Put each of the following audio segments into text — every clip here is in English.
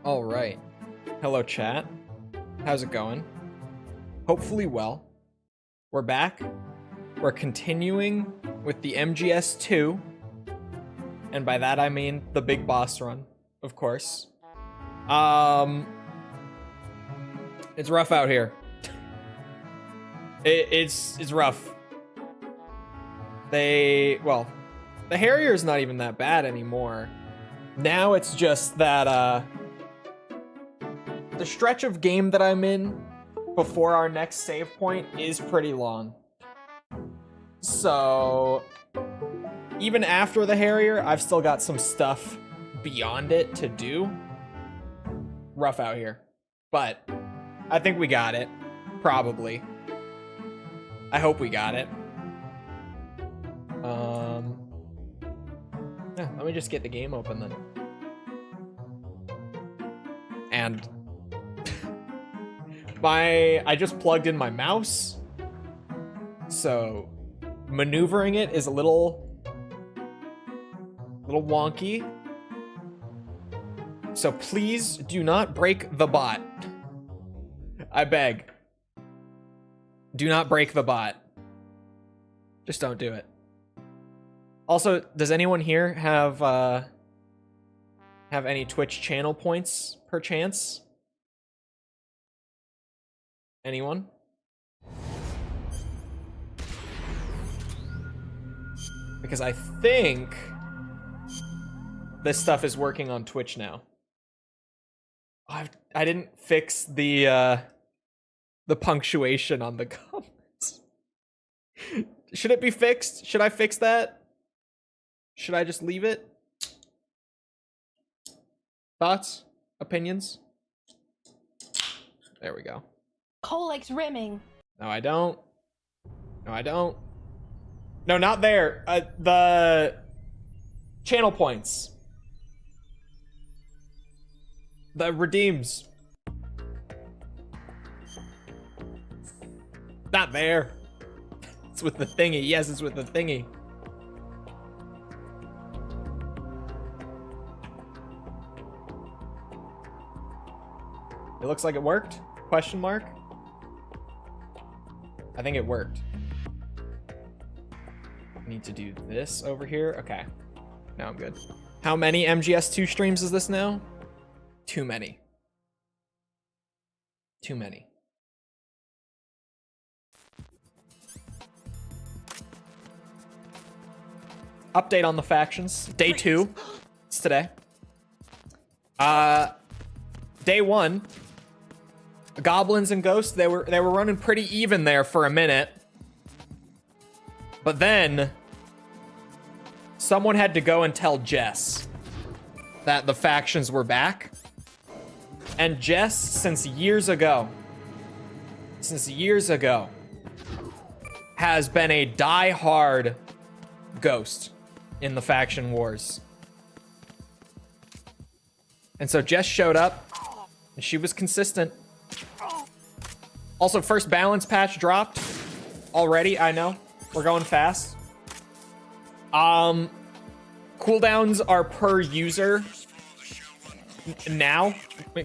All right. Hello, chat. How's it going? Hopefully well. We're back. We're continuing with the MGS2. And by that I mean the big boss run, of course. It's rough out here. It's rough. The Harrier's not even that bad anymore. Now it's just that the stretch of game that I'm in before our next save point is pretty long. So even after the Harrier, I've still got some stuff beyond it to do. Rough out here. But I think we got it. Probably. I hope we got it. Yeah, let me just get the game open then. And I just plugged in my mouse, so maneuvering it is a little wonky. So please do not break the bot. I beg. Do not break the bot. Just don't do it. Also, does anyone here have any Twitch channel points perchance? Anyone? Because I think this stuff is working on Twitch now. I didn't fix the punctuation on the comments. Should it be fixed? Should I fix that? Should I just leave it? Thoughts? Opinions? There we go. Cole likes rimming. No, I don't. No, I don't. No, not there. The channel points. The redeems. Not there. It's with the thingy. Yes, it's with the thingy. It looks like it worked? Question mark? I think it worked. I need to do this over here. Okay. Now I'm good. How many MGS2 streams is this now? Too many. Too many. Update on the factions. Day 2. It's today. Day 1. Goblins and ghosts, they were running pretty even there for a minute. But then someone had to go and tell Jess that the factions were back. And Jess, since years ago, has been a die-hard ghost in the faction wars. And so Jess showed up, and she was consistent. Also, first balance patch dropped already. I know we're going fast. Cooldowns are per user now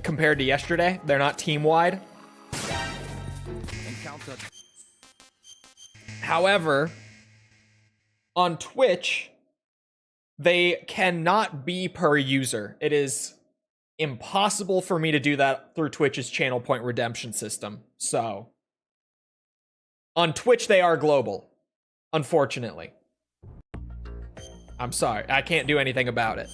compared to yesterday. They're not team-wide. However, on Twitch, they cannot be per user. It is impossible for me to do that through Twitch's channel point redemption system. So on Twitch, they are global, unfortunately. I'm sorry, I can't do anything about it.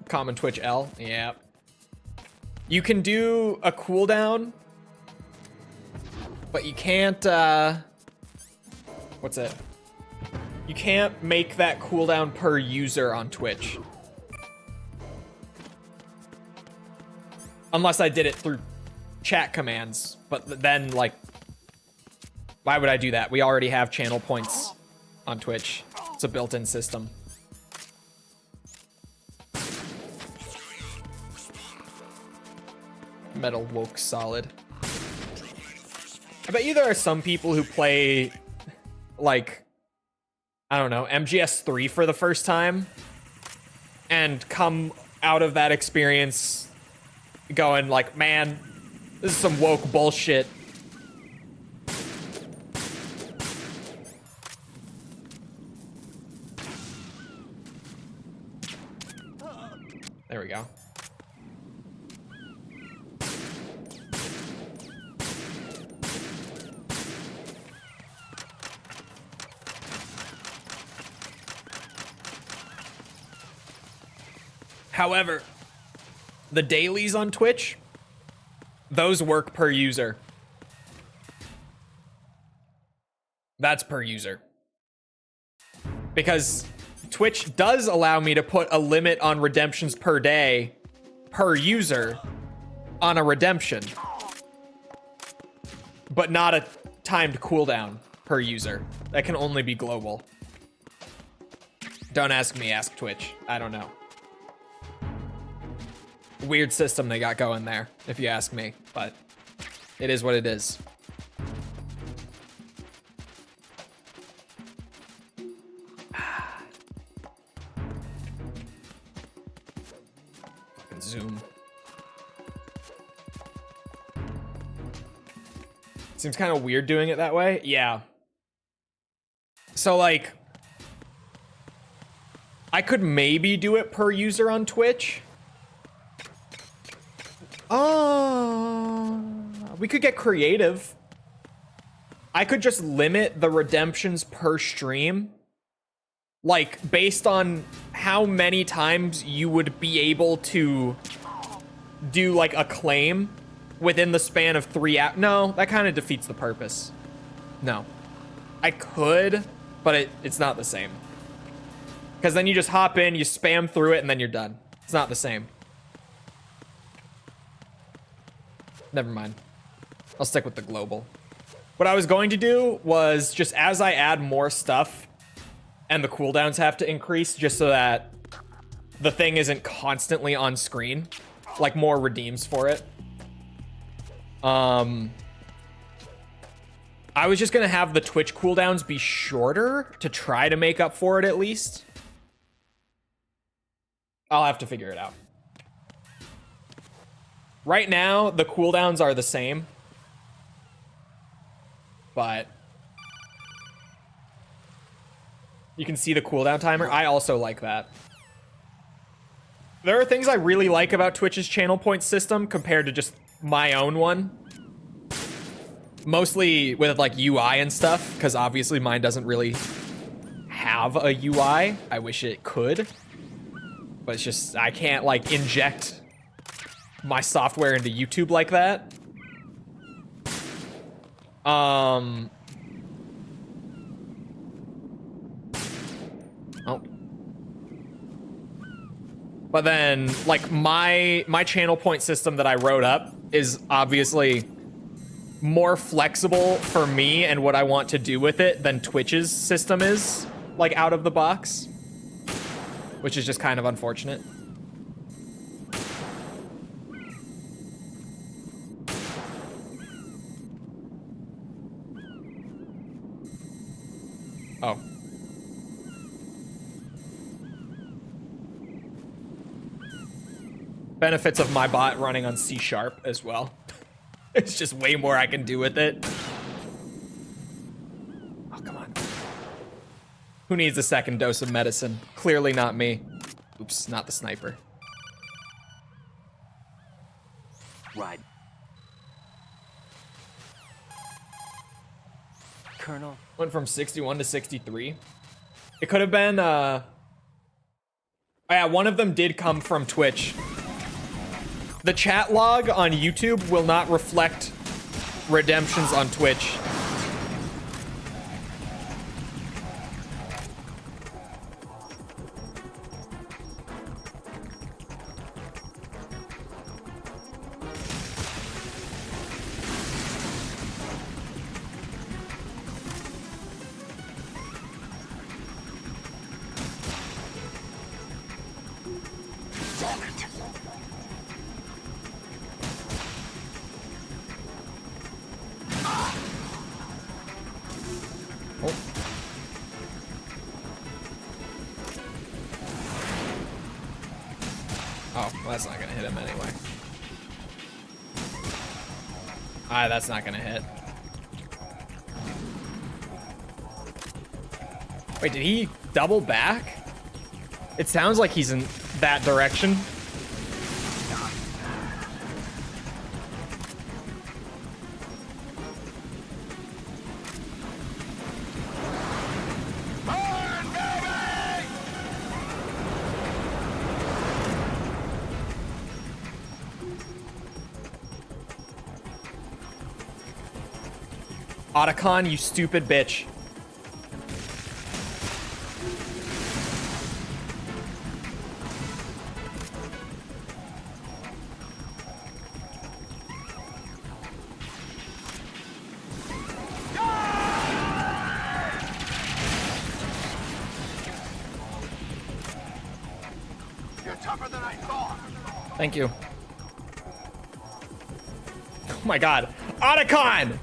Common Twitch L, yeah. You can do a cooldown, but you can't, what's it? You can't make that cooldown per user on Twitch. Unless I did it through chat commands, but then, like, why would I do that? We already have channel points on Twitch. It's a built-in system. Metal woke solid. I bet you there are some people who play, like, I don't know, MGS3 for the first time and come out of that experience going like, man, this is some woke bullshit. There we go. However, the dailies on Twitch, those work per user. That's per user. Because Twitch does allow me to put a limit on redemptions per day per user on a redemption, but not a timed cooldown per user. That can only be global. Don't ask me, ask Twitch. I don't know. Weird system they got going there, if you ask me, but it is what it is. Fucking zoom. Seems kind of weird doing it that way. Yeah. So, like, I could maybe do it per user on Twitch. We could get creative. I could just limit the redemptions per stream, like based on how many times you would be able to do like a claim within the span of 3 hours. No, that kind of defeats the purpose. No, I could, but it's not the same. Because then you just hop in, you spam through it, and then you're done. It's not the same. Never mind. I'll stick with the global. What I was going to do was just as I add more stuff and the cooldowns have to increase just so that the thing isn't constantly on screen, like more redeems for it. I was just gonna have the Twitch cooldowns be shorter to try to make up for it at least. I'll have to figure it out. Right now, the cooldowns are the same. But you can see the cooldown timer. I also like that. There are things I really like about Twitch's channel point system compared to just my own one. Mostly with like UI and stuff, because obviously mine doesn't really have a UI. I wish it could. But it's just, I can't like inject my software into YouTube like that. Oh. But then, like, my channel point system that I wrote up is obviously more flexible for me and what I want to do with it than Twitch's system is, like, out of the box. Which is just kind of unfortunate. Oh. Benefits of my bot running on C# as well. It's just way more I can do with it. Oh, come on. Who needs a second dose of medicine? Clearly not me. Oops, not the sniper. Right. Colonel. Went from 61 to 63. It could have been, oh yeah, one of them did come from Twitch. The chat log on YouTube will not reflect redemptions on Twitch. That's not gonna hit him anyway. Ah, that's not gonna hit. Wait, did he double back? It sounds like he's in that direction. Otacon, you stupid bitch. You're tougher than I thought. Thank you. Oh my god. Otacon!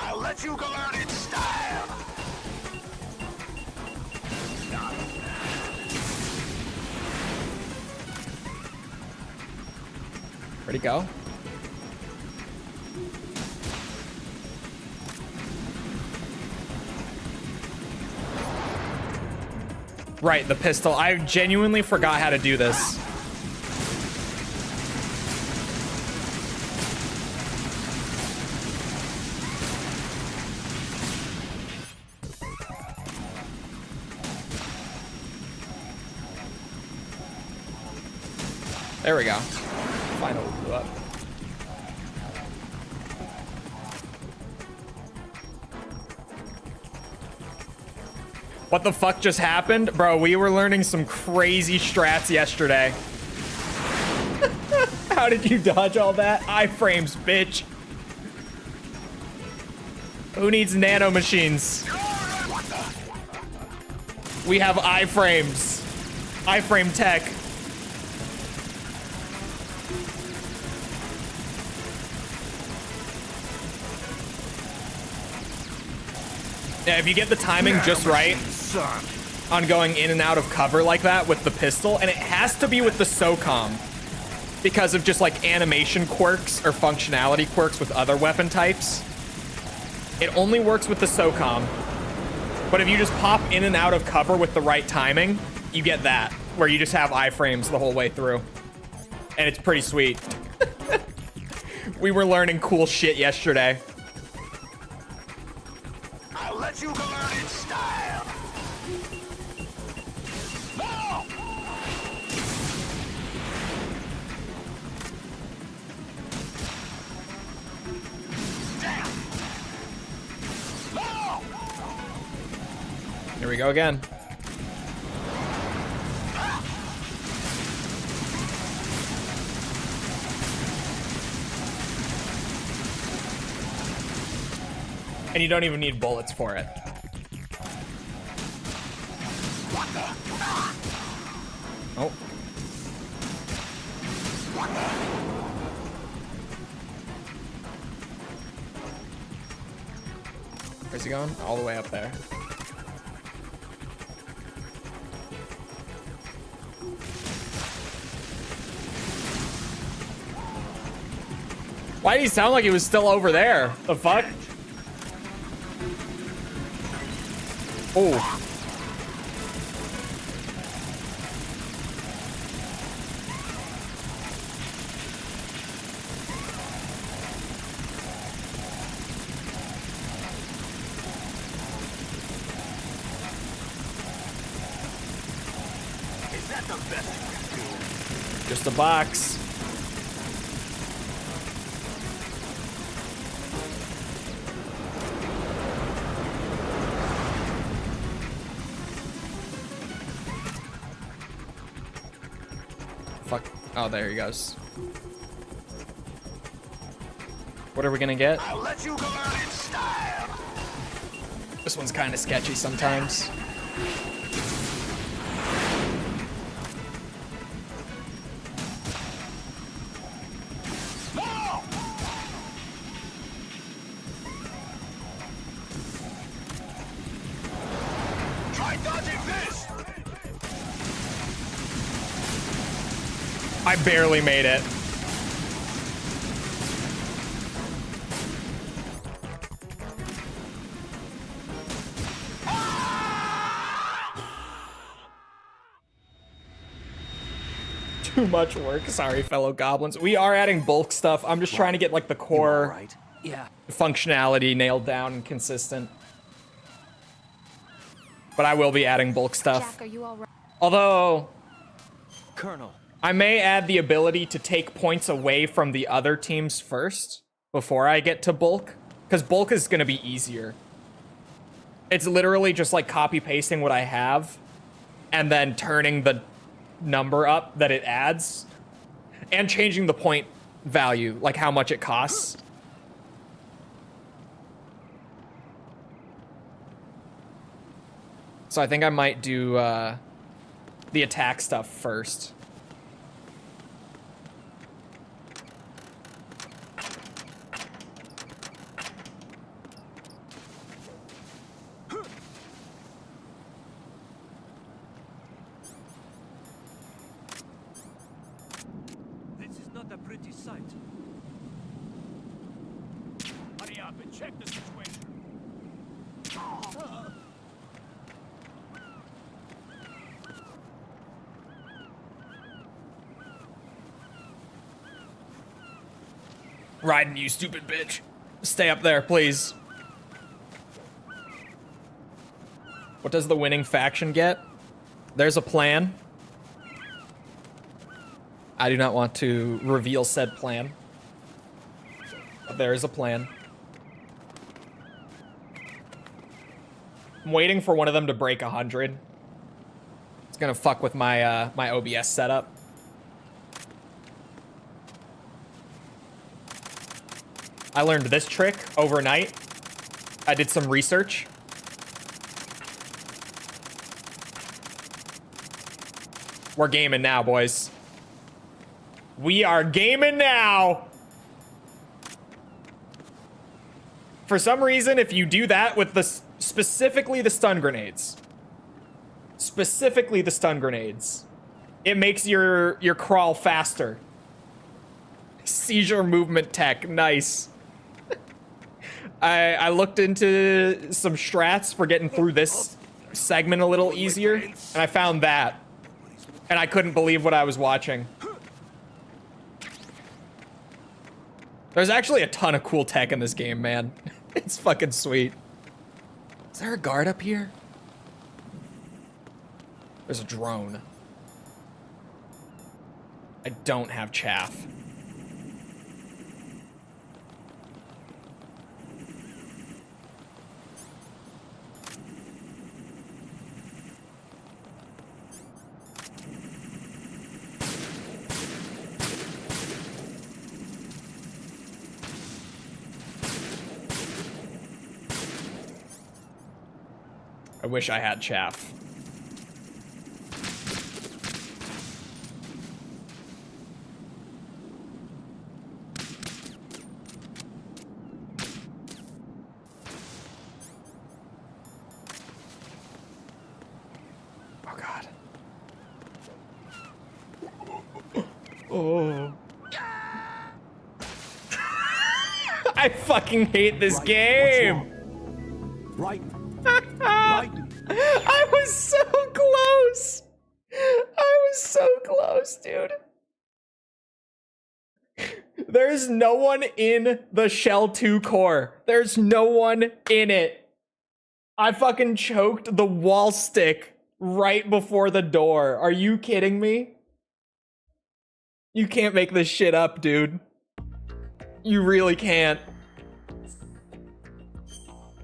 I'll let you go out in style. Where'd he go? Right, the pistol. I genuinely forgot how to do this. There we go. Finally blew up. What the fuck just happened? Bro, we were learning some crazy strats yesterday. How did you dodge all that? Iframes, bitch. Who needs nano machines? We have iframes. Iframe tech. Yeah, if you get the timing just right on going in and out of cover like that with the pistol, and it has to be with the SOCOM because of just like animation quirks or functionality quirks with other weapon types. It only works with the SOCOM, but if you just pop in and out of cover with the right timing, you get that, where you just have iframes the whole way through. And it's pretty sweet. We were learning cool shit yesterday. I'll let you go out in style. No! Damn! No! Here we go again. And you don't even need bullets for it. Oh. Where's he going? All the way up there. Why did he sound like he was still over there? The fuck? Oh. Is that the best you can do? Just a box. Fuck. Oh, there he goes. What are we gonna get? I'll let you go out in style. This one's kind of sketchy sometimes. No! Try dodging this. I barely made it. Too much work. Sorry, fellow goblins. We are adding bulk stuff. I'm just trying to get like the core Right? Yeah. functionality nailed down and consistent. But I will be adding bulk stuff. Jack, are you all right? Although Colonel. I may add the ability to take points away from the other teams first before I get to bulk, because bulk is going to be easier. It's literally just like copy pasting what I have and then turning the number up that it adds and changing the point value, like how much it costs. So I think I might do the attack stuff first. This is not a pretty sight. Hurry up and check the situation. Riding, you stupid bitch. Stay up there, please. What does the winning faction get? There's a plan. I do not want to reveal said plan. But there is a plan. I'm waiting for one of them to break 100. It's gonna fuck with my my OBS setup. I learned this trick overnight. I did some research. We're gaming now, boys. We are gaming now. For some reason, if you do that with the specifically the stun grenades, it makes your crawl faster. Seizure movement tech, nice. I looked into some strats for getting through this segment a little easier, and I found that. And I couldn't believe what I was watching. There's actually a ton of cool tech in this game, man. It's fucking sweet. Is there a guard up here? There's a drone. I don't have chaff. I wish I had chaff. Oh God. Oh. I fucking hate this game. Right. Right. I was so close. I was so close, dude. There's no one in the Shell 2 core. There's no one in it. I fucking choked the wall stick right before the door. Are you kidding me? You can't make this shit up, dude. You really can't.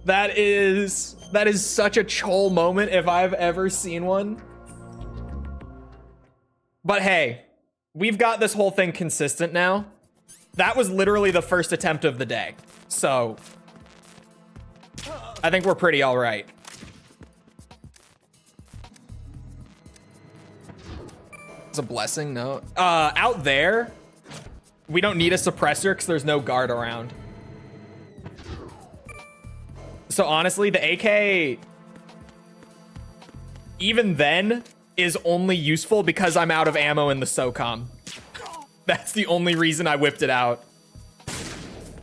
That is such a chol moment if I've ever seen one. But hey, we've got this whole thing consistent now. That was literally the first attempt of the day. So I think we're pretty all right. It's a blessing, no. Out there, we don't need a suppressor because there's no guard around. So honestly, the AK, even then, is only useful because I'm out of ammo in the SOCOM. That's the only reason I whipped it out.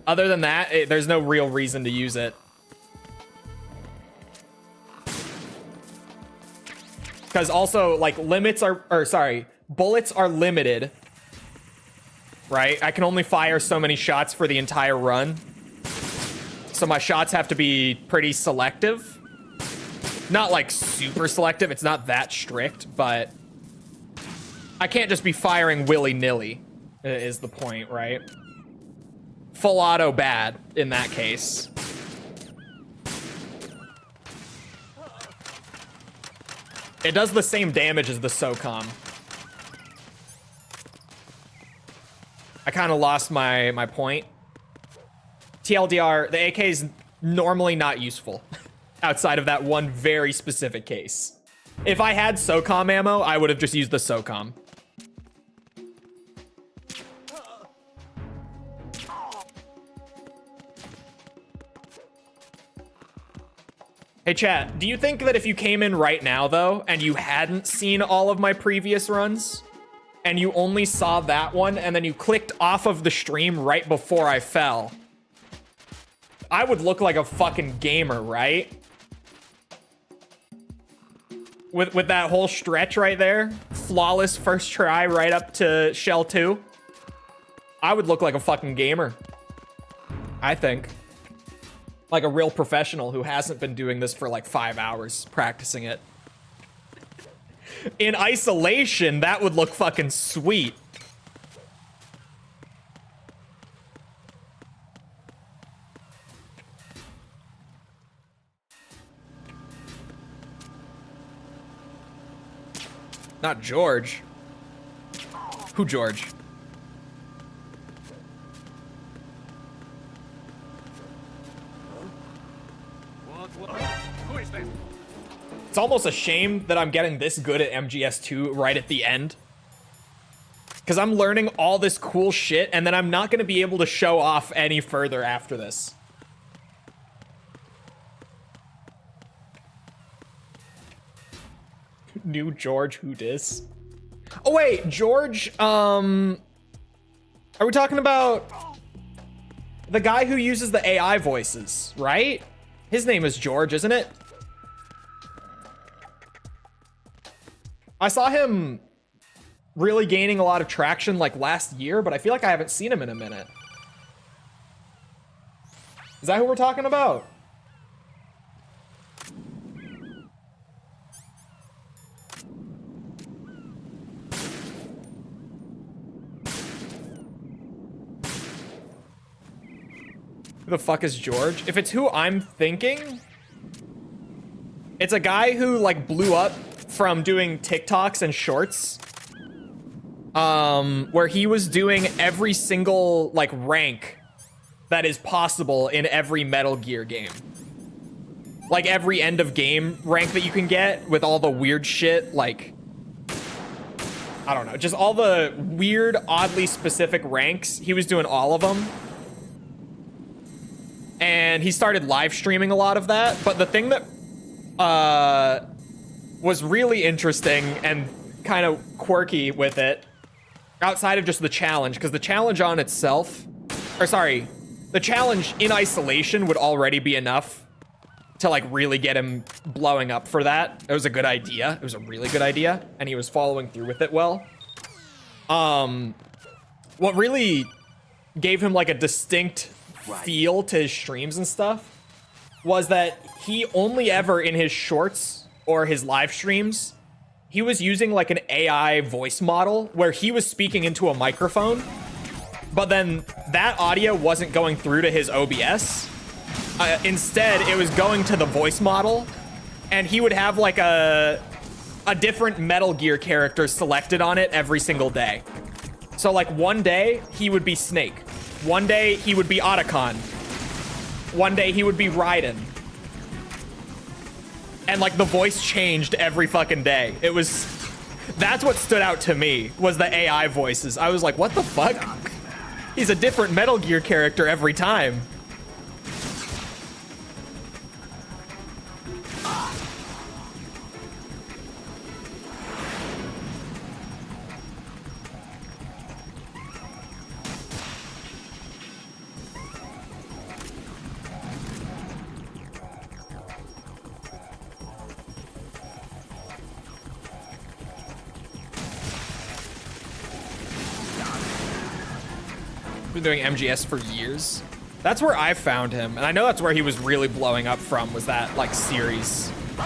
Other than that, there's no real reason to use it. Because also, like, bullets are limited. Right? I can only fire so many shots for the entire run. So my shots have to be pretty selective. Not like super selective, it's not that strict, but I can't just be firing willy-nilly, is the point, right? Full auto bad in that case. It does the same damage as the SOCOM. I kind of lost my point. TLDR, the AK is normally not useful outside of that one very specific case. If I had SOCOM ammo, I would have just used the SOCOM. Hey chat, do you think that if you came in right now though, and you hadn't seen all of my previous runs, and you only saw that one, and then you clicked off of the stream right before I fell, I would look like a fucking gamer, right? With that whole stretch right there, flawless first try right up to Shell 2, I would look like a fucking gamer, I think. Like a real professional who hasn't been doing this for like 5 hours practicing it. In isolation, that would look fucking sweet. Not George. Who George? Who is that? It's almost a shame that I'm getting this good at MGS2 right at the end. Because I'm learning all this cool shit, and then I'm not going to be able to show off any further after this. New George, who dis? Oh wait, George, are we talking about the guy who uses the AI voices, right? His name is George, isn't it? I saw him really gaining a lot of traction like last year, but I feel like I haven't seen him in a minute. Is that who we're talking about? Who the fuck is George? If it's who I'm thinking, it's a guy who like blew up from doing TikToks and shorts, where he was doing every single like rank that is possible in every Metal Gear game. Like every end of game rank that you can get with all the weird shit, like, I don't know, just all the weird, oddly specific ranks. He was doing all of them. And he started live streaming a lot of that. But the thing that was really interesting and kind of quirky with it, outside of just the challenge, because the challenge on itself, or sorry, the challenge in isolation would already be enough to like really get him blowing up for that. It was a good idea. It was a really good idea, and he was following through with it well. What really gave him like a distinct feel to his streams and stuff was that he only ever in his shorts or his live streams, he was using like an AI voice model where he was speaking into a microphone, but then that audio wasn't going through to his OBS. Instead, it was going to the voice model, and he would have like a different Metal Gear character selected on it every single day. So like one day he would be Snake. One day he would be Otacon. One day he would be Raiden. And like the voice changed every fucking day. It was, that's what stood out to me, was the AI voices. I was like, what the fuck? He's a different Metal Gear character every time. Been doing MGS for years. That's where I found him, and I know that's where he was really blowing up from, was that, like, series. Oh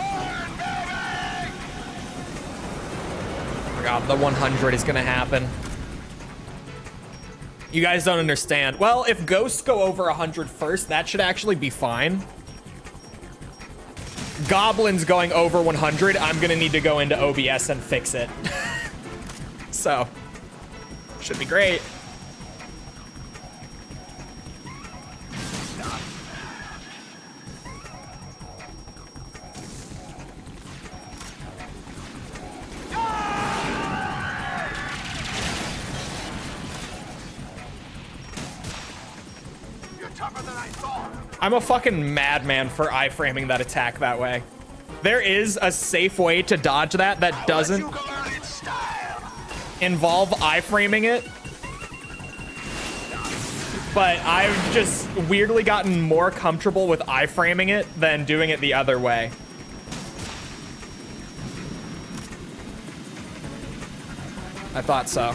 my god, the 100 is gonna happen. You guys don't understand. Well, if ghosts go over 100 first, that should actually be fine. Goblins going over 100, I'm gonna need to go into OBS and fix it. So, should be great. I'm a fucking madman for iframing that attack that way. There is a safe way to dodge that doesn't involve iframing it. But I've just weirdly gotten more comfortable with iframing it than doing it the other way. I thought so.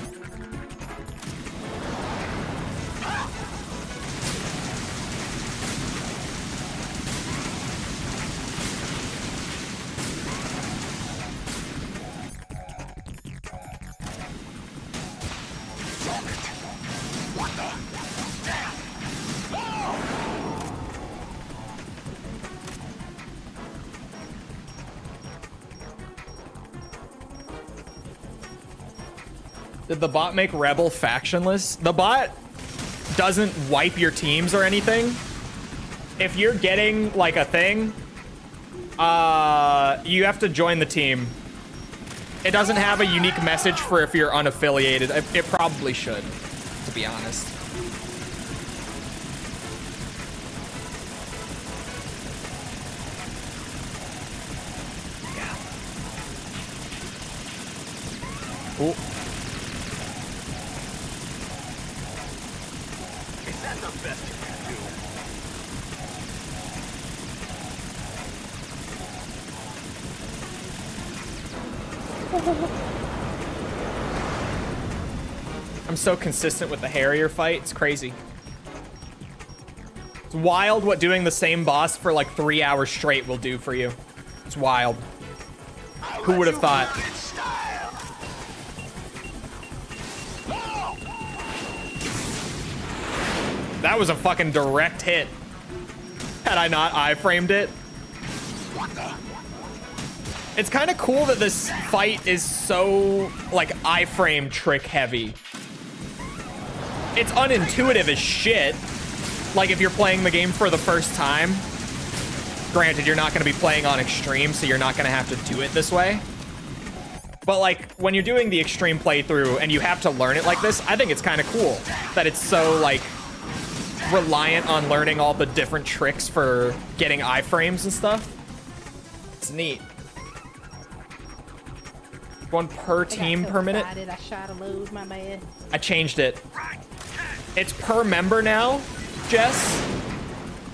Did the bot make Rebel factionless? The bot doesn't wipe your teams or anything. If you're getting like a thing, you have to join the team. It doesn't have a unique message for if you're unaffiliated. It probably should, to be honest. Yeah. Ooh. I'm so consistent with the Harrier fight. It's crazy. It's wild what doing the same boss for like 3 hours straight will do for you. It's wild. Who would have thought? That was a fucking direct hit. Had I not iframed it. It's kind of cool that this fight is so, like, iframe trick heavy. It's unintuitive as shit. Like, if you're playing the game for the first time. Granted, you're not going to be playing on extreme, so you're not going to have to do it this way. But, like, when you're doing the extreme playthrough and you have to learn it like this, I think it's kind of cool that it's so, like, reliant on learning all the different tricks for getting iframes and stuff. It's neat. One per team per minute. I shot a load, my bad. I changed it. It's per member now, Jess.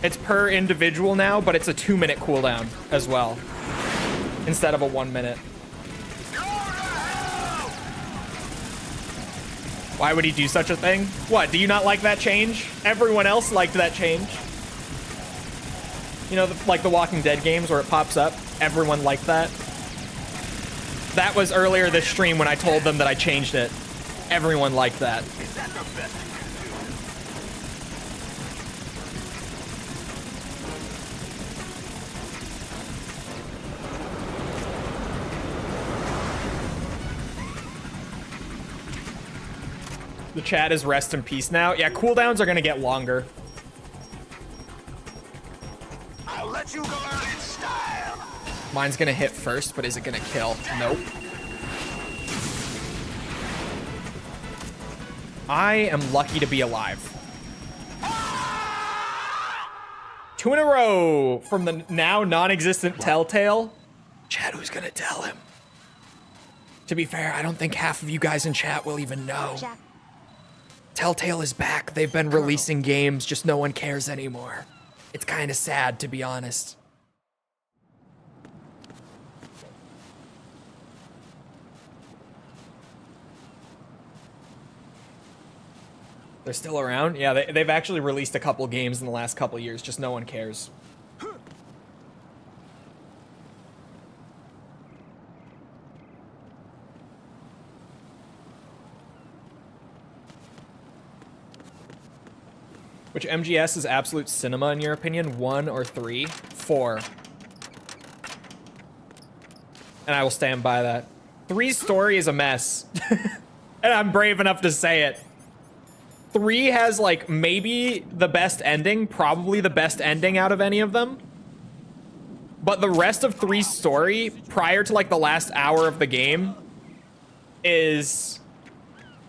It's per individual now, but it's a 2-minute cooldown as well, instead of a 1 minute. Why would he do such a thing? What, do you not like that change? Everyone else liked that change. You know, like the Walking Dead games where it pops up? Everyone liked that. That was earlier this stream when I told them that I changed it. Everyone liked that. Is that the best you can do? The chat is rest in peace now. Yeah, cooldowns are gonna get longer. I'll let you go out in style. Mine's gonna hit first, but is it gonna kill? Nope. I am lucky to be alive. 2 in a row from the now non-existent Telltale. Chat, who's gonna tell him? To be fair, I don't think half of you guys in chat will even know. Telltale is back. They've been releasing games, just no one cares anymore. It's kind of sad, to be honest. They're still around? Yeah, they've actually released a couple games in the last couple years, just no one cares. Which MGS is absolute cinema in your opinion? 1 or 3? 4. And I will stand by that. 3's story is a mess. And I'm brave enough to say it. 3 has, like, maybe the best ending, probably the best ending out of any of them. But the rest of 3's story, prior to, like, the last hour of the game, is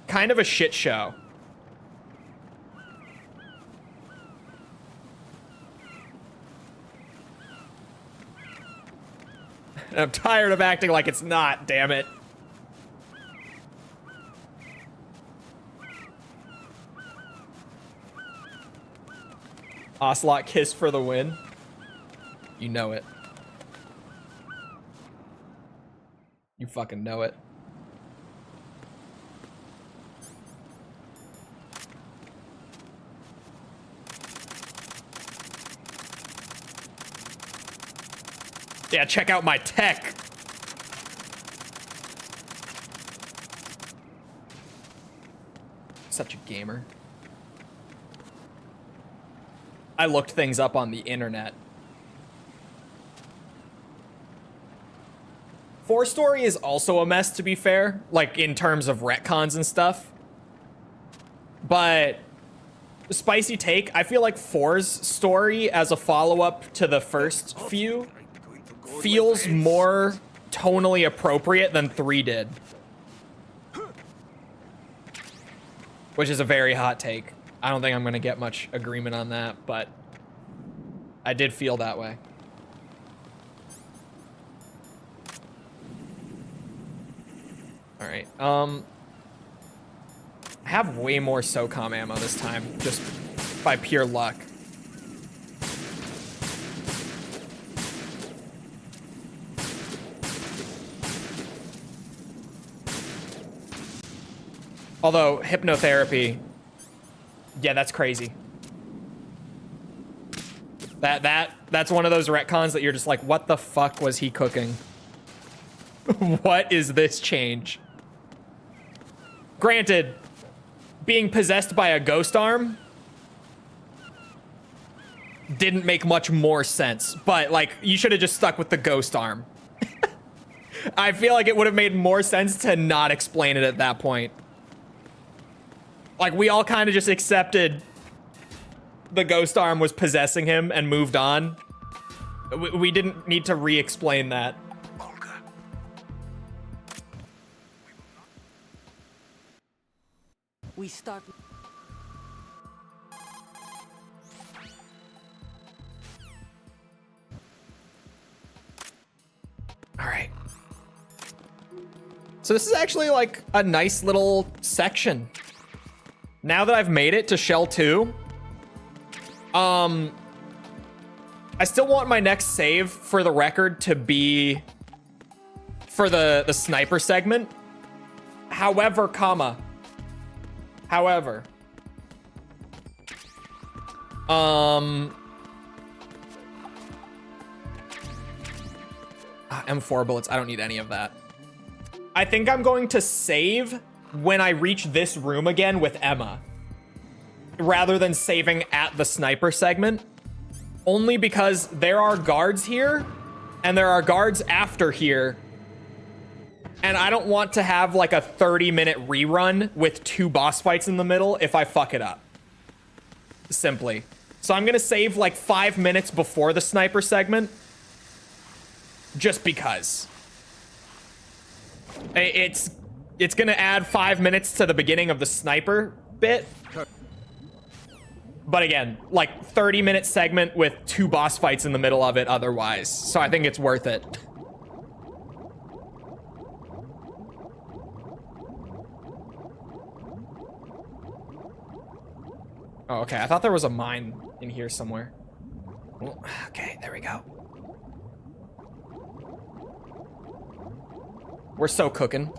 kind of a shit show. I'm tired of acting like it's not, damn it. Ocelot kiss for the win. You know it. You fucking know it. Yeah, check out my tech. Such a gamer. I looked things up on the internet. 4 story is also a mess, to be fair, like in terms of retcons and stuff. But spicy take, I feel like 4's story as a follow-up to the first few feels more tonally appropriate than 3 did. Which is a very hot take. I don't think I'm gonna get much agreement on that, but I did feel that way. All right, I have way more SOCOM ammo this time, just by pure luck. Although, hypnotherapy, yeah, that's crazy. That's one of those retcons that you're just like, what the fuck was he cooking? What is this change? Granted, being possessed by a ghost arm didn't make much more sense, but like, you should have just stuck with the ghost arm. I feel like it would have made more sense to not explain it at that point. Like, we all kind of just accepted the ghost arm was possessing him and moved on. We didn't need to re-explain that. We start. All right. So this is actually like a nice little section. Now that I've made it to Shell 2, I still want my next save for the record to be for the sniper segment. However, M4 bullets, I don't need any of that. I think I'm going to save when I reach this room again with Emma, rather than saving at the sniper segment, only because there are guards here and there are guards after here, and I don't want to have like a 30-minute rerun with 2 boss fights in the middle if I fuck it up, simply. So I'm gonna save like 5 minutes before the sniper segment, just because. It's gonna add 5 minutes to the beginning of the sniper bit. But again, like 30-minute segment with 2 boss fights in the middle of it otherwise. So I think it's worth it. Oh, okay. I thought there was a mine in here somewhere. Well, okay, there we go. We're so cooking.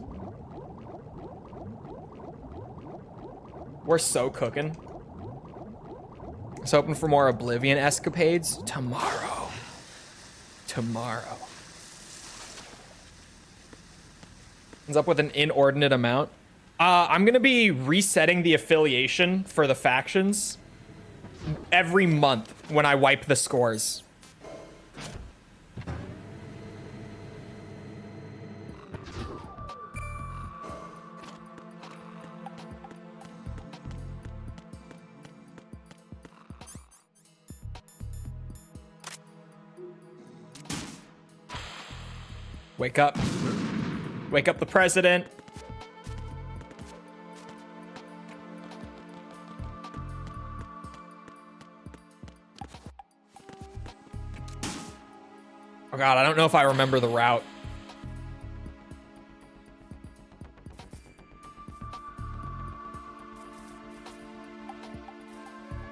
We're so cooking. I was hoping for more Oblivion escapades. Tomorrow. Tomorrow. Ends up with an inordinate amount. I'm gonna be resetting the affiliation for the factions every month when I wipe the scores. Wake up. Wake up the president. Oh god, I don't know if I remember the route.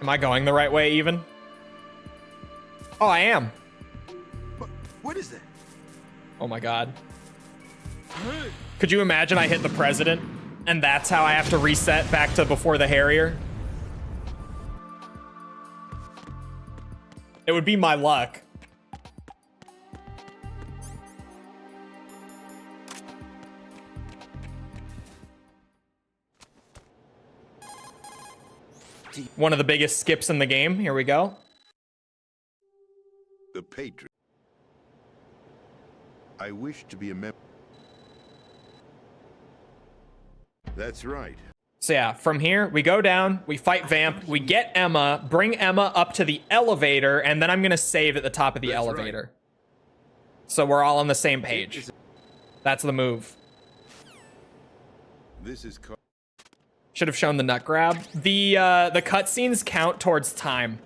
Am I going the right way even? Oh, I am. What is that? Oh my god. Could you imagine I hit the president and that's how I have to reset back to before the Harrier? It would be my luck. One of the biggest skips in the game. Here we go. The Patriots. I wish to be a member. That's right. So yeah, from here, we go down, we fight Vamp, we get Emma, bring Emma up to the elevator, and then I'm gonna save at the top of the elevator. Right. So we're all on the same page. That's the move. This is... Should have shown the nut grab. The cutscenes count towards time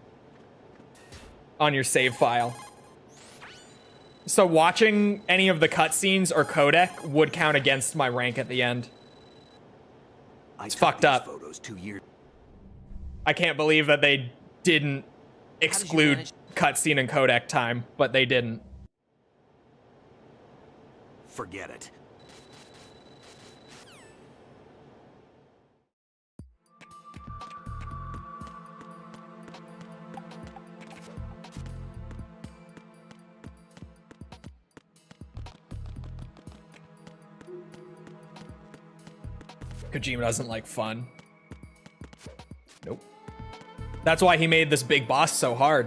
on your save file. So watching any of the cutscenes or codec would count against my rank at the end. It's fucked up. Photos 2 years. I can't believe that they didn't exclude cutscene and codec time, but they didn't. Forget it. Kojima doesn't like fun. Nope. That's why he made this big boss so hard.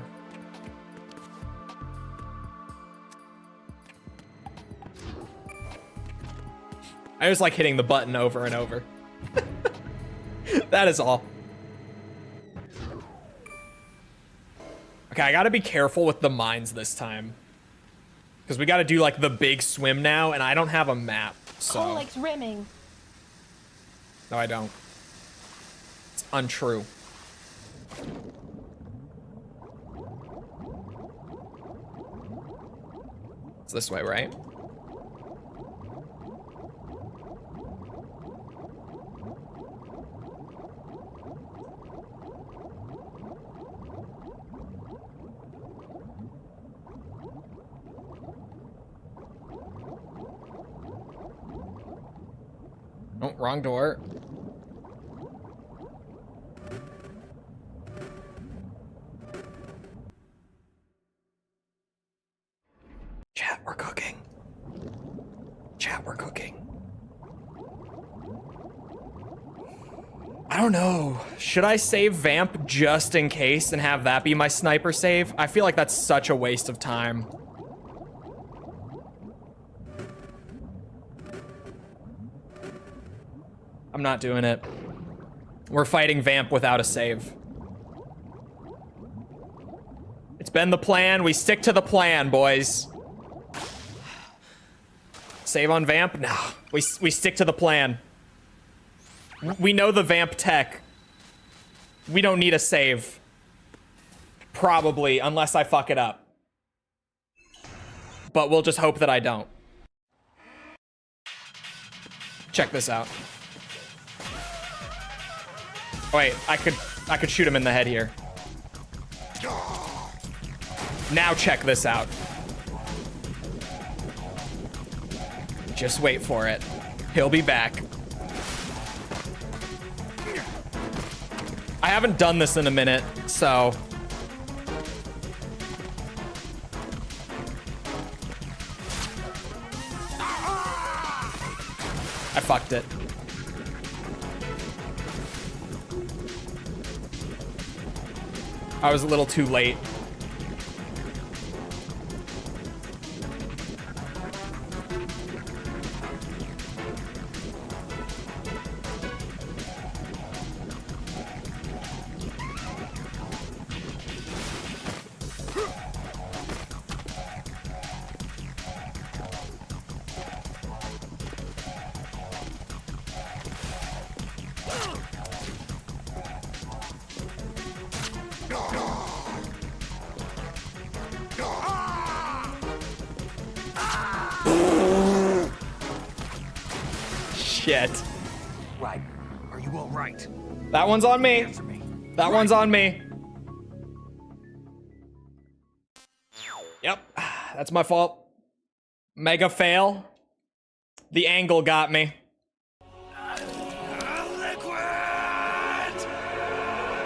I just like hitting the button over and over. That is all. Okay, I gotta be careful with the mines this time. Because we gotta do like the big swim now, and I don't have a map, so... Colex rimming. No, I don't. It's untrue. It's this way, right? Oh, wrong door. Chat, we're cooking. Chat, we're cooking. I don't know. Should I save Vamp just in case and have that be my sniper save? I feel like that's such a waste of time. I'm not doing it. We're fighting Vamp without a save. It's been the plan. We stick to the plan, boys. Save on Vamp? No. We stick to the plan. We know the Vamp tech. We don't need a save. Probably, unless I fuck it up. But we'll just hope that I don't. Check this out. Wait, I could shoot him in the head here. Now check this out. Just wait for it. He'll be back. I haven't done this in a minute, so... I fucked it. I was a little too late. Shit. Right. Are you all right? That one's on me. Answer me. That one's on me. Yep. That's my fault. Mega fail. The angle got me.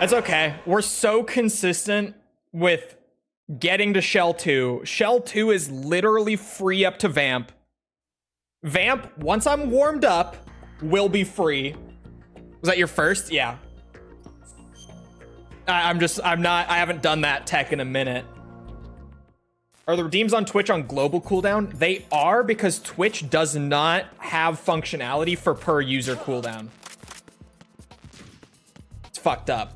That's okay. We're so consistent with getting to Shell 2. Shell 2 is literally free up to Vamp. Vamp, once I'm warmed up, will be free. Was that your first? Yeah. I haven't done that tech in a minute. Are the redeems on Twitch on global cooldown? They are, because Twitch does not have functionality for per user cooldown. It's fucked up.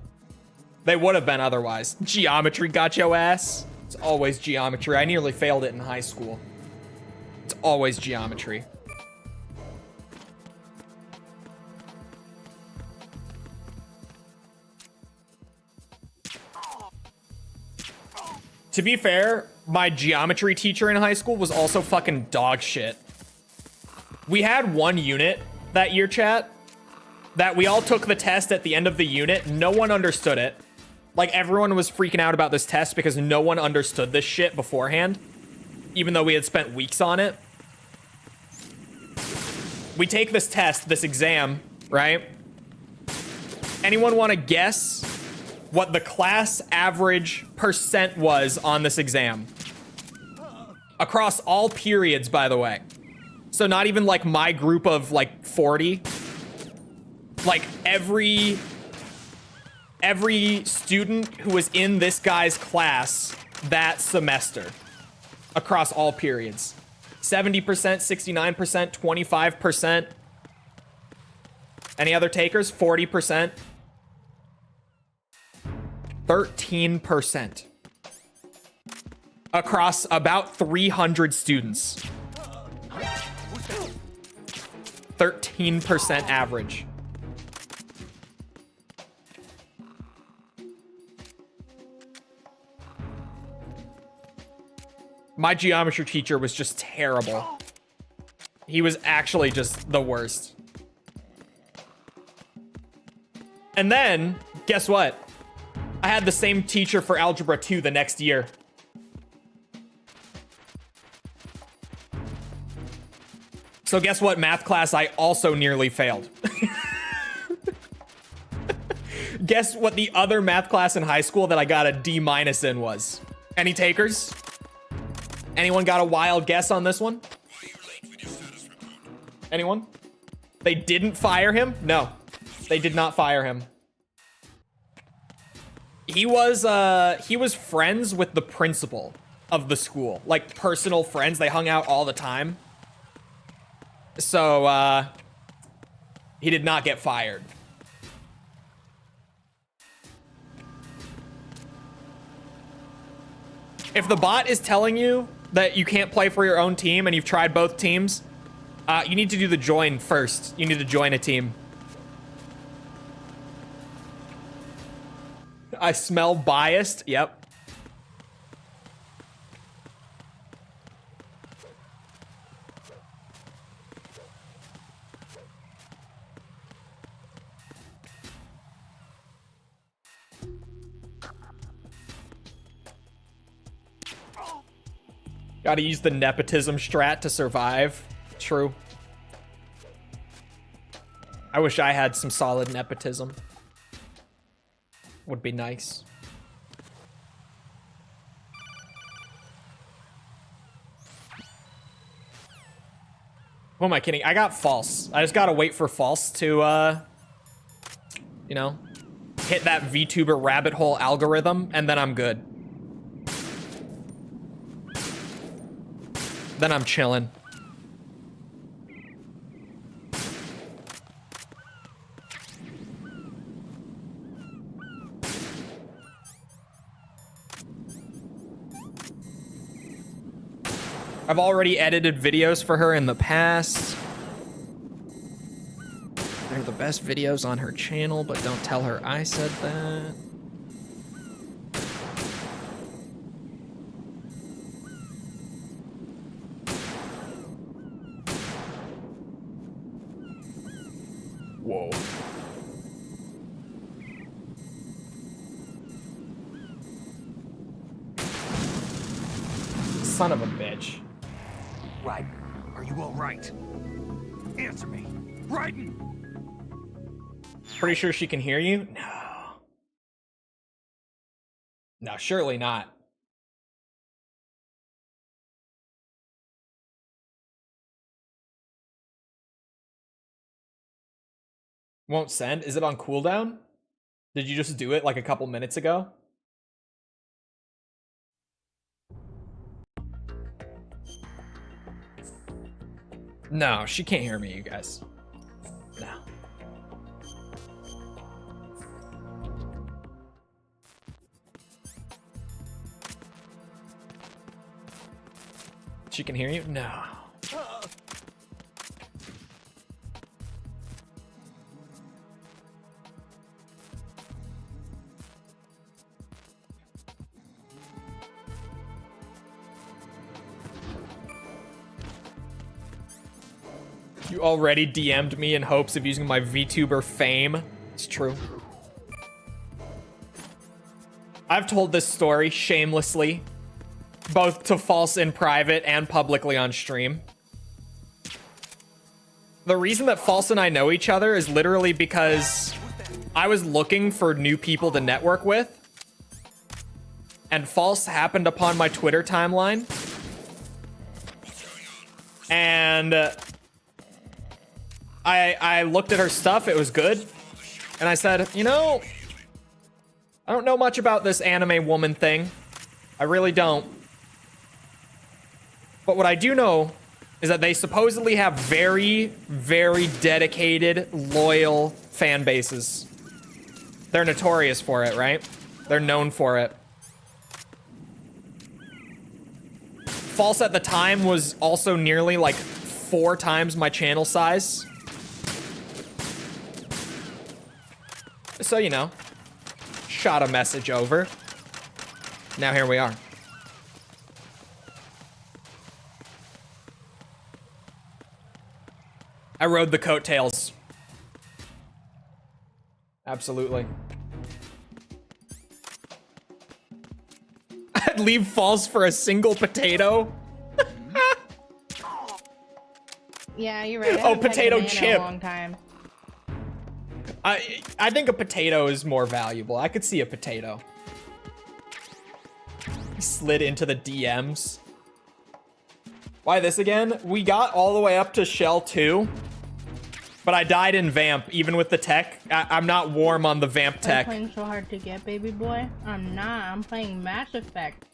They would have been otherwise. Geometry got your ass. It's always geometry. I nearly failed it in high school. It's always geometry. To be fair, my geometry teacher in high school was also fucking dog shit. We had one unit that year, chat, that we all took the test at the end of the unit. No one understood it. Like, everyone was freaking out about this test because no one understood this shit beforehand, even though we had spent weeks on it. We take this test, this exam, right? Anyone want to guess what the class average percent was on this exam? Across all periods, by the way. So not even like my group of like 40. Like every student who was in this guy's class that semester. Across all periods. 70%, 69%, 25%. Any other takers? 40%. 13%. Across about 300 students. 13% average. My geometry teacher was just terrible. He was actually just the worst. And then, guess what? I had the same teacher for Algebra 2 the next year. So guess what math class I also nearly failed? Guess what the other math class in high school that I got a D- in was? Any takers? Anyone got a wild guess on this one? Anyone? They didn't fire him? No, they did not fire him. He was friends with the principal of the school, like personal friends. They hung out all the time. So, he did not get fired. If the bot is telling you that you can't play for your own team and you've tried both teams, you need to do the join first. You need to join a team. I smell biased. Yep. Gotta use the nepotism strat to survive. True. I wish I had some solid nepotism. would be nice. Who am I kidding? I got false. I just gotta wait for false to, you know, hit that VTuber rabbit hole algorithm, and then I'm good. Then I'm chilling. I've already edited videos for her in the past. They're the best videos on her channel, but don't tell her I said that. Whoa. Son of a bitch. Right. Are you all right? Answer me. Raiden! Pretty sure she can hear you? No. No, surely not. Won't send? Is it on cooldown? Did you just do it like a couple minutes ago? No, she can't hear me, you guys. No. She can hear you? No. You already DM'd me in hopes of using my VTuber fame. It's true. I've told this story shamelessly, both to False in private and publicly on stream. The reason that False and I know each other is literally because I was looking for new people to network with, and False happened upon my Twitter timeline, and I looked at her stuff, it was good, and I said, you know, I don't know much about this anime woman thing. I really don't. But what I do know is that they supposedly have very, very dedicated, loyal fan bases. They're notorious for it, right? They're known for it. False at the time was also nearly like 4 times my channel size. So, you know, shot a message over. Now here we are. I rode the coattails. Absolutely. I'd leave False for a single potato. Yeah, you're right. I Oh, haven't had potato banana chip. In a long time. I think a potato is more valuable. I could see a potato. Slid into the DMs. Why this again? We got all the way up to Shell 2, but I died in Vamp, even with the tech. I'm not warm on the Vamp I'm tech. playing so hard to get, baby boy. I'm not. I'm playing Mass Effect.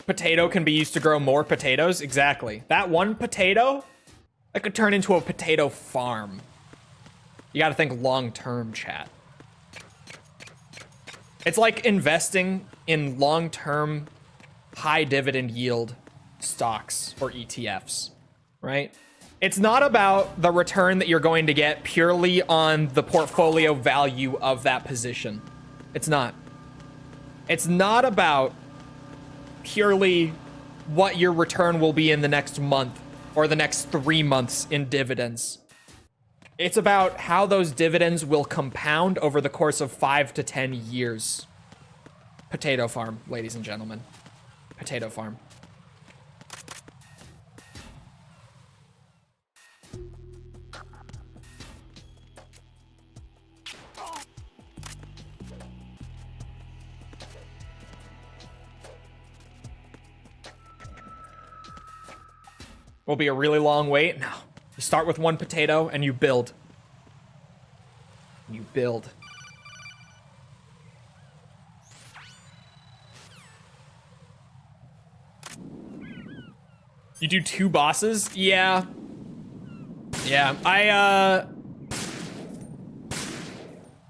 Potato can be used to grow more potatoes. Exactly. That one potato, that could turn into a potato farm. You gotta think long-term, chat. It's like investing in long-term, high dividend yield stocks or ETFs, right? It's not about the return that you're going to get purely on the portfolio value of that position. It's not. It's not about purely what your return will be in the next month or the next 3 months in dividends. It's about how those dividends will compound over the course of 5 to 10 years. Potato farm, ladies and gentlemen. Potato farm. will be a really long wait. No. You start with 1 potato and you build. You build. You do 2 bosses? Yeah. Yeah,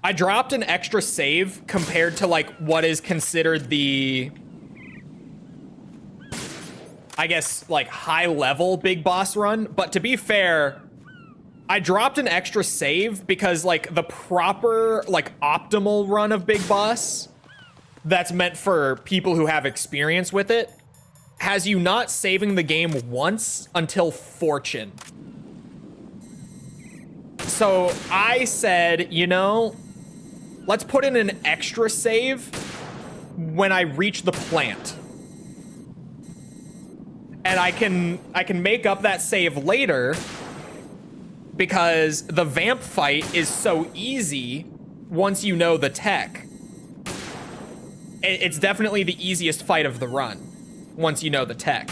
I dropped an extra save compared to like what is considered the, I guess, like high level big boss run. But to be fair, I dropped an extra save because like the proper like optimal run of big boss that's meant for people who have experience with it has you not saving the game once until Fortune. So I said, you know, let's put in an extra save when I reach the plant. And I can make up that save later because the Vamp fight is so easy once you know the tech. It's definitely the easiest fight of the run once you know the tech.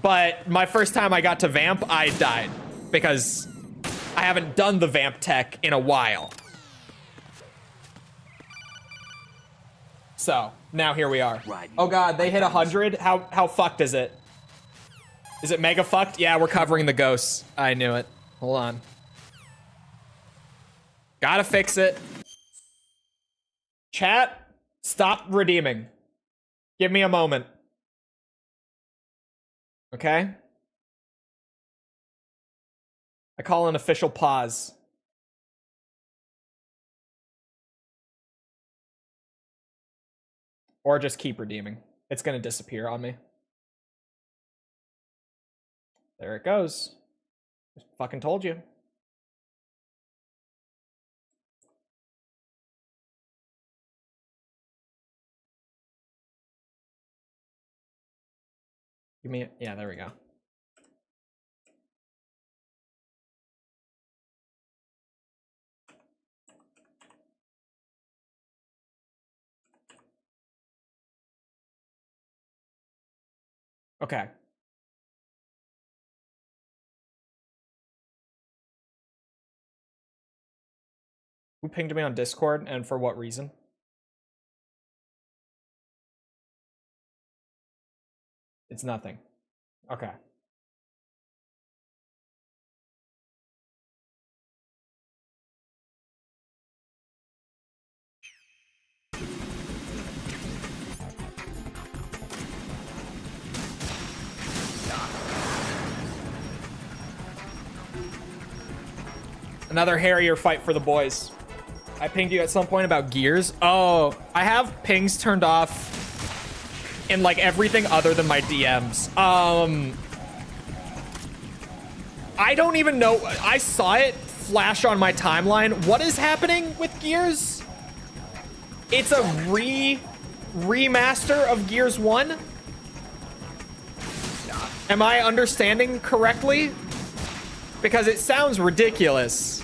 But my first time I got to Vamp, I died because I haven't done the Vamp tech in a while. So now here we are. Oh god, they hit 100. How fucked is it? Is it mega fucked? Yeah, we're covering the ghosts. I knew it. Hold on. Gotta fix it. Chat, stop redeeming. Give me a moment. Okay? I call an official pause. Or just keep redeeming. It's gonna disappear on me. There it goes. Just fucking told you. Give me, yeah, there we go. Okay. Who pinged me on Discord and for what reason? It's nothing. Okay. Another Harrier fight for the boys. I pinged you at some point about gears. Oh, I have pings turned off in like everything other than my DMs. I don't even know. I saw it flash on my timeline. What is happening with Gears? It's a remaster of Gears 1? Am I understanding correctly? Because it sounds ridiculous.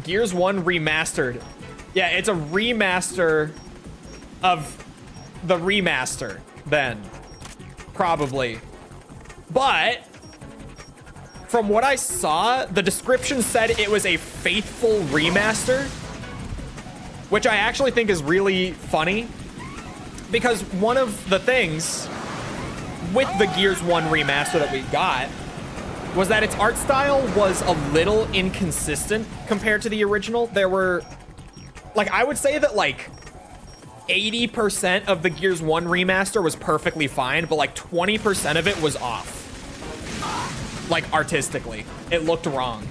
Gears 1 remastered. Yeah, it's a remaster of the remaster, then. Probably. But from what I saw, the description said it was a faithful remaster, which I actually think is really funny, because one of the things with the Gears 1 remaster that we got was that its art style was a little inconsistent compared to the original. There were, like, I would say that like 80% of the Gears 1 remaster was perfectly fine, but like 20% of it was off. Like, artistically. It looked wrong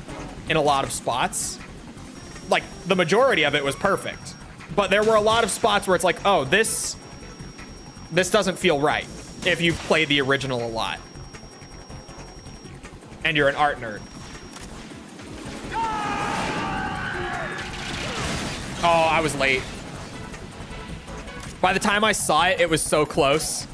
in a lot of spots. Like, the majority of it was perfect. But there were a lot of spots where it's like, oh, this doesn't feel right if you've played the original a lot. And you're an art nerd. Oh, I was late. By the time I saw it, it was so close.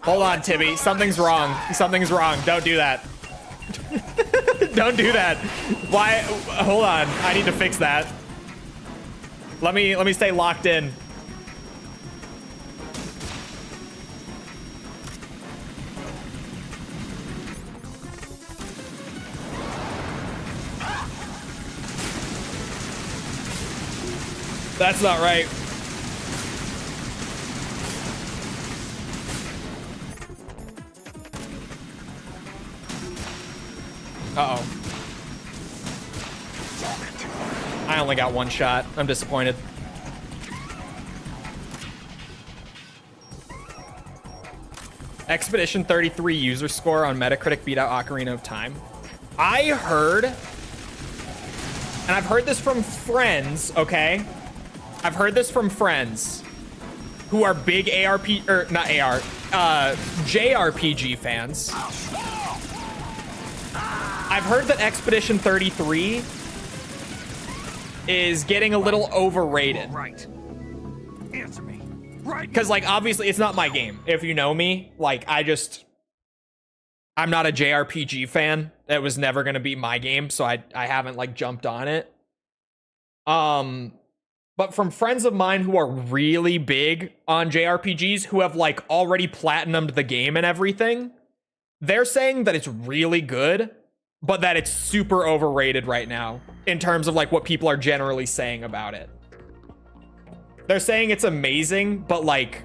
Hold on, Tibby. Something's wrong. Something's wrong. Don't do that. Don't do that. Why? Hold on. I need to fix that. Let me stay locked in. That's not right. Uh-oh. I only got one shot. I'm disappointed. Expedition 33 user score on Metacritic beat out Ocarina of Time. I heard, and I've heard this from friends, okay? I've heard this from friends who are big JRPG fans. I've heard that Expedition 33 is getting a little overrated. Right. Answer me. Right. Because, like, obviously, it's not my game. If you know me, like, I'm not a JRPG fan. It was never going to be my game, so I haven't, like, jumped on it. But from friends of mine who are really big on JRPGs, who have, like, already platinumed the game and everything, they're saying that it's really good, but that it's super overrated right now in terms of, like, what people are generally saying about it. They're saying it's amazing, but, like,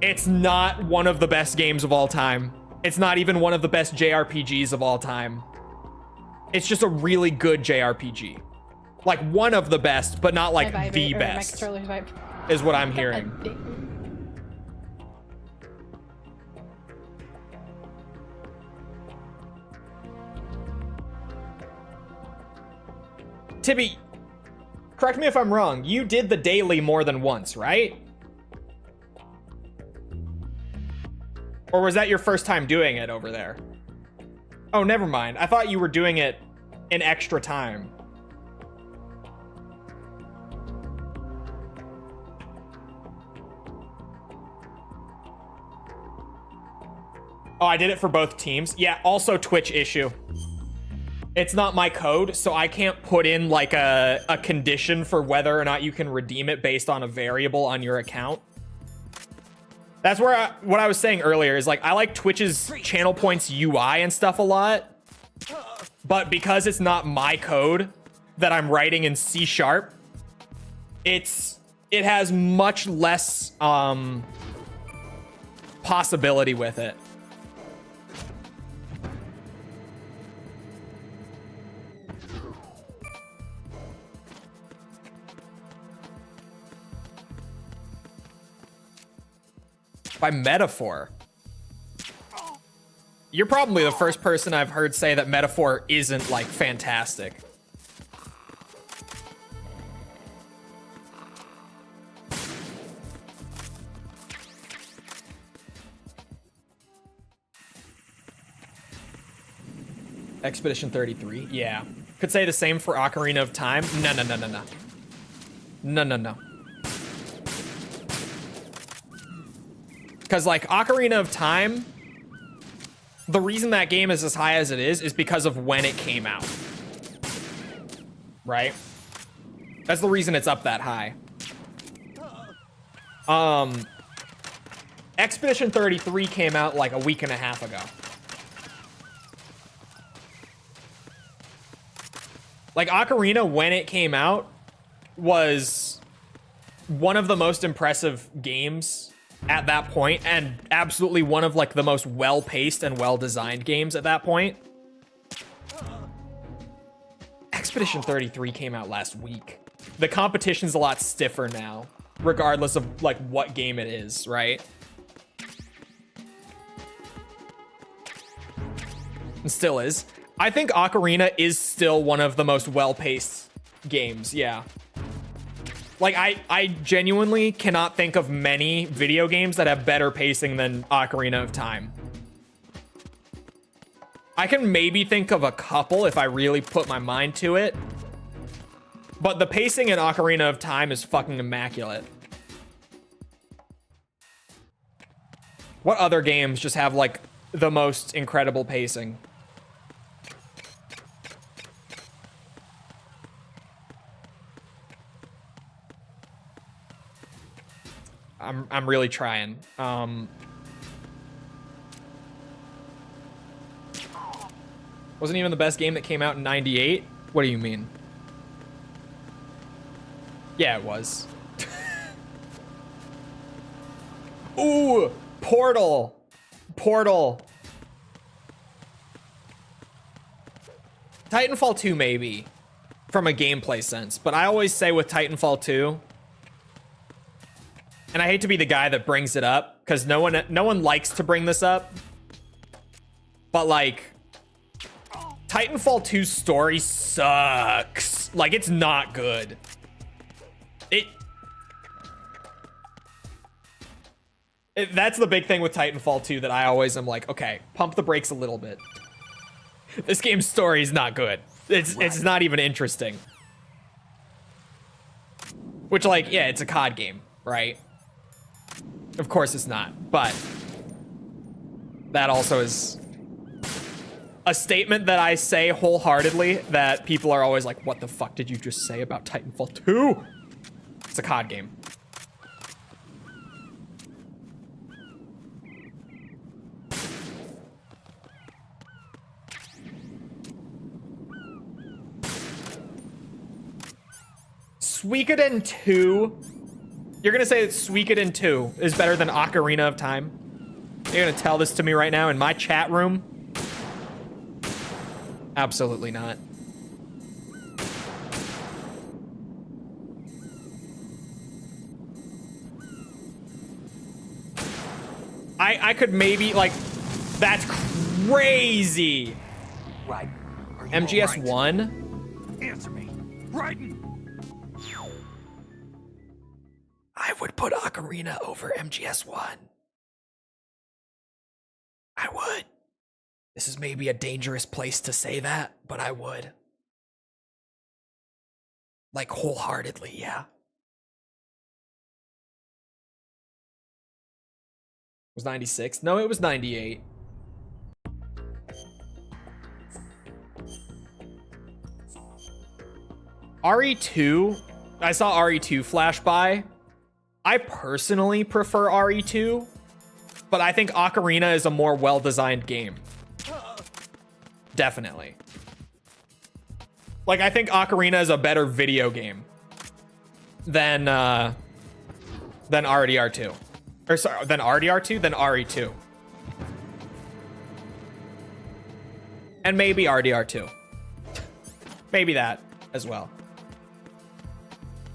it's not one of the best games of all time. It's not even one of the best JRPGs of all time. It's just a really good JRPG. Like, one of the best, but not, like, the best, is what I'm hearing. Tibby, correct me if I'm wrong. You did the daily more than once, right? Or was that your first time doing it over there? Oh, never mind. I thought you were doing it in extra time. Oh, I did it for both teams. Yeah, also Twitch issue. It's not my code, so I can't put in like a condition for whether or not you can redeem it based on a variable on your account. That's where what I was saying earlier is, like, I like Twitch's channel points UI and stuff a lot, but because it's not my code that I'm writing in C#, it has much less possibility with it. By metaphor. You're probably the first person I've heard say that metaphor isn't, like, fantastic. Expedition 33, yeah. Could say the same for Ocarina of Time. No. Because, like, Ocarina of Time, the reason that game is as high as it is because of when it came out. Right? That's the reason it's up that high. Expedition 33 came out like a week and a half ago. Like, Ocarina, when it came out, was one of the most impressive games at that point, and absolutely one of, like, the most well-paced and well-designed games at that point. Expedition 33 came out last week. The competition's a lot stiffer now, regardless of, like, what game it is, right? It still is. I think Ocarina is still one of the most well-paced games, yeah. Like, I genuinely cannot think of many video games that have better pacing than Ocarina of Time. I can maybe think of a couple if I really put my mind to it. But the pacing in Ocarina of Time is fucking immaculate. What other games just have, like, the most incredible pacing? I'm really trying. Wasn't even the best game that came out in '98. What do you mean? Yeah, it was. Ooh, Portal. Portal. Titanfall 2 maybe, from a gameplay sense, but I always say with Titanfall 2, and I hate to be the guy that brings it up because no one likes to bring this up, but like Titanfall 2's story sucks. Like, it's not good. That's the big thing with Titanfall 2 that I always am like, okay, pump the brakes a little bit. This game's story is not good. It's not even interesting. Which, like, yeah, it's a COD game, right? Of course it's not, but that also is a statement that I say wholeheartedly that people are always like, what the fuck did you just say about Titanfall 2? It's a COD game. Suikoden 2. You're gonna say that Suikoden 2 is better than Ocarina of Time? You're gonna tell this to me right now in my chat room? Absolutely not. I could maybe, like, that's crazy. Right. Are you MGS all 1? Answer me. Raiden! I would put Ocarina over MGS 1. I would. This is maybe a dangerous place to say that, but I would. Like, wholeheartedly, yeah. It was 96? No, it was 98. RE2, I saw RE2 flash by. I personally prefer RE2, but I think Ocarina is a more well-designed game. Definitely. Like, I think Ocarina is a better video game than RDR2. Or sorry, than RDR2, than RE2. And maybe RDR2. Maybe that as well.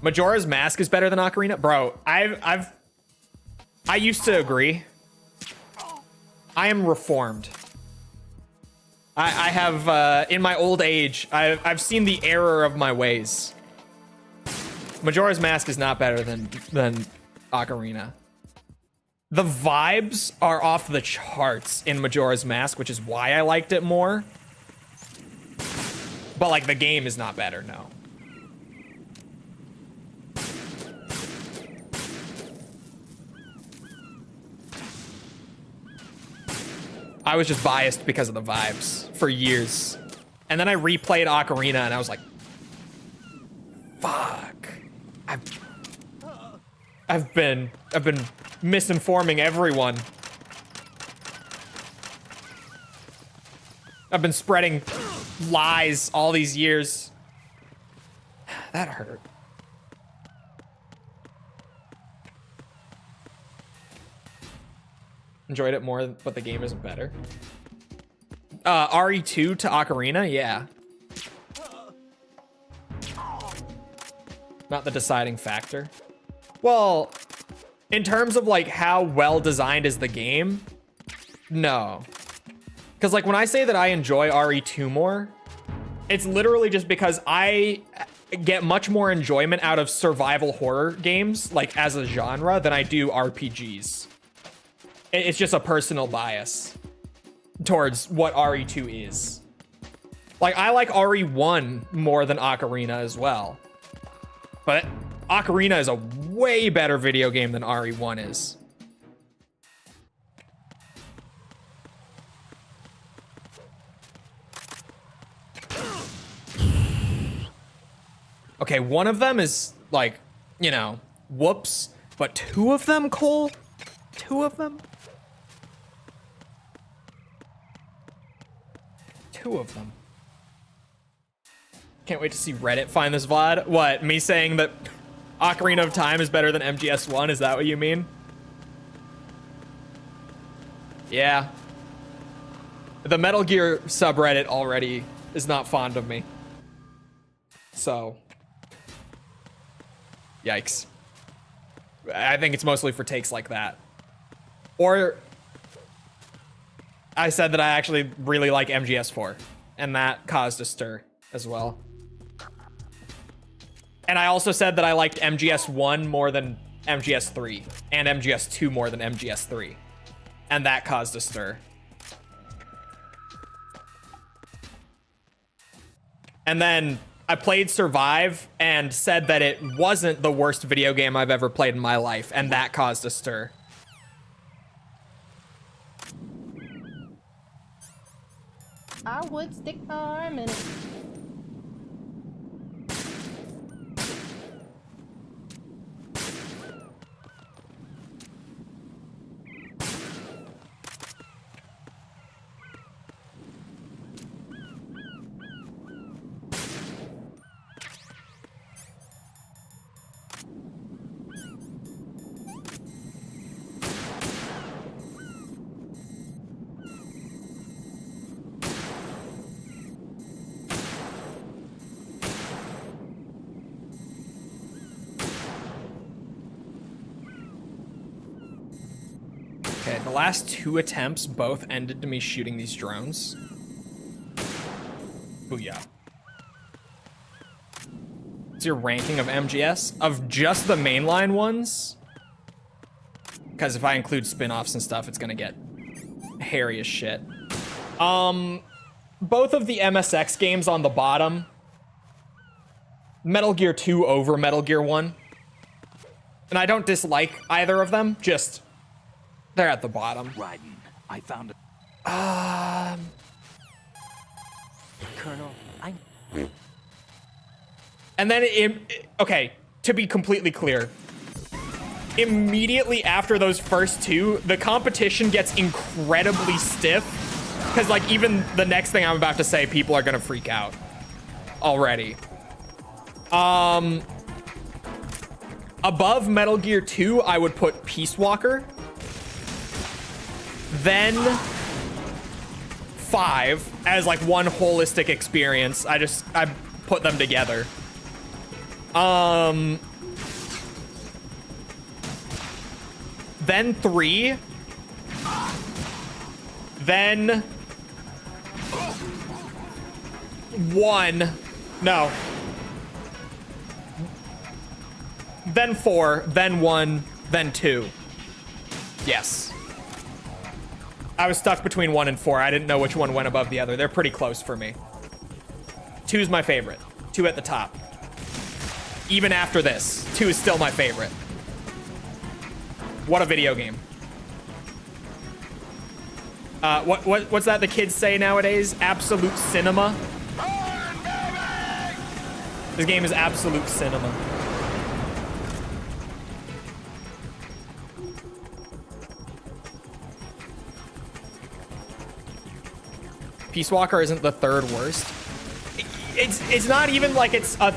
Majora's Mask is better than Ocarina? Bro, I used to agree. I am reformed. I have, in my old age, I've seen the error of my ways. Majora's Mask is not better than Ocarina. The vibes are off the charts in Majora's Mask, which is why I liked it more. But, like, the game is not better, no. I was just biased because of the vibes for years. And then I replayed Ocarina and I was like, fuck. I've been misinforming everyone. I've been spreading lies all these years. That hurt. Enjoyed it more, but the game isn't better. RE2 to Ocarina, yeah. Not the deciding factor. Well, in terms of like how well designed is the game, no. Because like when I say that I enjoy RE2 more, it's literally just because I get much more enjoyment out of survival horror games, like as a genre, than I do RPGs. It's just a personal bias towards what RE2 is. Like, I like RE1 more than Ocarina as well. But Ocarina is a way better video game than RE1 is. Okay, one of them is, like, you know, whoops. But 2 of them, Cole? 2 of them? 2 of them. Can't wait to see Reddit find this VOD. What, me saying that Ocarina of Time is better than MGS1? Is that what you mean? Yeah. The Metal Gear subreddit already is not fond of me. So. Yikes. I think it's mostly for takes like that. Or I said that I actually really like MGS4, and that caused a stir as well. And I also said that I liked MGS1 more than MGS3, and MGS2 more than MGS3, and that caused a stir. And then I played Survive and said that it wasn't the worst video game I've ever played in my life, and that caused a stir. I would stick my arm in it. Okay, the last 2 attempts both ended to me shooting these drones. Booyah. What's your ranking of MGS? Of just the mainline ones? Because if I include spin-offs and stuff, it's gonna get hairy as shit. Both of the MSX games on the bottom. Metal Gear 2 over Metal Gear 1. And I don't dislike either of them, just they're at the bottom. Raiden, I found it. Colonel, And then okay, to be completely clear, immediately after those first 2, the competition gets incredibly stiff, because like even the next thing I'm about to say, people are gonna freak out already. Above Metal Gear 2, I would put Peace Walker. Then 5 as like one holistic experience. I put them together. Then 3. Then 1. No. Then 4. Then 1. Then 2. Yes. I was stuck between 1 and 4. I didn't know which one went above the other. They're pretty close for me. 2's my favorite. 2 at the top. Even after this, 2 is still my favorite. What a video game. What's that the kids say nowadays? Absolute cinema. This game is absolute cinema. Peace Walker isn't the 3rd worst. It's not even like it's a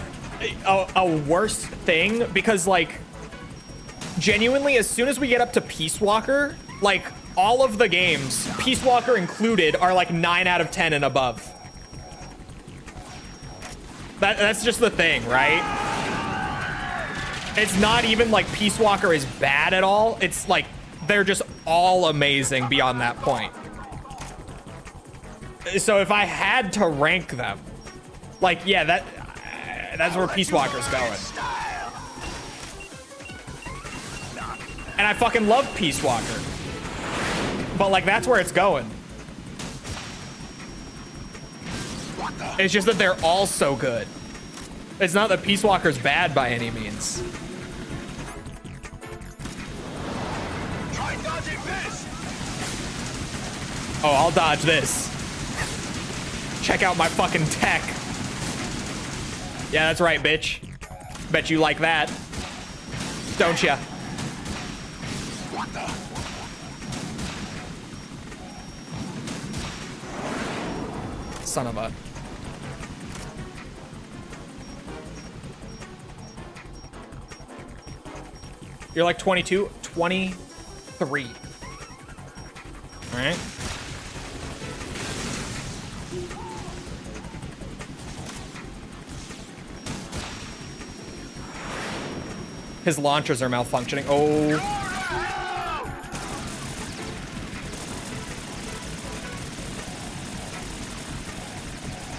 worst thing, because like genuinely as soon as we get up to Peace Walker, like all of the games, Peace Walker included, are like 9 out of 10 and above. That's just the thing, right? It's not even like Peace Walker is bad at all. It's like they're just all amazing beyond that point. So if I had to rank them, like, yeah, that's where Peace Walker's going. And I fucking love Peace Walker. But like, that's where it's going. It's just that they're all so good. It's not that Peace Walker's bad by any means. Try dodging this. Oh, I'll dodge this. Check out my fucking tech. Yeah, that's right, bitch. Bet you like that. Don't ya? Son of a... You're like 22? 23. Alright. His launchers are malfunctioning. Oh.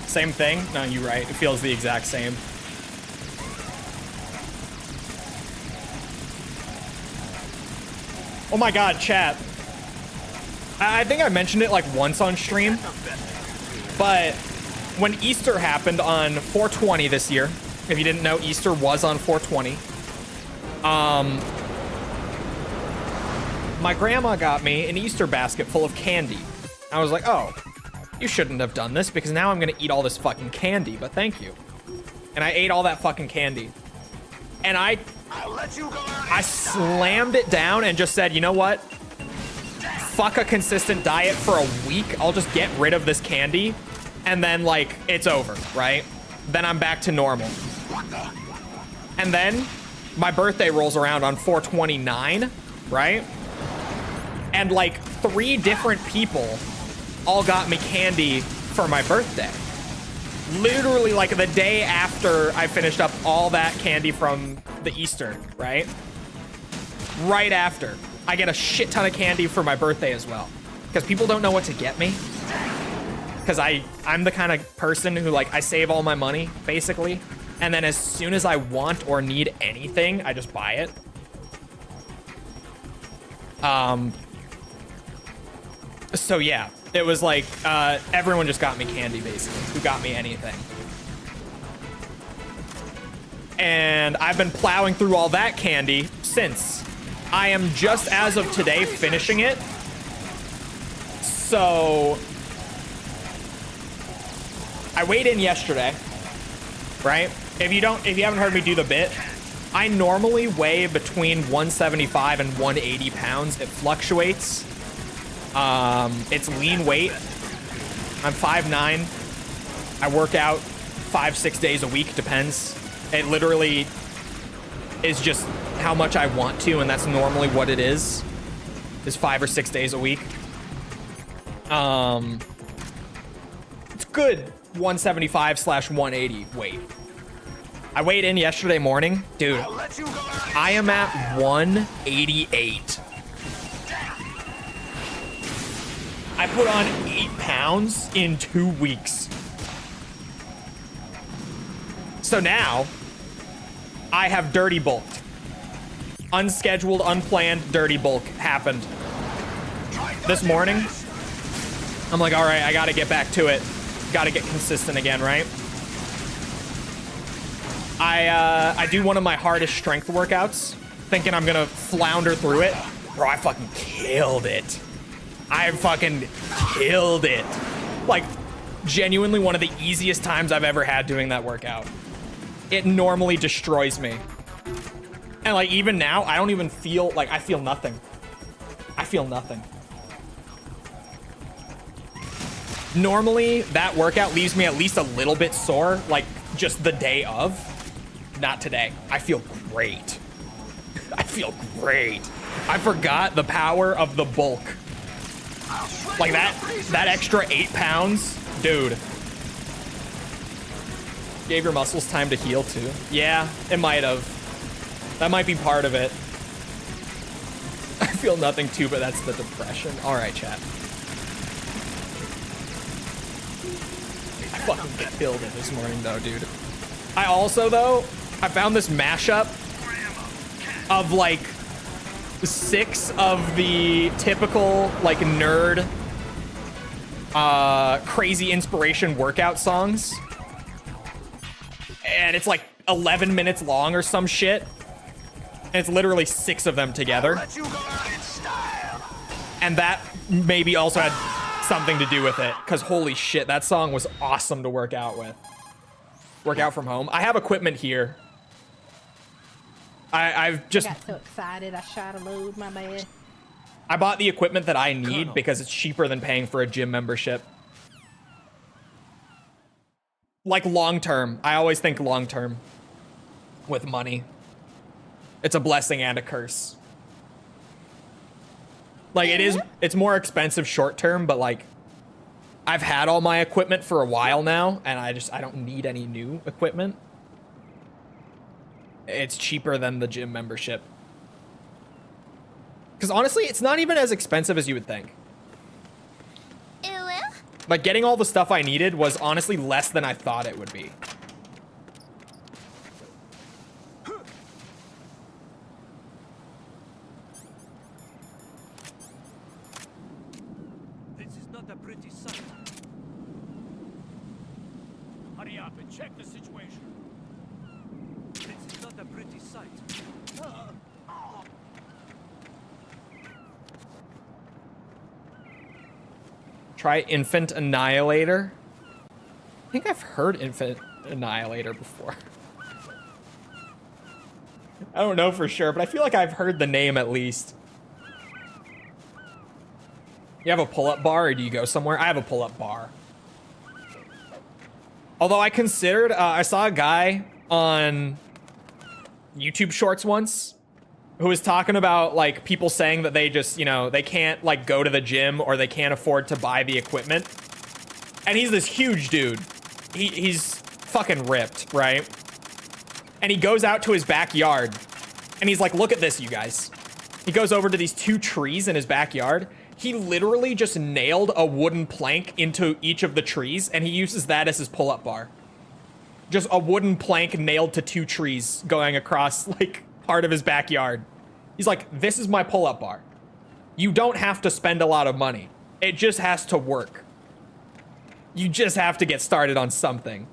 Same thing? No, you're right. It feels the exact same. Oh my god, chat. I think I mentioned it like once on stream, but when Easter happened on 420 this year, if you didn't know, Easter was on 420. My grandma got me an Easter basket full of candy. I was like, oh, you shouldn't have done this because now I'm gonna eat all this fucking candy, but thank you. And I ate all that fucking candy. And I slammed it down and just said, you know what? Fuck a consistent diet for a week. I'll just get rid of this candy. And then, like, it's over, right? Then I'm back to normal. And then my birthday rolls around on 4/29, right? And, like, 3 different people all got me candy for my birthday. Literally, like, the day after I finished up all that candy from the Easter, right? Right after, I get a shit ton of candy for my birthday as well. Because people don't know what to get me. Because I'm the kind of person who, like, I save all my money, basically. And then as soon as I want or need anything, I just buy it. So yeah, it was like, everyone just got me candy, basically, who got me anything. And I've been plowing through all that candy since. I am just, as of today, finishing it. So I weighed in yesterday, right? If you haven't heard me do the bit, I normally weigh between 175 and 180 pounds. It fluctuates. It's lean weight. I'm 5'9". I work out 5-6 days a week, depends. It literally is just how much I want to, and that's normally what it is 5 or 6 days a week. It's good 175/180 weight. I weighed in yesterday morning. Dude, I am at 188. I put on 8 pounds in 2 weeks. So now, I have dirty bulked. Unscheduled, unplanned dirty bulk happened. This morning, I'm like, all right, I gotta get back to it. Gotta get consistent again, right? I do one of my hardest strength workouts, thinking I'm gonna flounder through it. Bro, I fucking killed it. I fucking killed it. Like, genuinely one of the easiest times I've ever had doing that workout. It normally destroys me. And like, even now, I don't even feel, like, I feel nothing. I feel nothing. Normally, that workout leaves me at least a little bit sore, like, just the day of. Not today. I feel great. I feel great. I forgot the power of the bulk. Like, that extra 8 pounds, dude. Gave your muscles time to heal, too. Yeah, it might have. That might be part of it. I feel nothing, too, but that's the depression. All right, chat. I fucking killed it this morning, though, dude. I also, though, I found this mashup of, like, 6 of the typical, like, nerd, crazy inspiration workout songs. And it's, like, 11 minutes long or some shit. And it's literally 6 of them together. And that maybe also had something to do with it, because holy shit, that song was awesome to work out with. Work out from home. I have equipment here. I've just I got so excited I shot a load, my bad. I bought the equipment that I need because it's cheaper than paying for a gym membership. Like long term. I always think long term with money. It's a blessing and a curse. Like it's more expensive short term, but like I've had all my equipment for a while now and I don't need any new equipment. It's cheaper than the gym membership. Because honestly, it's not even as expensive as you would think. Like getting all the stuff I needed was honestly less than I thought it would be. This is not a pretty sight. Hurry up and check the situation. This is not a pretty sight. Try Infant Annihilator. I think I've heard Infant Annihilator before. I don't know for sure, but I feel like I've heard the name at least. You have a pull-up bar or do you go somewhere? I have a pull-up bar. Although I considered, I saw a guy on YouTube Shorts once who was talking about like people saying that they just, you know, they can't like go to the gym or they can't afford to buy the equipment. And he's this huge dude. He's fucking ripped, right? And he goes out to his backyard and he's like, look at this, you guys. He goes over to these 2 trees in his backyard. He literally just nailed a wooden plank into each of the trees and he uses that as his pull-up bar. Just a wooden plank nailed to 2 trees going across like part of his backyard. He's like, this is my pull-up bar. You don't have to spend a lot of money. It just has to work. You just have to get started on something.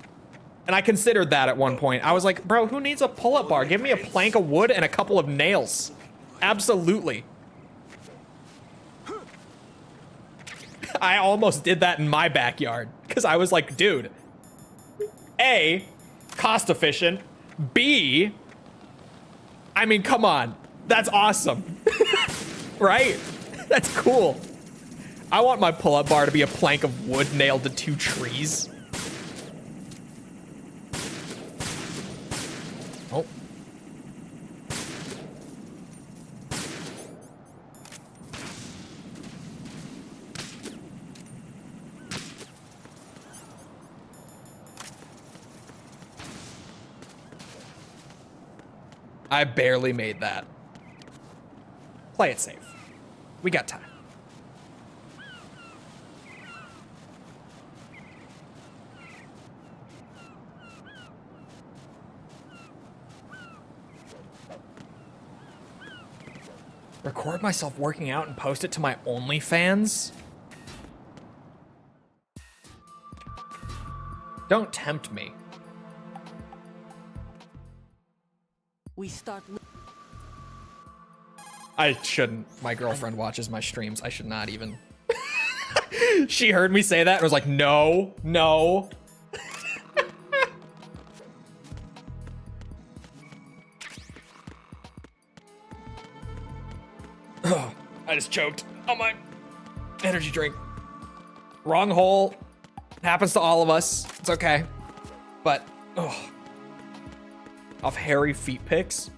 And I considered that at one point. I was like, bro, who needs a pull-up bar? Give me a plank of wood and a couple of nails. Absolutely. I almost did that in my backyard because I was like, dude, A, cost efficient. B, I mean, come on. That's awesome. Right? That's cool. I want my pull-up bar to be a plank of wood nailed to 2 trees. Oh. I barely made that. Play it safe. We got time. Record myself working out and post it to my OnlyFans? Don't tempt me. We start. I shouldn't. My girlfriend watches my streams. I should not even. She heard me say that and was like, no, no. I just choked on my energy drink. Wrong hole. It happens to all of us. It's okay. But, off hairy feet pics.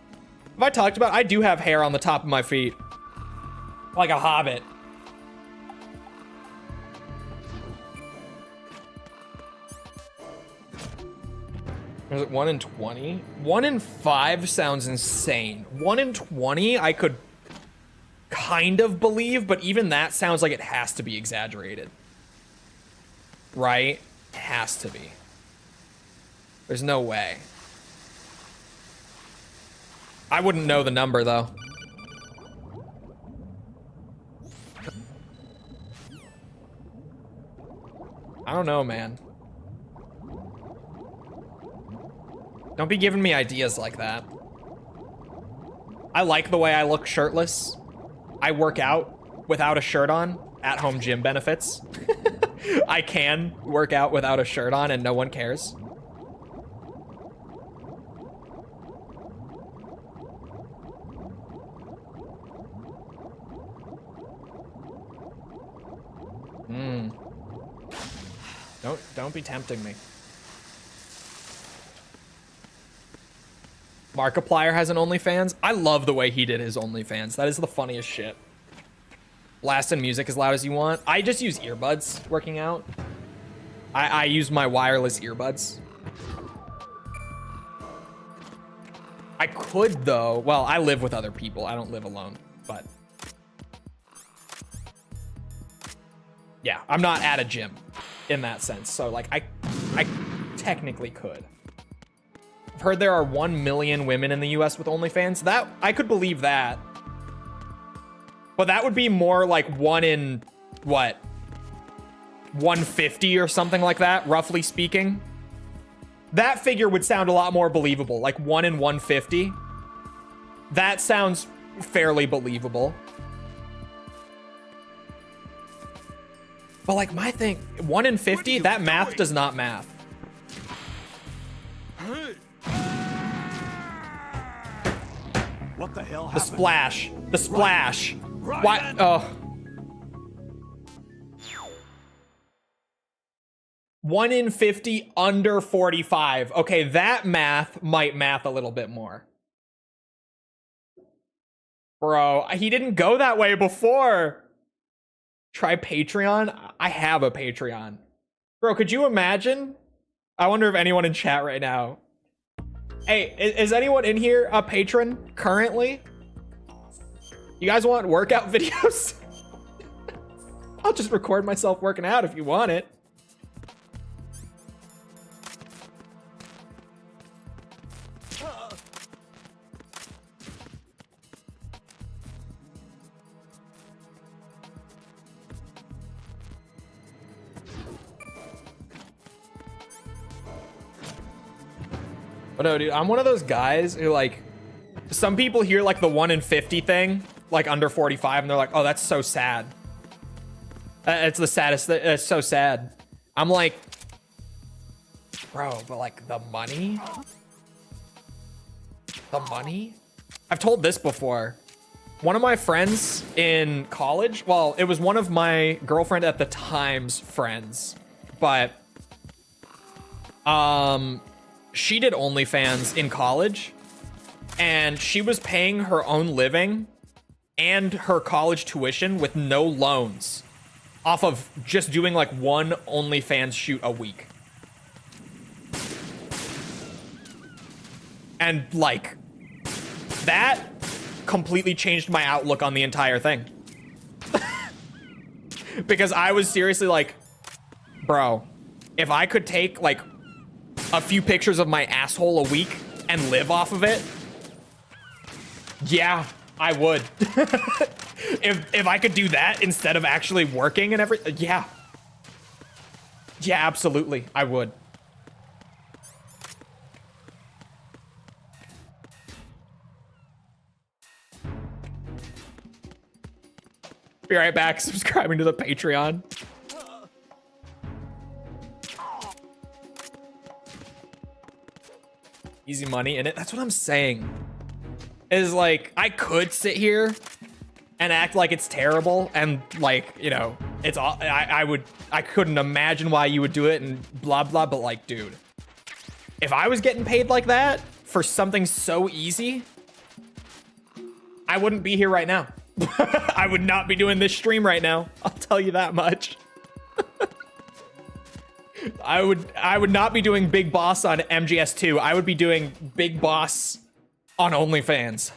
Have I talked about, I do have hair on the top of my feet. Like a hobbit. Is it 1 in 20? 1 in 5 sounds insane. 1 in 20 I could kind of believe, but even that sounds like it has to be exaggerated. Right? It has to be. There's no way. I wouldn't know the number, though. I don't know, man. Don't be giving me ideas like that. I like the way I look shirtless. I work out without a shirt on. At-home gym benefits. I can work out without a shirt on and no one cares. Don't be tempting me. Markiplier has an OnlyFans. I love the way he did his OnlyFans. That is the funniest shit. Blasting music as loud as you want. I just use earbuds working out. I use my wireless earbuds. I could though. Well, I live with other people. I don't live alone, but yeah, I'm not at a gym in that sense. So like I technically could. I've heard there are 1 million women in the US with OnlyFans. That I could believe that. But that would be more like 1 in what? 150 or something like that, roughly speaking. That figure would sound a lot more believable, like 1 in 150. That sounds fairly believable. But like my thing, 1 in 50, that math does not math. What the hell The happened? splash. The splash. Right. What? Oh. 1 in 50 under 45. Okay, that math might math a little bit more. Bro, he didn't go that way before. Try Patreon? I have a Patreon. Bro, could you imagine? I wonder if anyone in chat right now. Hey, is anyone in here a patron currently? You guys want workout videos? I'll just record myself working out if you want it. But no, dude, I'm one of those guys who like, some people hear like the 1 in 50 thing, like under 45, and they're like, oh, that's so sad. It's the saddest, it's so sad. I'm like, bro, but like the money? The money? I've told this before. One of my friends in college, well, it was one of my girlfriend at the time's friends, but she did OnlyFans in college, and she was paying her own living and her college tuition with no loans off of just doing like one OnlyFans shoot a week. And like, that completely changed my outlook on the entire thing. Because I was seriously like, bro, if I could take like a few pictures of my asshole a week and live off of it, yeah, I would. if I could do that instead of actually working and everything, yeah. Yeah, absolutely, I would. Be right back, subscribing to the Patreon. Easy money in it. That's what I'm saying. Is like, I could sit here and act like it's terrible and like, you know, it's all, I couldn't imagine why you would do it and blah, blah, but like, dude, if I was getting paid like that for something so easy, I wouldn't be here right now. I would not be doing this stream right now. I'll tell you that much. I would not be doing Big Boss on MGS2. I would be doing Big Boss on OnlyFans.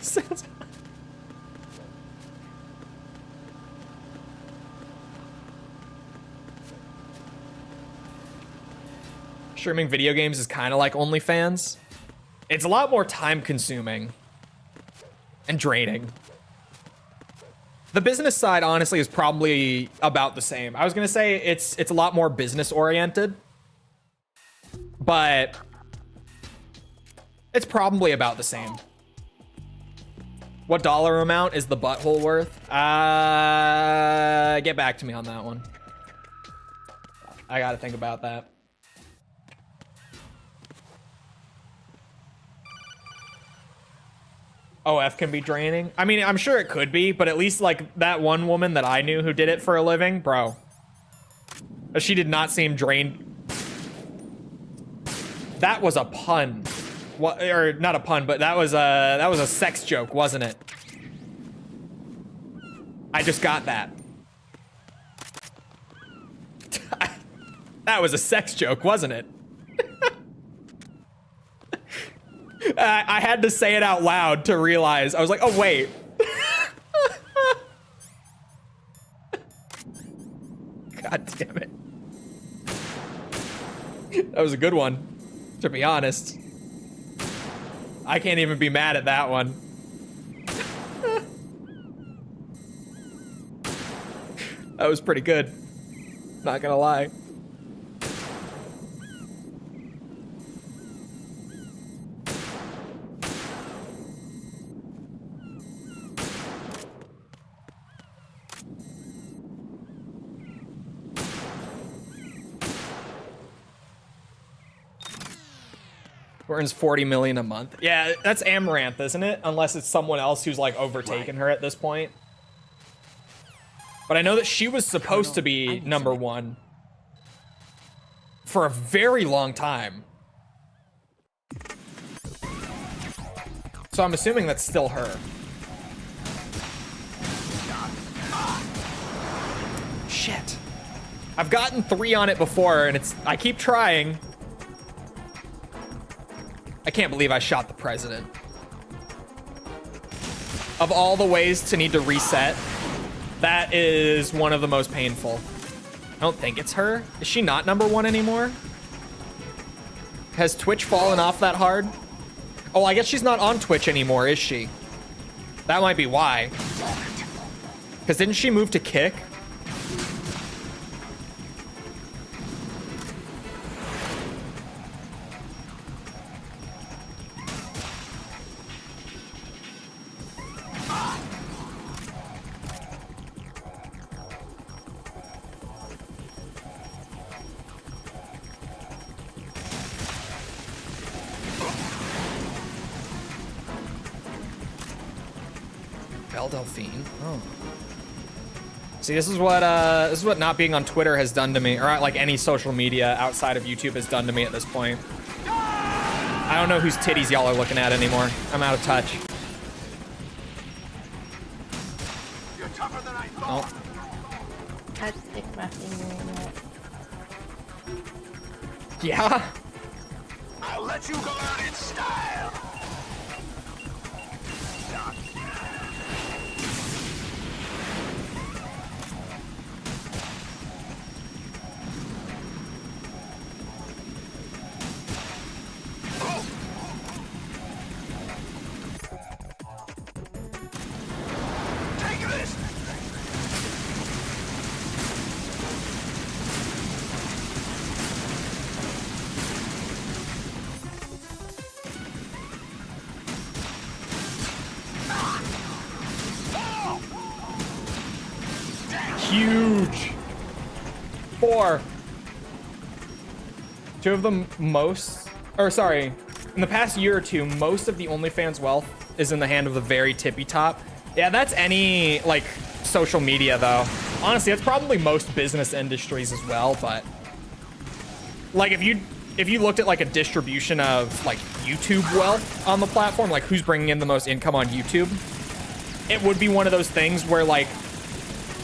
Sounds... Streaming video games is kind of like OnlyFans. It's a lot more time consuming and draining. The business side, honestly, is probably about the same. I was gonna say it's a lot more business oriented, but it's probably about the same. What dollar amount is the butthole worth? Get back to me on that one. I gotta think about that. OF can be draining. I mean, I'm sure it could be, but at least like that one woman that I knew who did it for a living, bro. She did not seem drained. That was a pun. What, or not a pun, but that was a sex joke, wasn't it? I just got that. That was a sex joke, wasn't it? I had to say it out loud to realize. I was like, oh, wait. God damn it. That was a good one, to be honest. I can't even be mad at that one. That was pretty good. Not gonna lie. Earns 40 million a month. Yeah, that's Amaranth, isn't it? Unless it's someone else who's like overtaken her at this point. But I know that she was supposed to be number one for a very long time. So I'm assuming that's still her. Shit. I've gotten 3 on it before and I keep trying. I can't believe I shot the president. Of all the ways to need to reset, that is one of the most painful. I don't think it's her. Is she not number 1 anymore? Has Twitch fallen off that hard? Oh, I guess she's not on Twitch anymore, is she? That might be why. Because didn't she move to Kick? Delphine. Oh. See, this is what not being on Twitter has done to me, or like any social media outside of YouTube has done to me at this point. I don't know whose titties y'all are looking at anymore. I'm out of touch. You're tougher than I thought. Oh. I stick my finger in it. Yeah. I'll let you go out in style. Huge. 4. 2 of the most, or sorry, in the past year or 2, most of the OnlyFans wealth is in the hand of the very tippy top. Yeah, that's any like social media though. Honestly, that's probably most business industries as well, but like if you looked at like a distribution of like YouTube wealth on the platform, like who's bringing in the most income on YouTube, it would be one of those things where like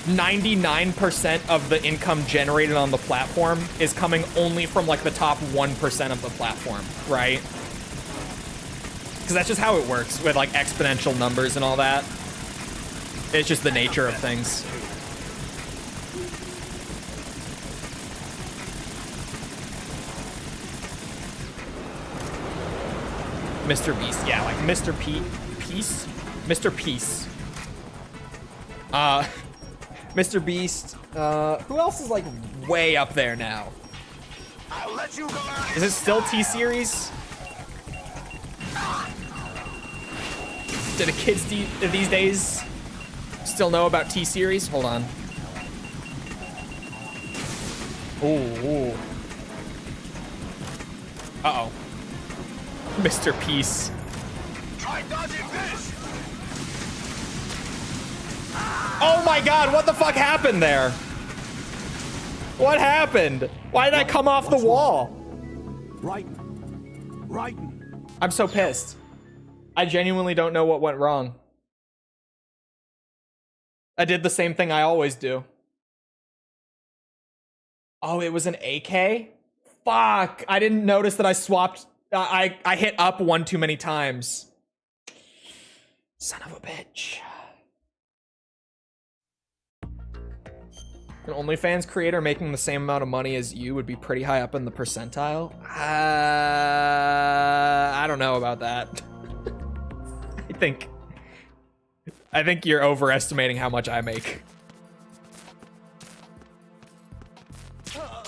99% of the income generated on the platform is coming only from like the top 1% of the platform, right? Because that's just how it works with like exponential numbers and all that. It's just the nature of things. Mr. Beast, yeah, like Mr. Peace? Mr. Peace. Mr. Beast, who else is like way up there now? I'll let you go out in Is it still T-Series? Do the kids these days still know about T-Series? Hold on. Ooh. Uh-oh. Mr. Peace. Try dodging this! Oh my god, what the fuck happened there? What happened? Why did I come off the wall? Right. I'm so pissed. I genuinely don't know what went wrong. I did the same thing I always do. Oh, it was an AK? Fuck, I didn't notice that I swapped. I hit up one too many times. Son of a bitch. An OnlyFans creator making the same amount of money as you would be pretty high up in the percentile? I don't know about that. I think you're overestimating how much I make. I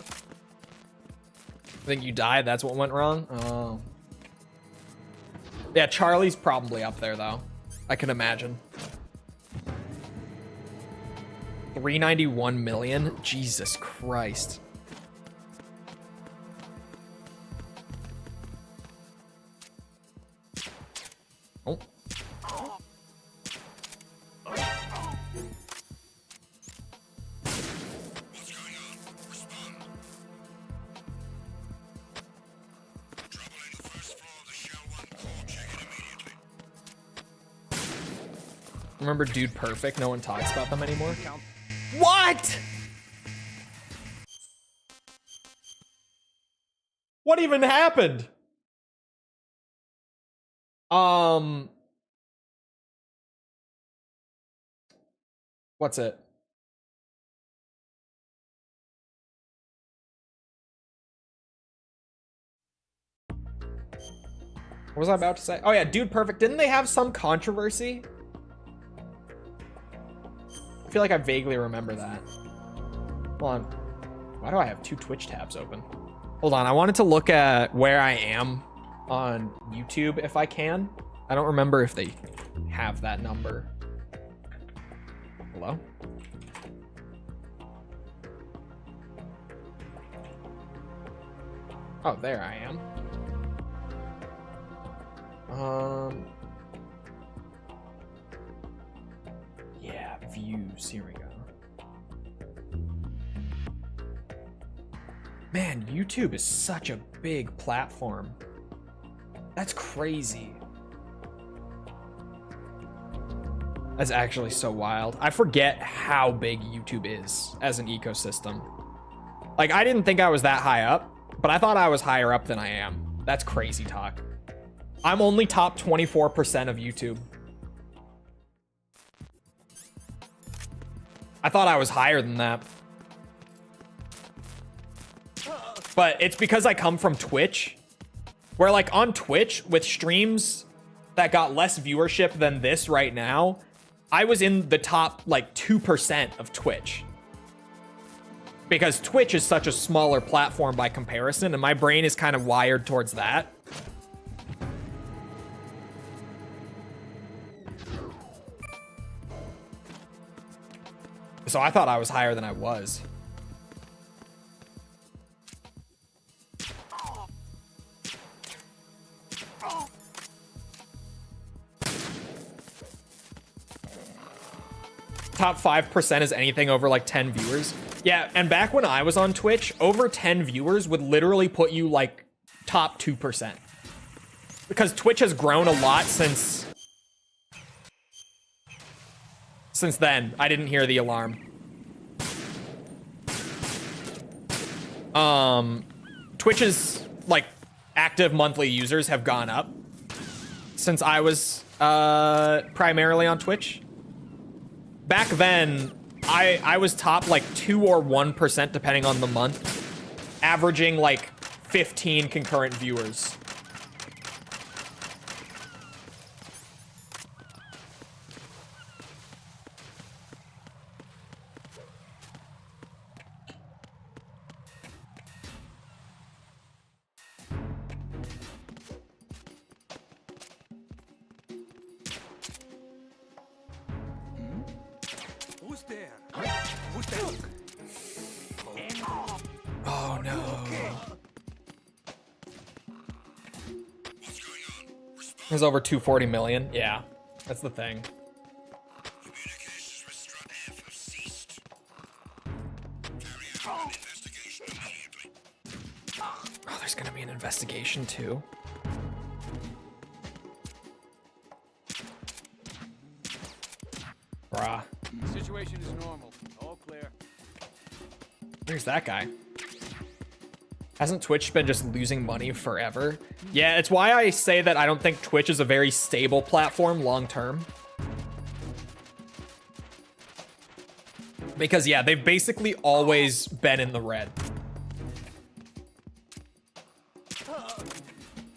think you died, that's what went wrong? Oh. Yeah, Charlie's probably up there, though. I can imagine. 391 million? Jesus Christ. Oh. Remember Dude Perfect? No one talks about them anymore. What? What even happened? What's it? What was I about to say? Oh yeah, Dude Perfect. Didn't they have some controversy? I feel like I vaguely remember that. Hold on. Why do I have 2 Twitch tabs open? Hold on, I wanted to look at where I am on YouTube if I can. I don't remember if they have that number. Hello? Oh, there I am. Yeah, views. Here we go. Man, YouTube is such a big platform. That's crazy. That's actually so wild. I forget how big YouTube is as an ecosystem. Like, I didn't think I was that high up, but I thought I was higher up than I am. That's crazy talk. I'm only top 24% of YouTube. I thought I was higher than that. But it's because I come from Twitch, where like on Twitch with streams that got less viewership than this right now, I was in the top like 2% of Twitch. Because Twitch is such a smaller platform by comparison, and my brain is kind of wired towards that. So I thought I was higher than I was. Top 5% is anything over like 10 viewers. Yeah, and back when I was on Twitch, over 10 viewers would literally put you like top 2%. Because Twitch has grown a lot since then. I didn't hear the alarm. Twitch's like active monthly users have gone up since I was primarily on Twitch. Back then, I was top like 2 or 1% depending on the month, averaging like 15 concurrent viewers. Oh no. There's over 240 million. Yeah, that's the thing. Oh, there's gonna be an investigation too. Bruh. Situation is normal. All clear. Where's that guy? Hasn't Twitch been just losing money forever? Yeah, it's why I say that I don't think Twitch is a very stable platform long term. Because yeah, they've basically always been in the red.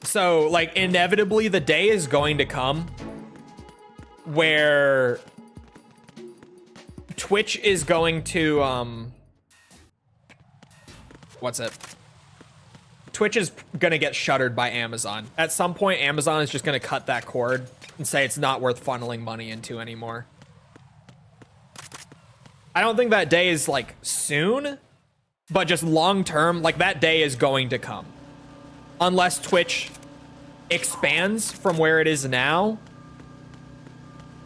So like inevitably the day is going to come where Twitch is going to what's it? Twitch is gonna get shuttered by Amazon. At some point, Amazon is just gonna cut that cord and say it's not worth funneling money into anymore. I don't think that day is like soon, but just long term, like that day is going to come. Unless Twitch expands from where it is now,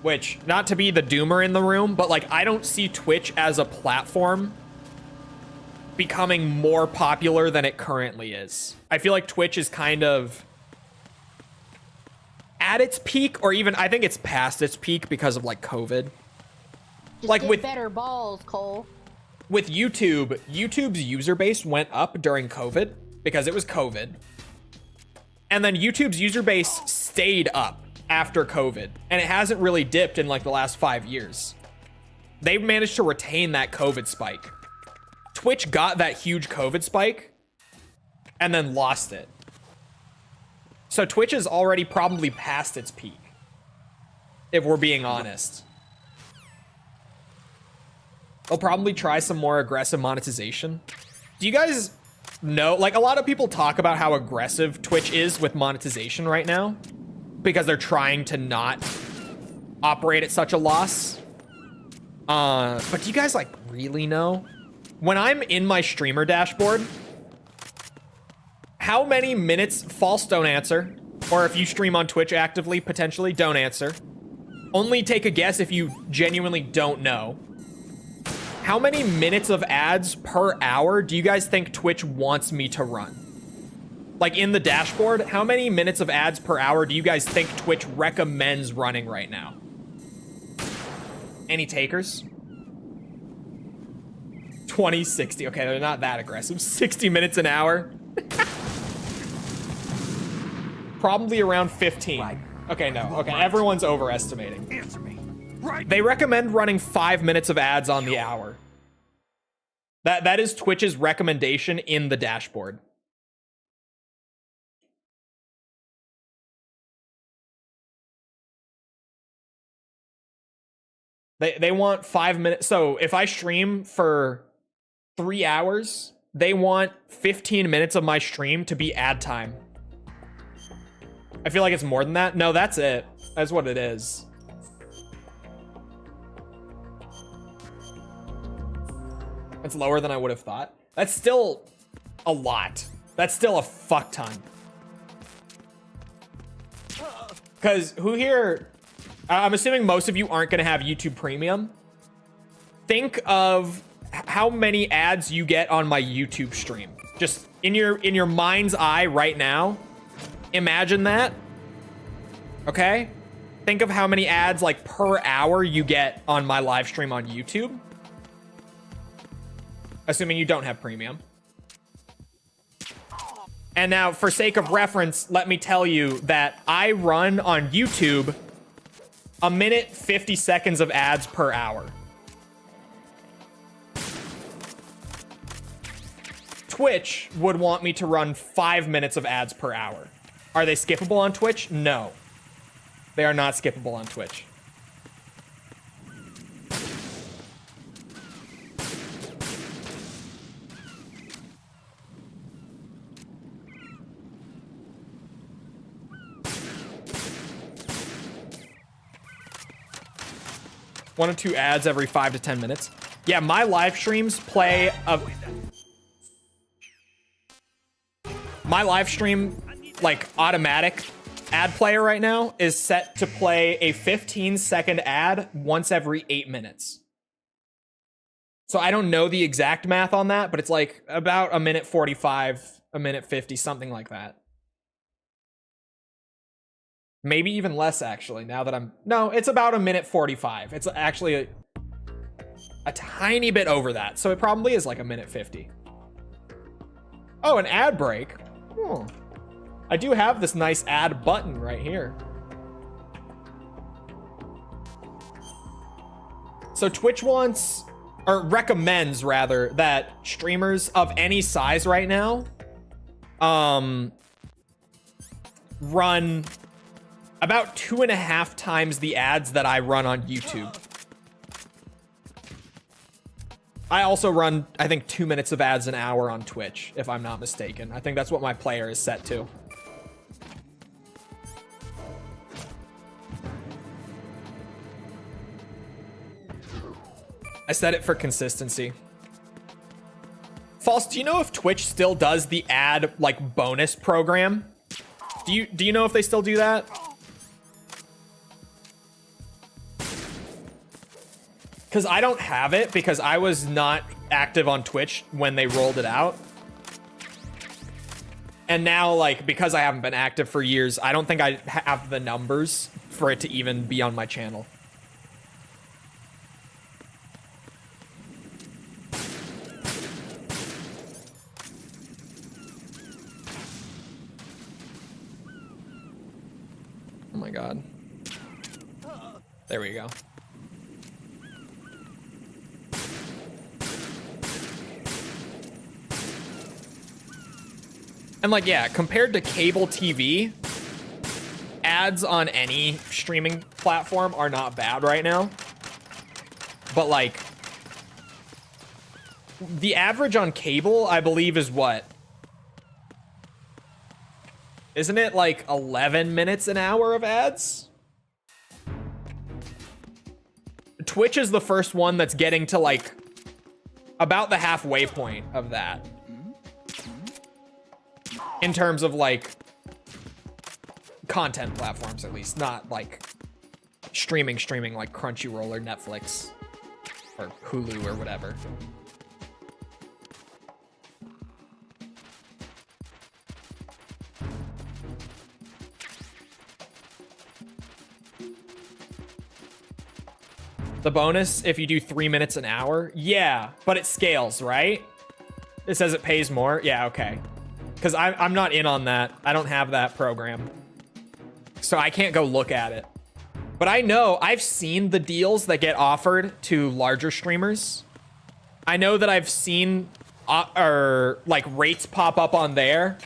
which, not to be the doomer in the room, but like I don't see Twitch as a platform becoming more popular than it currently is. I feel like Twitch is kind of at its peak, or even I think it's past its peak because of like COVID. Just like get with better balls, Cole. with YouTube, YouTube's user base went up during COVID because it was COVID. And then YouTube's user base stayed up after COVID, and it hasn't really dipped in like the last 5 years. They've managed to retain that COVID spike. Twitch got that huge COVID spike and then lost it. So Twitch is already probably past its peak, if we're being honest. They'll probably try some more aggressive monetization. Do you guys know, like a lot of people talk about how aggressive Twitch is with monetization right now because they're trying to not operate at such a loss. But do you guys like really know? When I'm in my streamer dashboard, how many minutes, false don't answer, or if you stream on Twitch actively, potentially don't answer. Only take a guess if you genuinely don't know. How many minutes of ads per hour do you guys think Twitch wants me to run? Like in the dashboard, how many minutes of ads per hour do you guys think Twitch recommends running right now? Any takers? 20, 60. Okay, they're not that aggressive. 60 minutes an hour. Probably around 15. Right. Okay, no. Okay, Right. everyone's overestimating. Answer me. Right. They recommend running 5 minutes of ads on the hour. That is Twitch's recommendation in the dashboard. They want 5 minutes. So if I stream for 3 hours, they want 15 minutes of my stream to be ad time. I feel like it's more than that. No, that's it. That's what it is. That's lower than I would have thought. That's still a lot. That's still a fuck ton. Because who here... I'm assuming most of you aren't going to have YouTube Premium. Think of how many ads you get on my YouTube stream. Just in your mind's eye right now. Imagine that. Okay? Think of how many ads like per hour you get on my live stream on YouTube. Assuming you don't have premium. And now, for sake of reference, let me tell you that I run on YouTube 1 minute, 50 seconds of ads per hour. Twitch would want me to run 5 minutes of ads per hour. Are they skippable on Twitch? No. They are not skippable on Twitch. One or two ads every 5 to 10 minutes. Yeah, my live streams play a... My live stream, like, automatic ad player right now is set to play a 15-second ad once every 8 minutes. So I don't know the exact math on that, but it's like about a minute 45, a minute 50, something like that. Maybe even less, actually, now that I'm... No, it's about a minute 45. It's actually a tiny bit over that, so it probably is like a minute 50. Oh, an ad break. Oh. I do have this nice ad button right here. So Twitch wants, or recommends rather, that streamers of any size right now run about 2.5 times the ads that I run on YouTube. I also run, I think, 2 minutes of ads an hour on Twitch, if I'm not mistaken. I think that's what my player is set to. I set it for consistency. False, do you know if Twitch still does the ad, like, bonus program? Do you know if they still do that? Because I don't have it because I was not active on Twitch when they rolled it out. And now, like, because I haven't been active for years, I don't think I have the numbers for it to even be on my channel. Oh my god. There we go. And like, yeah, compared to cable TV, ads on any streaming platform are not bad right now. But like, the average on cable, I believe, is what? Isn't it like 11 minutes an hour of ads? Twitch is the first one that's getting to like about the halfway point of that. In terms of like content platforms, at least, not like streaming like Crunchyroll or Netflix or Hulu or whatever. The bonus if you do 3 minutes an hour? Yeah, but it scales, right? It says it pays more? Yeah, okay. Because I'm not in on that. I don't have that program. So I can't go look at it. But I know, I've seen the deals that get offered to larger streamers. I know that I've seen like rates pop up on there.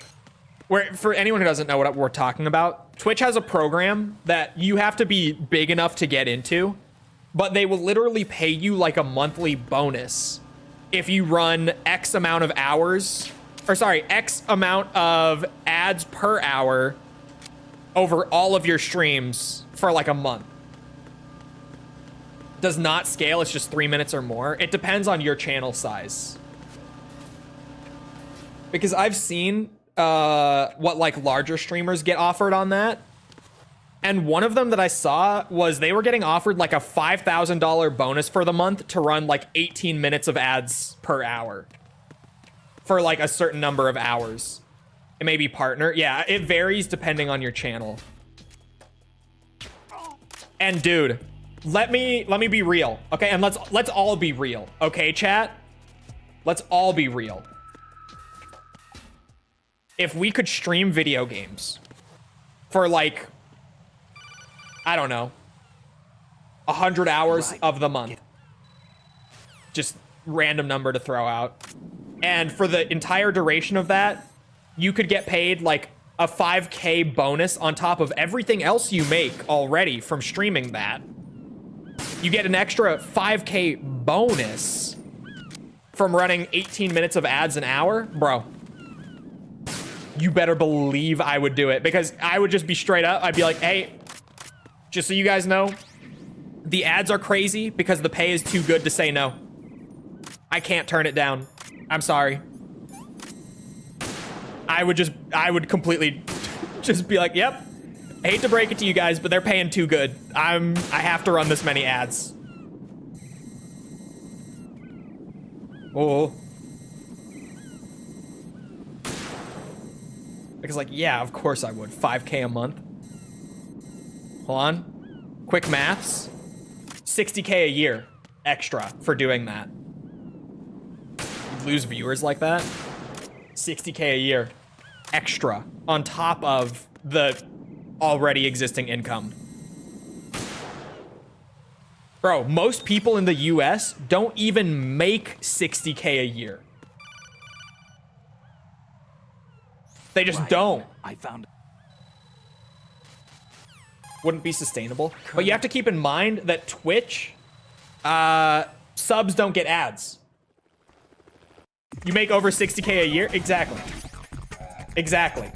Where, for anyone who doesn't know what we're talking about, Twitch has a program that you have to be big enough to get into. But they will literally pay you like a monthly bonus if you run X amount of hours, or sorry, X amount of ads per hour over all of your streams for like a month. Does not scale, it's just 3 minutes or more. It depends on your channel size. Because I've seen what like larger streamers get offered on that. And one of them that I saw was they were getting offered like a $5,000 bonus for the month to run like 18 minutes of ads per hour for like a certain number of hours. It may be partner. Yeah, it varies depending on your channel. And dude, let me be real. Okay, and let's all be real. Okay, chat? Let's all be real. If we could stream video games for like, I don't know, 100 hours of the month. Just random number to throw out. And for the entire duration of that, you could get paid like a 5K bonus on top of everything else you make already from streaming that. You get an extra 5K bonus from running 18 minutes of ads an hour. Bro, you better believe I would do it, because I would just be straight up. I'd be like, hey, just so you guys know, the ads are crazy because the pay is too good to say no. I can't turn it down. I'm sorry. I would completely just be like, yep. I hate to break it to you guys, but they're paying too good. I have to run this many ads. Oh. Because like, yeah, of course I would. 5K a month. Hold on. Quick maths. 60K a year extra for doing that. You lose viewers like that. 60K a year extra on top of the already existing income. Bro, most people in the US don't even make 60K a year. They just don't. I found. Wouldn't be sustainable. But you have to keep in mind that Twitch, subs don't get ads. You make over 60K a year? Exactly. Exactly.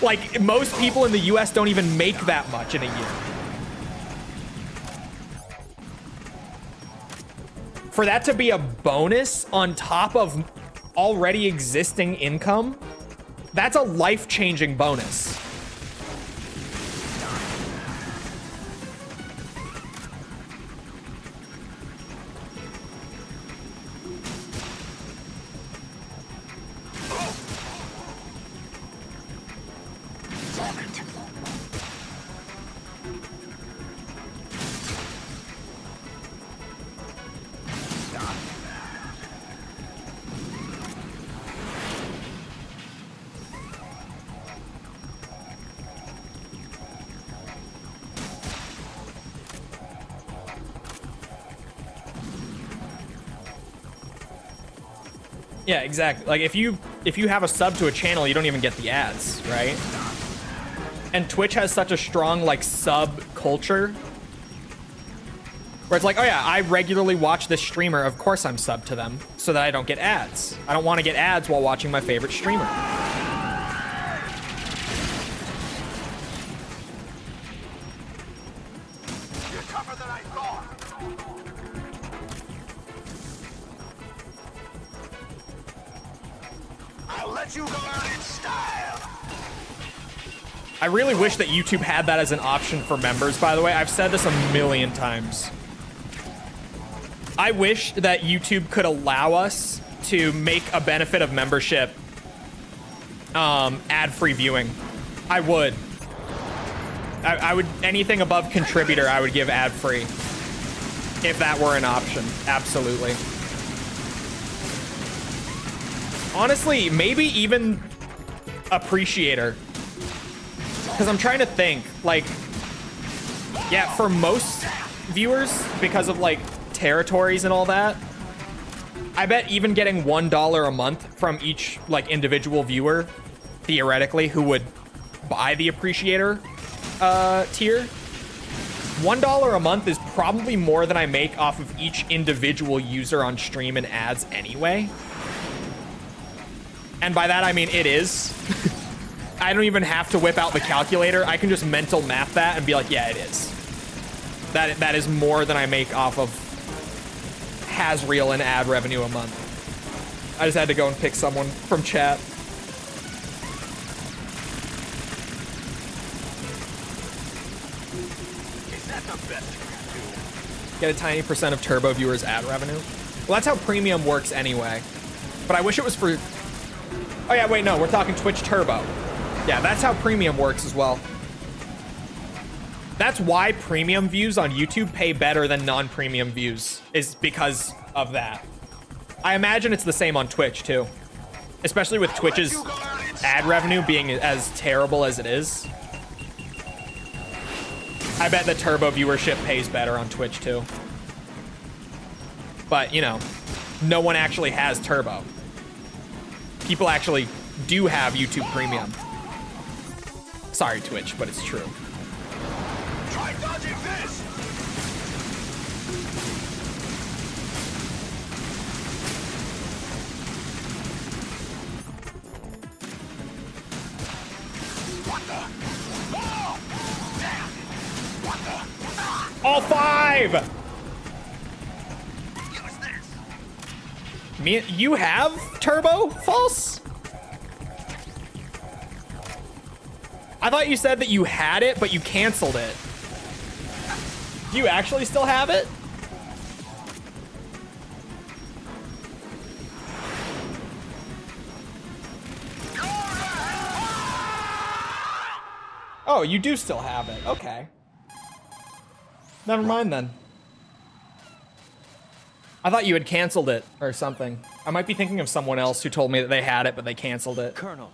Like, most people in the US don't even make that much in a year. For that to be a bonus on top of already existing income, that's a life-changing bonus. Yeah, exactly. Like if you have a sub to a channel, you don't even get the ads, right? And Twitch has such a strong like sub culture where it's like, oh yeah, I regularly watch this streamer, of course I'm subbed to them so that I don't get ads. I don't want to get ads while watching my favorite streamer. You're tougher than I thought. I'll let you go out in style. I really wish that YouTube had that as an option for members, by the way. I've said this a million times. I wish that YouTube could allow us to make a benefit of membership ad-free viewing. I would. I would, anything above contributor, I would give ad-free. If that were an option, absolutely. Honestly, maybe even appreciator. Because I'm trying to think, like, yeah, for most viewers, because of like territories and all that, I bet even getting $1 a month from each like individual viewer, theoretically, who would buy the appreciator tier, $1 a month is probably more than I make off of each individual user on stream and ads anyway. And by that I mean it is. I don't even have to whip out the calculator. I can just mental math that and be like, yeah, it is. That is more than I make off of Hasreal and ad revenue a month. I just had to go and pick someone from chat. Is that the best you can do? Get a tiny percent of Turbo viewers' ad revenue. Well, that's how premium works anyway. But I wish it was for... Oh yeah, wait, no, we're talking Twitch Turbo. Yeah, that's how premium works as well. That's why premium views on YouTube pay better than non-premium views, is because of that. I imagine it's the same on Twitch too. Especially with Twitch's ad revenue being as terrible as it is. I bet the Turbo viewership pays better on Twitch too. But, you know, no one actually has Turbo. People actually do have YouTube Premium. Sorry, Twitch, but it's true. Try dodging this. What the? Oh! Damn! What the? All five! Use this. You have Turbo False? I thought you said that you had it, but you canceled it. Do you actually still have it? Oh, you do still have it. Okay. Never mind then. I thought you had canceled it or something. I might be thinking of someone else who told me that they had it, but they canceled it. Colonel.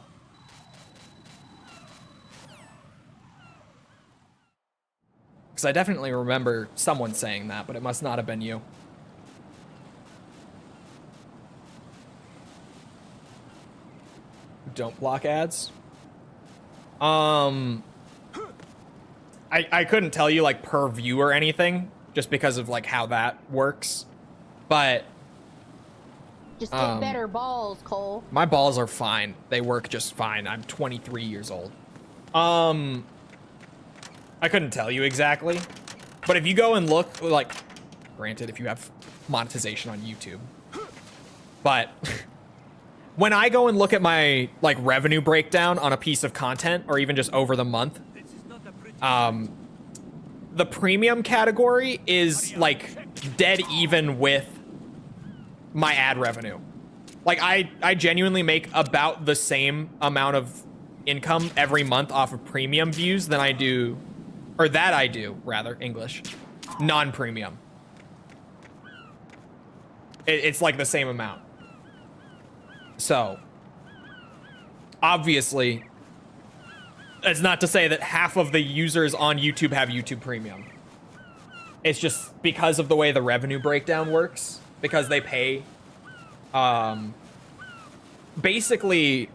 Because I definitely remember someone saying that, but it must not have been you. Don't block ads. I couldn't tell you like per view or anything, just because of like how that works. But Just get better balls, Cole. my balls are fine. They work just fine. I'm 23 years old. I couldn't tell you exactly. But if you go and look, like, granted, if you have monetization on YouTube. But when I go and look at my like revenue breakdown on a piece of content, or even just over the month, the premium category is like dead even with my ad revenue. Like I genuinely make about the same amount of income every month off of premium views than I do, or that I do rather, English, non-premium. It's like the same amount. So obviously, it's not to say that half of the users on YouTube have YouTube Premium. It's just because of the way the revenue breakdown works, because they pay, basically,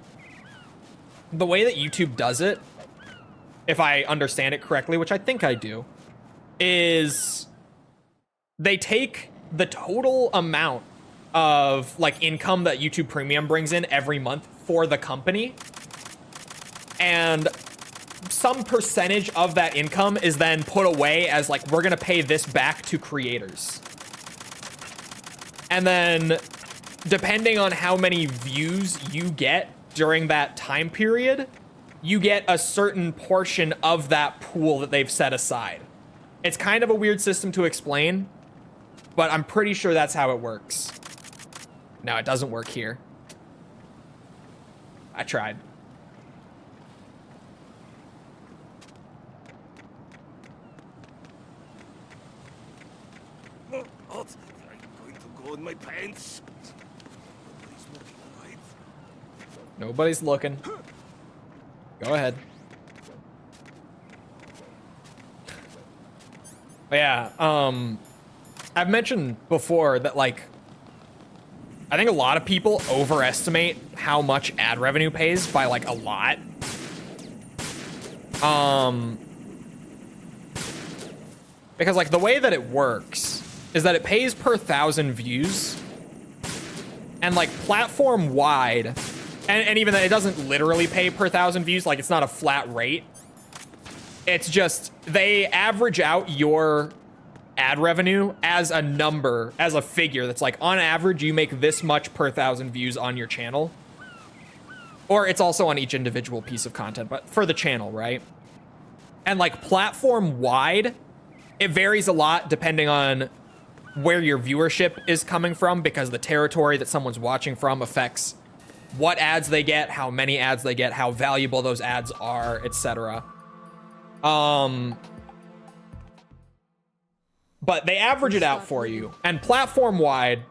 the way that YouTube does it, if I understand it correctly, which I think I do, is they take the total amount of like income that YouTube Premium brings in every month for the company, and some percentage of that income is then put away as like, we're gonna pay this back to creators. And then depending on how many views you get during that time period, you get a certain portion of that pool that they've set aside. It's kind of a weird system to explain, but I'm pretty sure that's how it works. No, it doesn't work here. I tried. I'm going to go in my pants. Nobody's looking. Go ahead. But yeah, I've mentioned before that, like, I think a lot of people overestimate how much ad revenue pays by, like, a lot. Because, like, the way that it works is that it pays per 1,000 views. And, like, platform-wide, and even that it doesn't literally pay per 1,000 views, like, it's not a flat rate. It's just, they average out your ad revenue as a number, as a figure that's like, on average, you make this much per 1,000 views on your channel. Or it's also on each individual piece of content, but for the channel, right? And like platform-wide, it varies a lot depending on where your viewership is coming from, because the territory that someone's watching from affects what ads they get, how many ads they get, how valuable those ads are, etc. But they average it out for you. And platform-wide,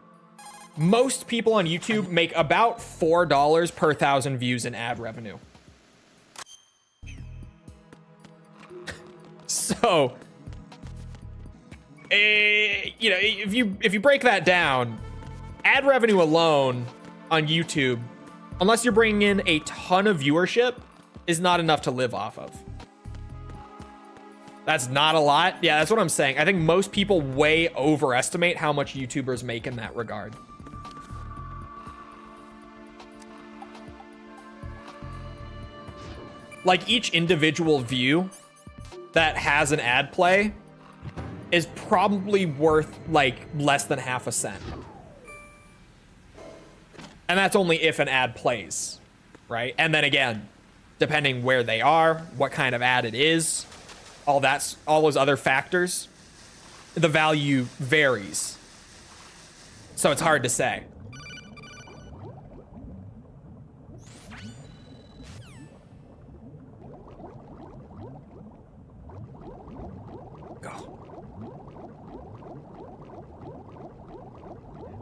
most people on YouTube make about $4 per 1,000 views in ad revenue. So, you know, if you break that down, ad revenue alone on YouTube, unless you're bringing in a ton of viewership, is not enough to live off of. That's not a lot. Yeah, that's what I'm saying. I think most people way overestimate how much YouTubers make in that regard. Like, each individual view that has an ad play is probably worth like less than half a cent. And that's only if an ad plays, right? And then again, depending where they are, what kind of ad it is, all those other factors, the value varies. So it's hard to say.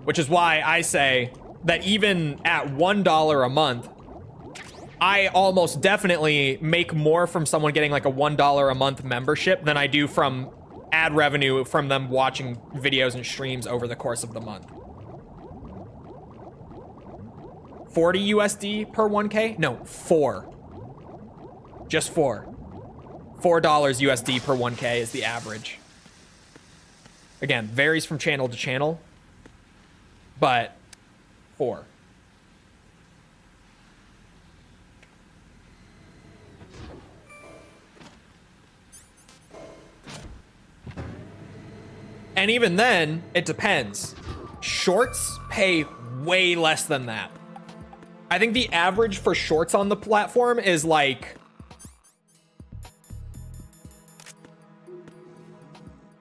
Which is why I say that even at $1 a month, I almost definitely make more from someone getting like a $1 a month membership than I do from ad revenue from them watching videos and streams over the course of the month. 40 USD per 1K? No, 4. Just 4. $4 USD per 1K is the average. Again, varies from channel to channel, but 4. And even then, it depends. Shorts pay way less than that. I think the average for shorts on the platform is like...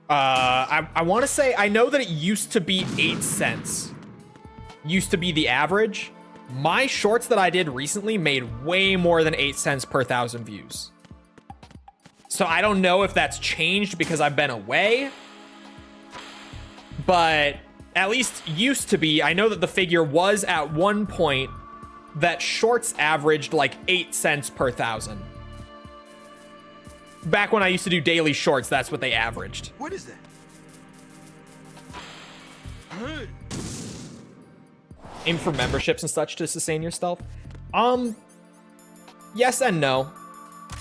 I want to say, I know that it used to be 8 cents. Used to be the average. My shorts that I did recently made way more than 8 cents per 1,000 views. So I don't know if that's changed because I've been away. But at least used to be, I know that the figure was at one point that shorts averaged like 8 cents per 1,000. Back when I used to do daily shorts, that's what they averaged. What is that? Aim for memberships and such to sustain your stealth. Yes and no.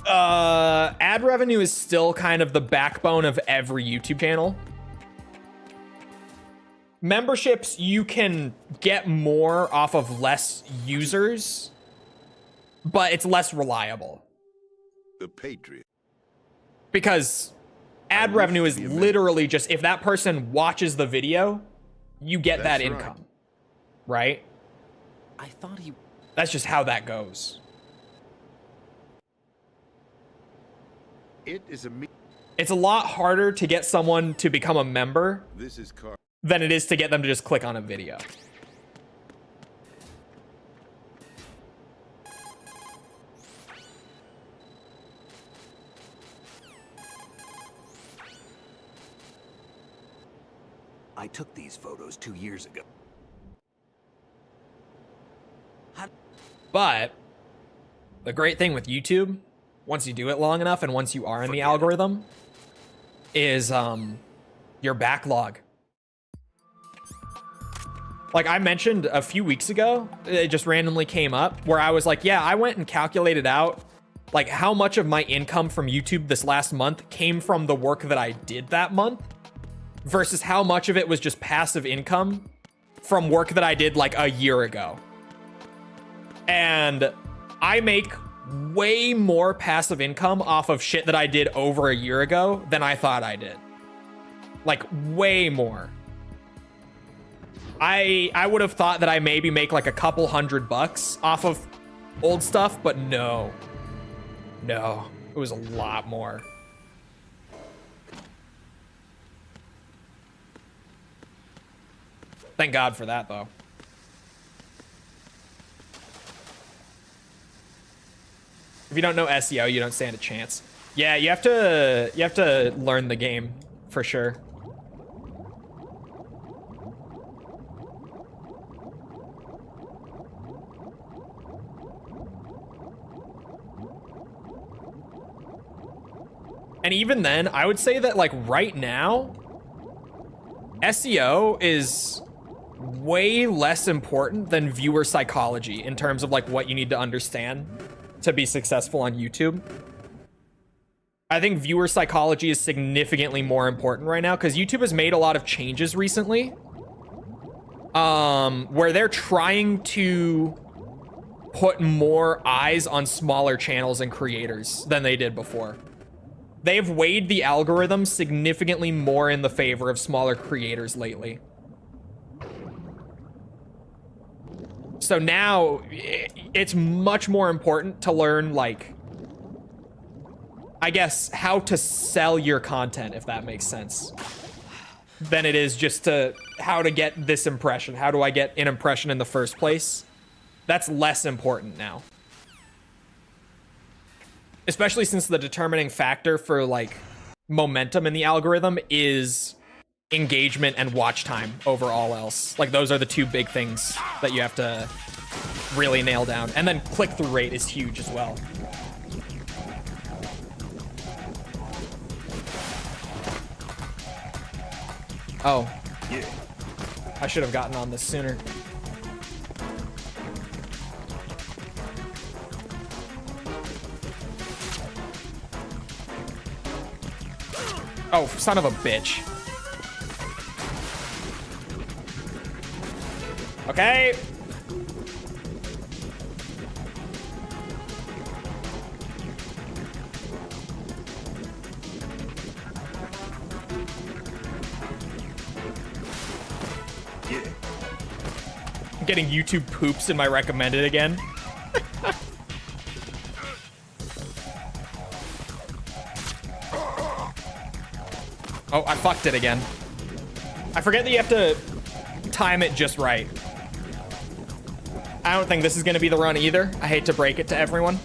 Ad revenue is still kind of the backbone of every YouTube channel. Memberships, you can get more off of less users, but it's less reliable. The Patriots. Because ad revenue is literally just, if that person watches the video, you get that income, right? I thought he... That's just how that goes. It's a lot harder to get someone to become a member than it is to get them to just click on a video. I took these photos 2 years ago. But the great thing with YouTube, once you do it long enough and once you are in the algorithm, is your backlog. Like I mentioned a few weeks ago, it just randomly came up where I was like, yeah, I went and calculated out like how much of my income from YouTube this last month came from the work that I did that month versus how much of it was just passive income from work that I did like a year ago. And I make way more passive income off of shit that I did over a year ago than I thought I did. Like way more. I would have thought that I maybe make like a couple $100 off of old stuff, but no. No, it was a lot more. Thank God for that, though. If you don't know SEO, you don't stand a chance. Yeah, you have to learn the game for sure. And even then, I would say that like right now, SEO is way less important than viewer psychology in terms of like what you need to understand to be successful on YouTube. I think viewer psychology is significantly more important right now because YouTube has made a lot of changes recently where they're trying to put more eyes on smaller channels and creators than they did before. They've weighed the algorithm significantly more in the favor of smaller creators lately. So now it's much more important to learn, like, I guess, how to sell your content, if that makes sense, than it is just to how to get this impression. How do I get an impression in the first place? That's less important now. Especially since the determining factor for, like, momentum in the algorithm is engagement and watch time over all else. Like, those are the two big things that you have to really nail down. And then click-through rate is huge as well. Oh. Yeah. I should have gotten on this sooner. Oh, son of a bitch. Okay. Yeah. I'm getting YouTube poops in my recommended again. Oh, I fucked it again. I forget that you have to time it just right. I don't think this is going to be the run either. I hate to break it to everyone.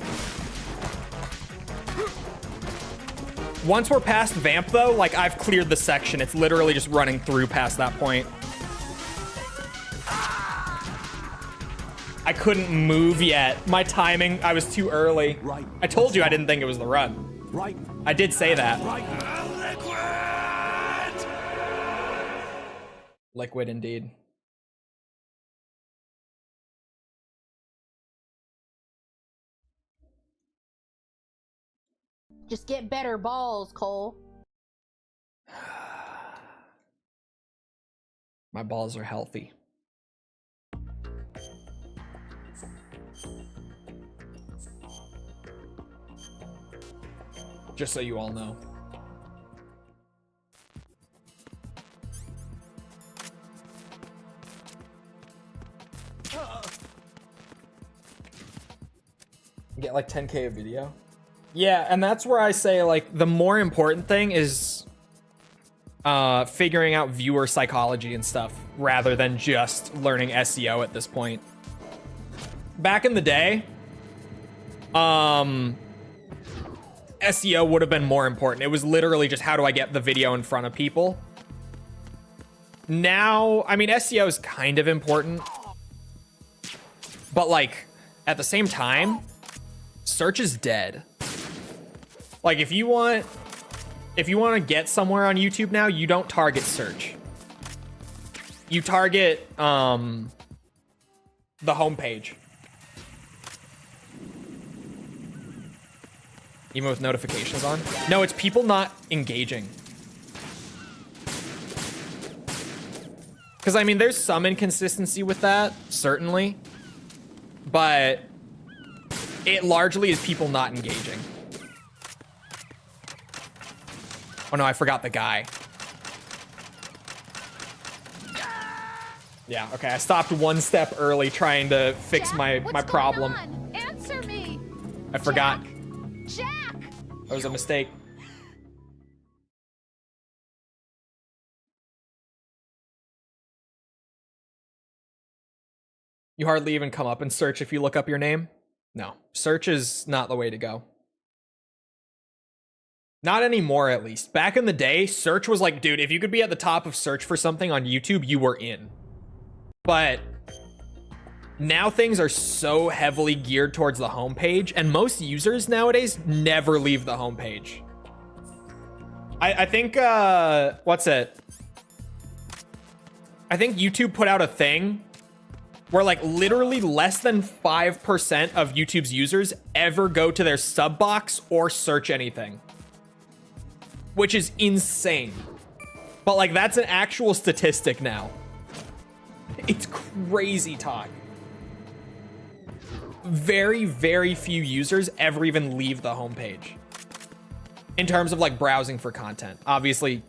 Once we're past Vamp, though, like, I've cleared the section. It's literally just running through past that point. I couldn't move yet. My timing, I was too early. Right. I told you I didn't think it was the run. Right. I did say that. Right. Liquid indeed. Just get better balls, Cole. My balls are healthy. Just so you all know. Get like 10K a video. Yeah, and that's where I say, like, the more important thing is figuring out viewer psychology and stuff rather than just learning SEO at this point. Back in the day, SEO would have been more important. It was literally just how do I get the video in front of people. Now, I mean, SEO is kind of important, but, like, at the same time, search is dead. Like, if you want to get somewhere on YouTube now, you don't target search. You target the homepage. Even with notifications on. No, it's people not engaging. Because, I mean, there's some inconsistency with that, certainly. But it largely is people not engaging. Oh no, I forgot the guy. Yeah, okay, I stopped one step early trying to fix Jack, my what's problem. going on? Answer me. I forgot. Jack. That was a mistake. You hardly even come up in search if you look up your name. No, search is not the way to go. Not anymore, at least. Back in the day, search was like, dude, if you could be at the top of search for something on YouTube, you were in. But now things are so heavily geared towards the homepage, and most users nowadays never leave the homepage. I think, what's it? I think YouTube put out a thing where, like, literally less than 5% of YouTube's users ever go to their sub box or search anything. Which is insane. But, like, that's an actual statistic now. It's crazy talk. Very, very few users ever even leave the homepage. In terms of, like, browsing for content. Obviously,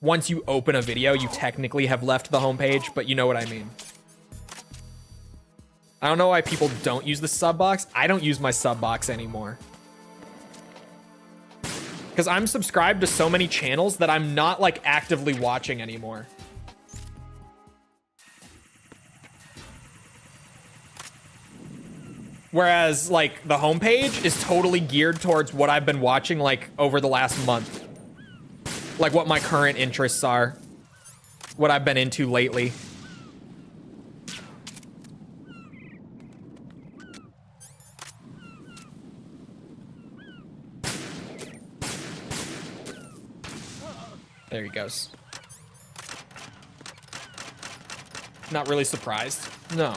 once you open a video, you technically have left the homepage, but you know what I mean. I don't know why people don't use the sub box. I don't use my sub box anymore. Because I'm subscribed to so many channels that I'm not like actively watching anymore. Whereas like the homepage is totally geared towards what I've been watching like over the last month. Like what my current interests are. What I've been into lately. There he goes. Not really surprised. No.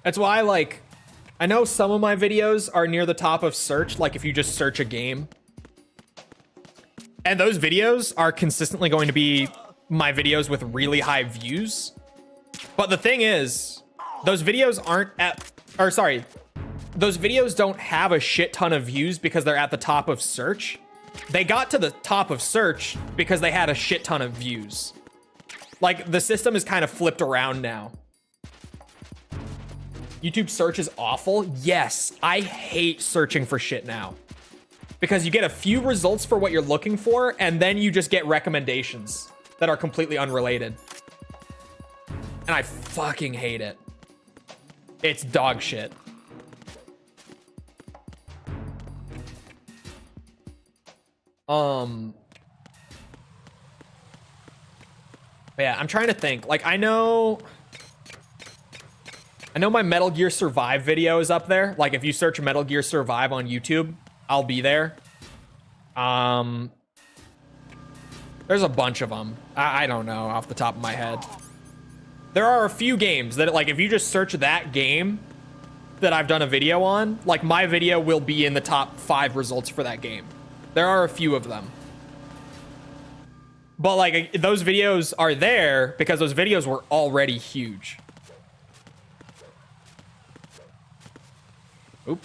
That's why, like, I know some of my videos are near the top of search, like if you just search a game. And those videos are consistently going to be my videos with really high views. But the thing is, those videos aren't at, or sorry, those videos don't have a shit ton of views because they're at the top of search. They got to the top of search because they had a shit ton of views. Like, the system is kind of flipped around now. YouTube search is awful. Yes, I hate searching for shit now. Because you get a few results for what you're looking for, and then you just get recommendations that are completely unrelated. And I fucking hate it. It's dog shit. Yeah, I'm trying to think. Like, I know my Metal Gear Survive video is up there. Like, if you search Metal Gear Survive on YouTube, I'll be there. There's a bunch of them. I don't know off the top of my head. There are a few games that, like, if you just search that game that I've done a video on, like, my video will be in the top 5 results for that game. There are a few of them. But, like, those videos are there because those videos were already huge. Oop.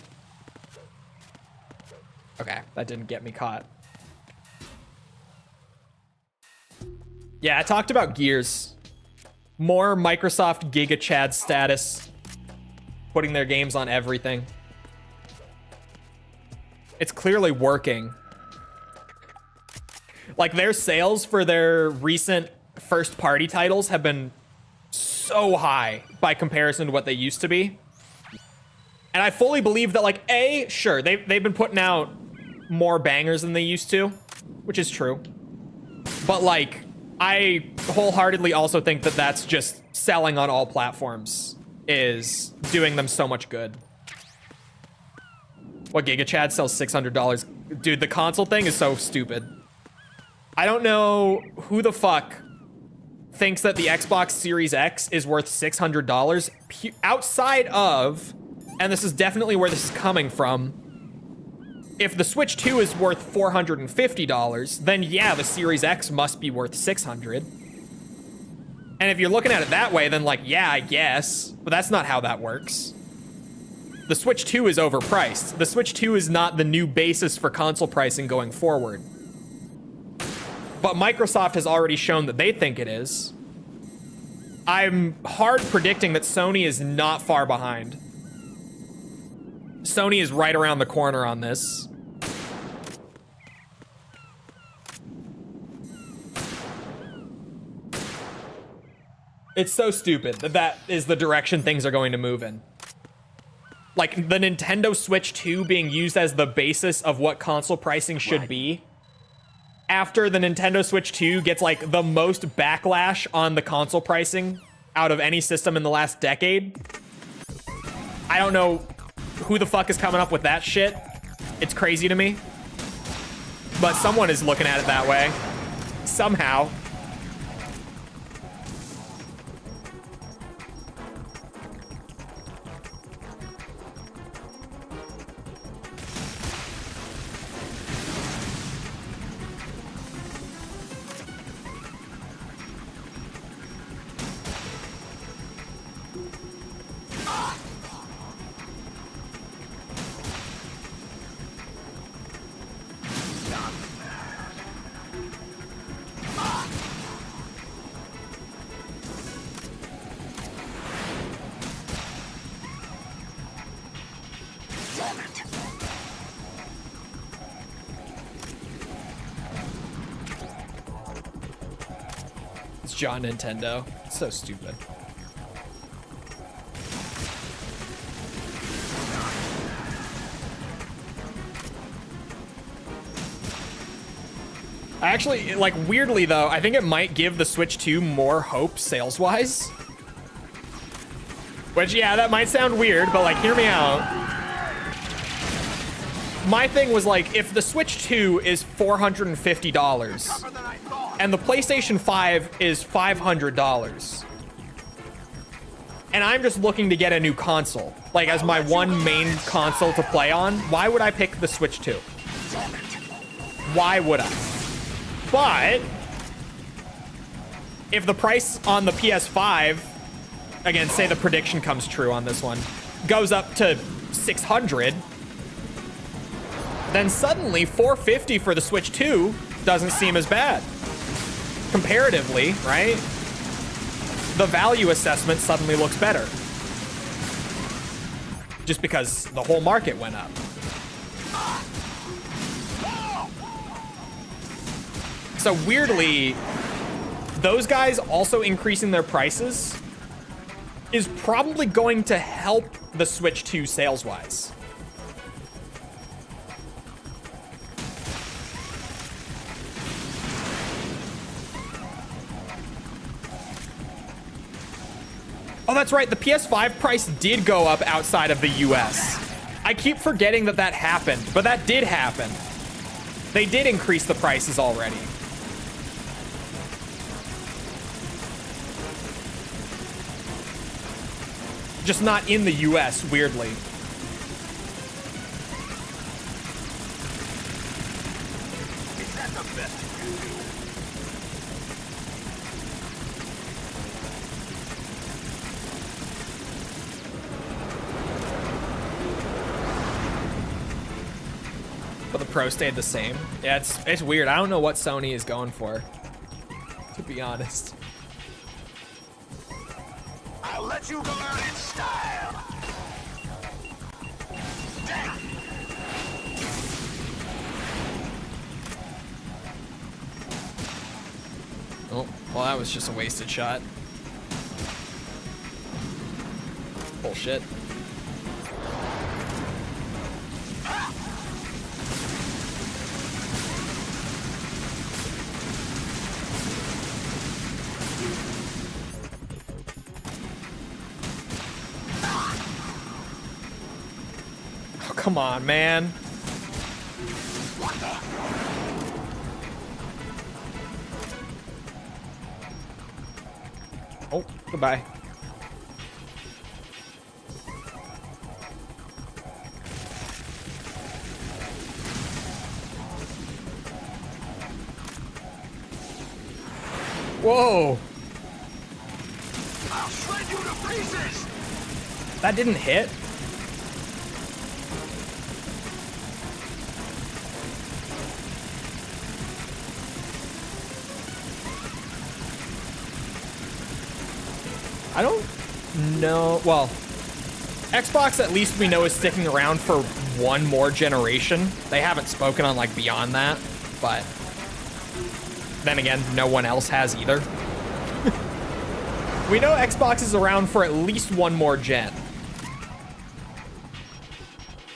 Okay, that didn't get me caught. Yeah, I talked about Gears. More Microsoft Giga Chad status. Putting their games on everything. It's clearly working. Like, their sales for their recent first-party titles have been so high by comparison to what they used to be. And I fully believe that, like, sure, they've been putting out more bangers than they used to, which is true. But, like, I wholeheartedly also think that that's just selling on all platforms is doing them so much good. What, Giga Chad sells $600? Dude, the console thing is so stupid. I don't know who the fuck thinks that the Xbox Series X is worth $600 outside of, and this is definitely where this is coming from, if the Switch 2 is worth $450, then yeah, the Series X must be worth $600. And if you're looking at it that way, then like, yeah, I guess, but that's not how that works. The Switch 2 is overpriced. The Switch 2 is not the new basis for console pricing going forward. But Microsoft has already shown that they think it is. I'm hard predicting that Sony is not far behind. Sony is right around the corner on this. It's so stupid that that is the direction things are going to move in. Like, the Nintendo Switch 2 being used as the basis of what console pricing should be. After the Nintendo Switch 2 gets, like, the most backlash on the console pricing out of any system in the last decade. I don't know who the fuck is coming up with that shit. It's crazy to me. But someone is looking at it that way. Somehow. John Nintendo. So stupid. Actually, like, weirdly though, I think it might give the Switch 2 more hope sales-wise. Which, yeah, that might sound weird, but like, hear me out. My thing was like, if the Switch 2 is $450 and the PlayStation 5 is $500, and I'm just looking to get a new console, like as my one main console to play on, why would I pick the Switch 2? Why would I? But if the price on the PS5, again, say the prediction comes true on this one, goes up to 600, then suddenly $450 for the Switch 2 doesn't seem as bad. Comparatively, right? The value assessment suddenly looks better. Just because the whole market went up. So weirdly, those guys also increasing their prices is probably going to help the Switch 2 sales-wise. Oh, that's right. The PS5 price did go up outside of the US. I keep forgetting that that happened, but that did happen. They did increase the prices already. Just not in the US, weirdly. Is that the best you can do? But the Pro stayed the same. Yeah, it's weird. I don't know what Sony is going for, to be honest. I'll let you go out in style. Oh, well, that was just a wasted shot. Bullshit. Oh, come on, man. Oh, goodbye. Whoa. I'll shred you to pieces. That didn't hit. I don't know. Well, Xbox, at least we know, is sticking around for one more generation. They haven't spoken on like beyond that, but then again, no one else has either. We know Xbox is around for at least one more gen.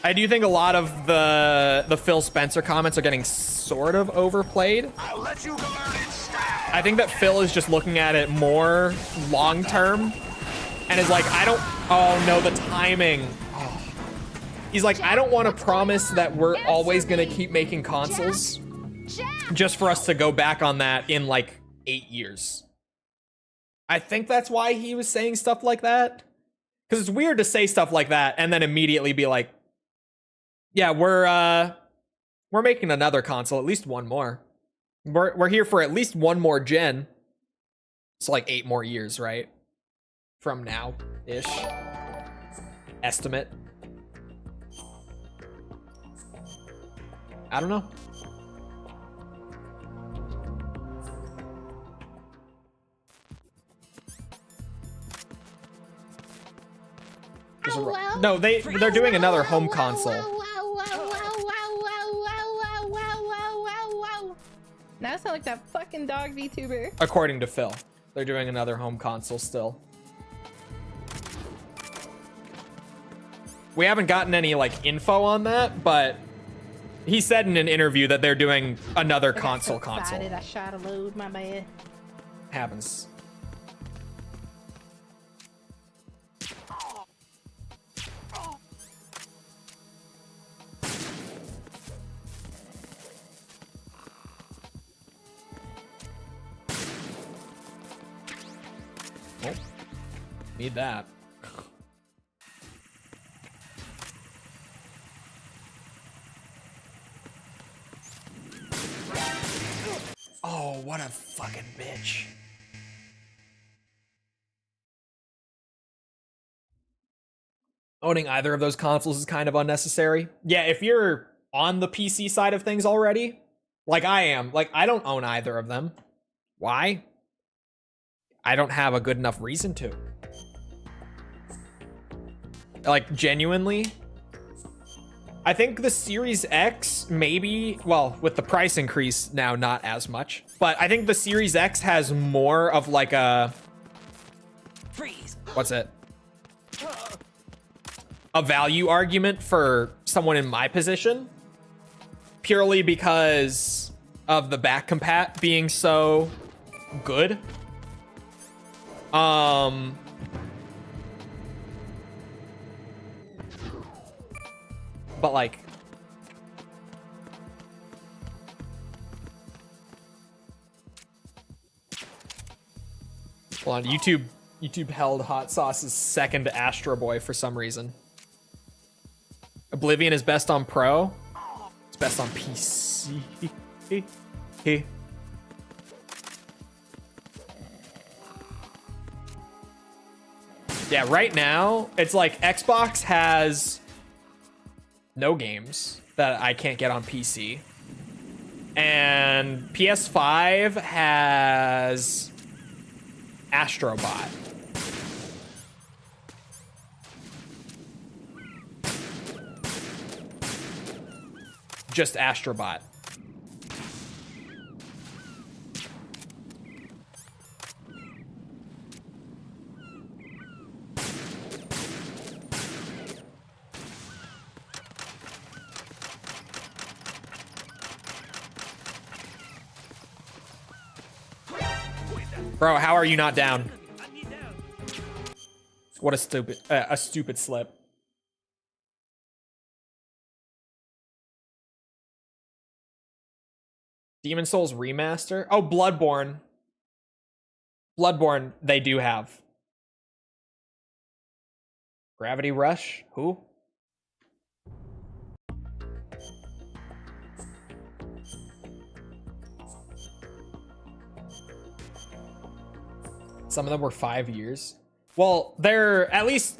I do think a lot of the Phil Spencer comments are getting sort of overplayed. I'll let you go out in style. I think that Phil is just looking at it more long term and is like, I don't, oh no, the timing. Oh. He's like, I don't want to promise that we're always going to keep making consoles just for us to go back on that in like 8 years. I think that's why he was saying stuff like that. Because it's weird to say stuff like that and then immediately be like, yeah, we're making another console, at least one more. We're here for at least one more gen. It's like 8 more years, right? From now-ish. Estimate. I don't know. No, they're doing another home console. Now I sound like that fucking dog VTuber. According to Phil. They're doing another home console still. We haven't gotten any like info on that, but he said in an interview that they're doing another console. I shot a load, my bad. Happens. Oh, need that. Oh, what a fucking bitch. Owning either of those consoles is kind of unnecessary. Yeah, if you're on the PC side of things already, like I am, like I don't own either of them. Why? I don't have a good enough reason to. Like, genuinely, I think the Series X maybe, well, with the price increase now, not as much, but I think the Series X has more of like a, Freeze. what's it? A value argument for someone in my position, purely because of the back compat being so good. But like, hold on, YouTube held Hot Sauce's second to Astro Boy for some reason. Oblivion is best on Pro. It's best on PC. Yeah, right now, it's like Xbox has no games that I can't get on PC. And PS5 has Astrobot. Just Astrobot. Bro, how are you not down? What a stupid slip. Demon Souls remaster? Oh, Bloodborne. Bloodborne, they do have. Gravity Rush? Who? Some of them were 5 years. Well, at least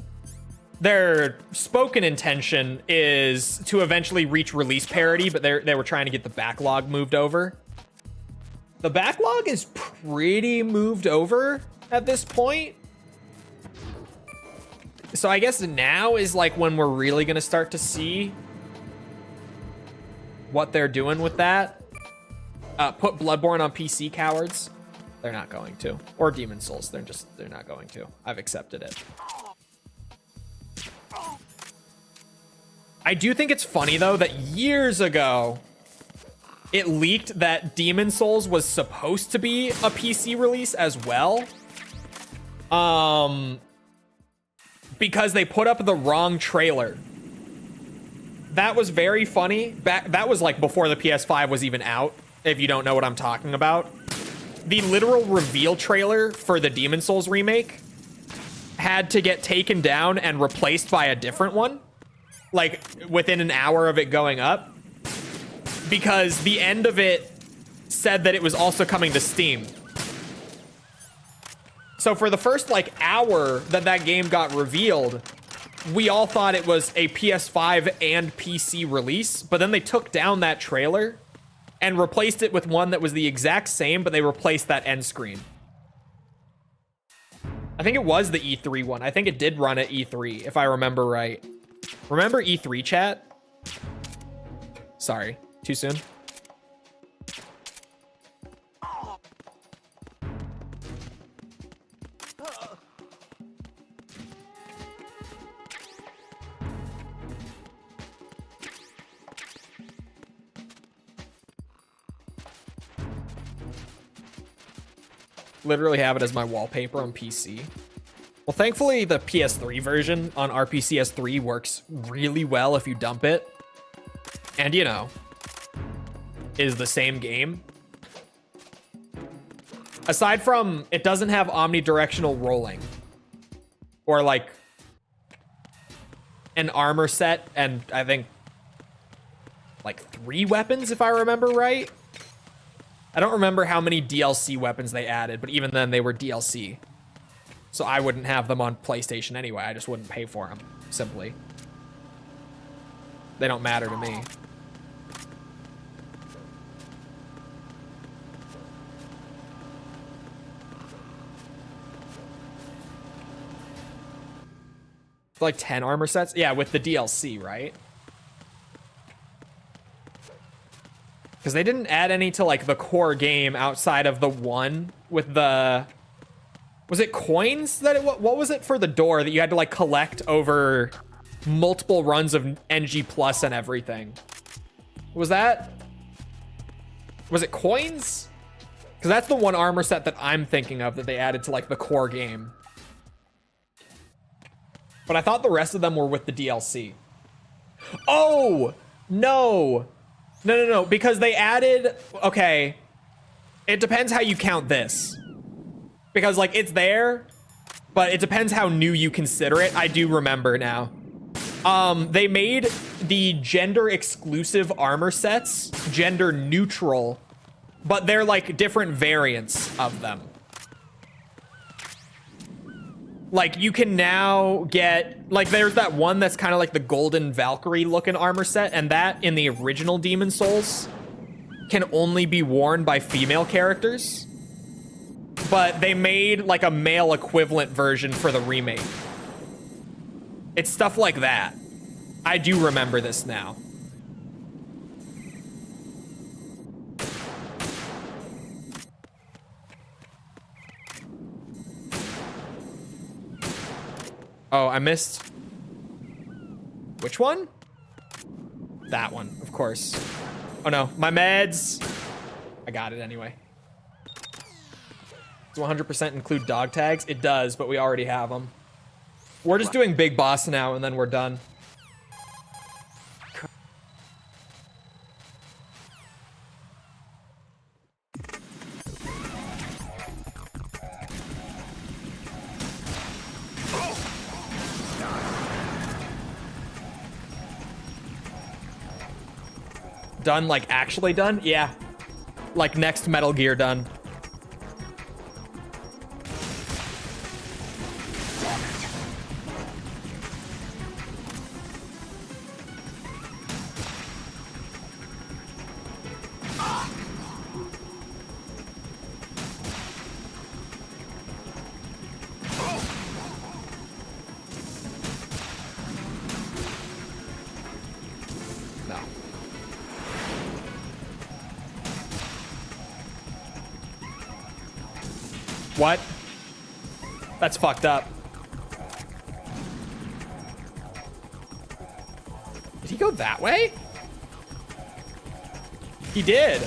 their spoken intention is to eventually reach release parity, but they were trying to get the backlog moved over. The backlog is pretty moved over at this point. So I guess now is like when we're really gonna start to see what they're doing with that. Put Bloodborne on PC, cowards. They're not going to. Or Demon Souls. They're not going to. I've accepted it. I do think it's funny though that years ago it leaked that Demon Souls was supposed to be a PC release as well. Because they put up the wrong trailer. That was very funny. That was like before the PS5 was even out, if you don't know what I'm talking about. The literal reveal trailer for the Demon Souls remake had to get taken down and replaced by a different one, like within an hour of it going up, because the end of it said that it was also coming to Steam. So for the first like hour that game got revealed, we all thought it was a PS5 and PC release, but then they took down that trailer and replaced it with one that was the exact same, but they replaced that end screen. I think it was the E3 one. I think it did run at E3, if I remember right. Remember E3, chat? Sorry, too soon? Literally have it as my wallpaper on PC. Well, thankfully, the PS3 version on RPCS3 works really well if you dump it. And, you know, is the same game. Aside from, it doesn't have omnidirectional rolling. Or, like, an armor set and, I think, like 3 weapons, if I remember right. I don't remember how many DLC weapons they added, but even then, they were DLC. So I wouldn't have them on PlayStation anyway. I just wouldn't pay for them, simply. They don't matter to me. Like 10 armor sets? Yeah, with the DLC, right? Because they didn't add any to, like, the core game outside of the one with the... Was it coins that it... What was it for the door that you had to, like, collect over multiple runs of NG Plus and everything? Was that... Was it coins? Because that's the one armor set that I'm thinking of that they added to, like, the core game. But I thought the rest of them were with the DLC. Oh! No! No, because they added... Okay. It depends how you count this. Because, like, it's there, but it depends how new you consider it. I do remember now. They made the gender-exclusive armor sets gender-neutral, but they're, like, different variants of them. Like, you can now get... Like, there's that one that's kind of like the Golden Valkyrie-looking armor set, and that, in the original Demon Souls, can only be worn by female characters. But they made, like, a male equivalent version for the remake. It's stuff like that. I do remember this now. Oh, I missed. Which one? That one, of course. Oh no, my meds. I got it anyway. Does 100% include dog tags? It does, but we already have them. We're just doing Big Boss now, and then we're done. Done, like, actually done? Yeah. Like, next Metal Gear done. What? That's fucked up. Did he go that way? He did.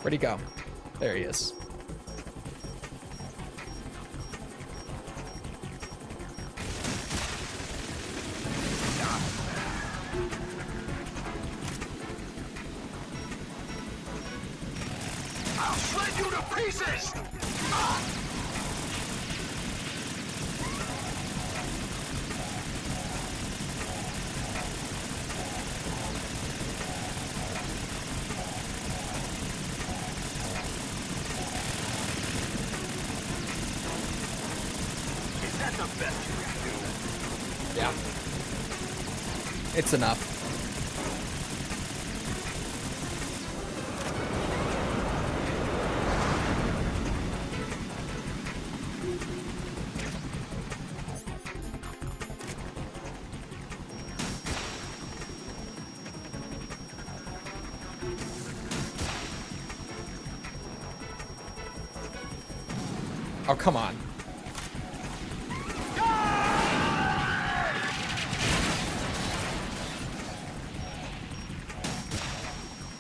Where'd he go? There he is. I'll shred you to pieces! Yeah. It's enough. Oh, come on.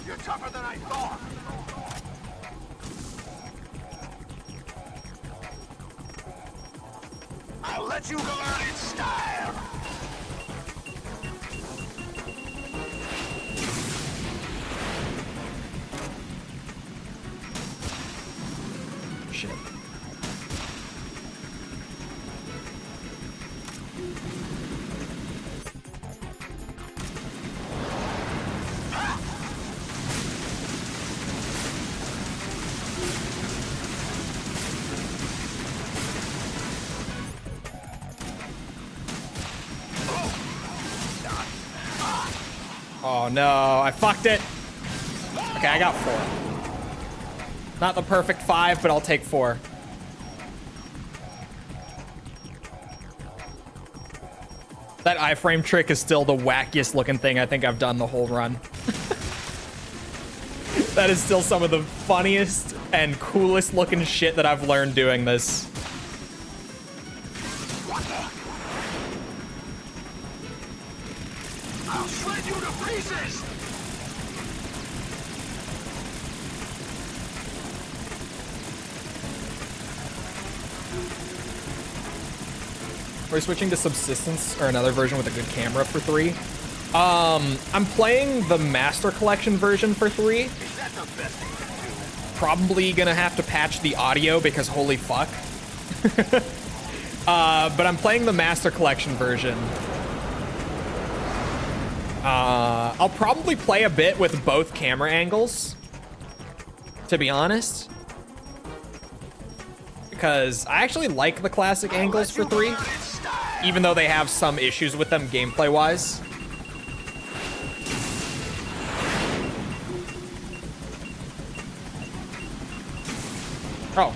You're tougher than I thought. I'll let you go out in style. Shit. Oh no, I fucked it. Okay, I got 4. Not the perfect 5, but I'll take 4. That iframe trick is still the wackiest looking thing I think I've done the whole run. That is still some of the funniest and coolest looking shit that I've learned doing this. I'll shred you to pieces. We're switching to Subsistence or another version with a good camera for 3. I'm playing the Master Collection version for 3. Is that the best thing to do? Probably gonna have to patch the audio because holy fuck. But I'm playing the Master Collection version. I'll probably play a bit with both camera angles, to be honest. Because I actually like the classic angles for 3, even though they have some issues with them gameplay-wise. Oh.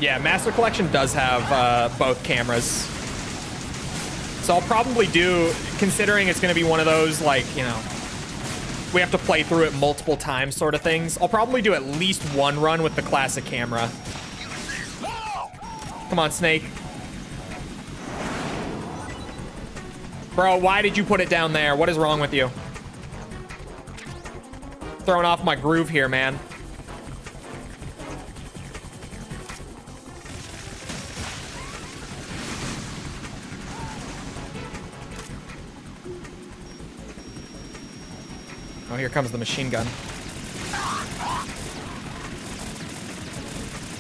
Yeah, Master Collection does have both cameras. So I'll probably do, considering it's going to be one of those, like, you know, we have to play through it multiple times sort of things, I'll probably do at least one run with the classic camera. Come on, Snake. Bro, why did you put it down there? What is wrong with you? Throwing off my groove here, man. Oh, here comes the machine gun.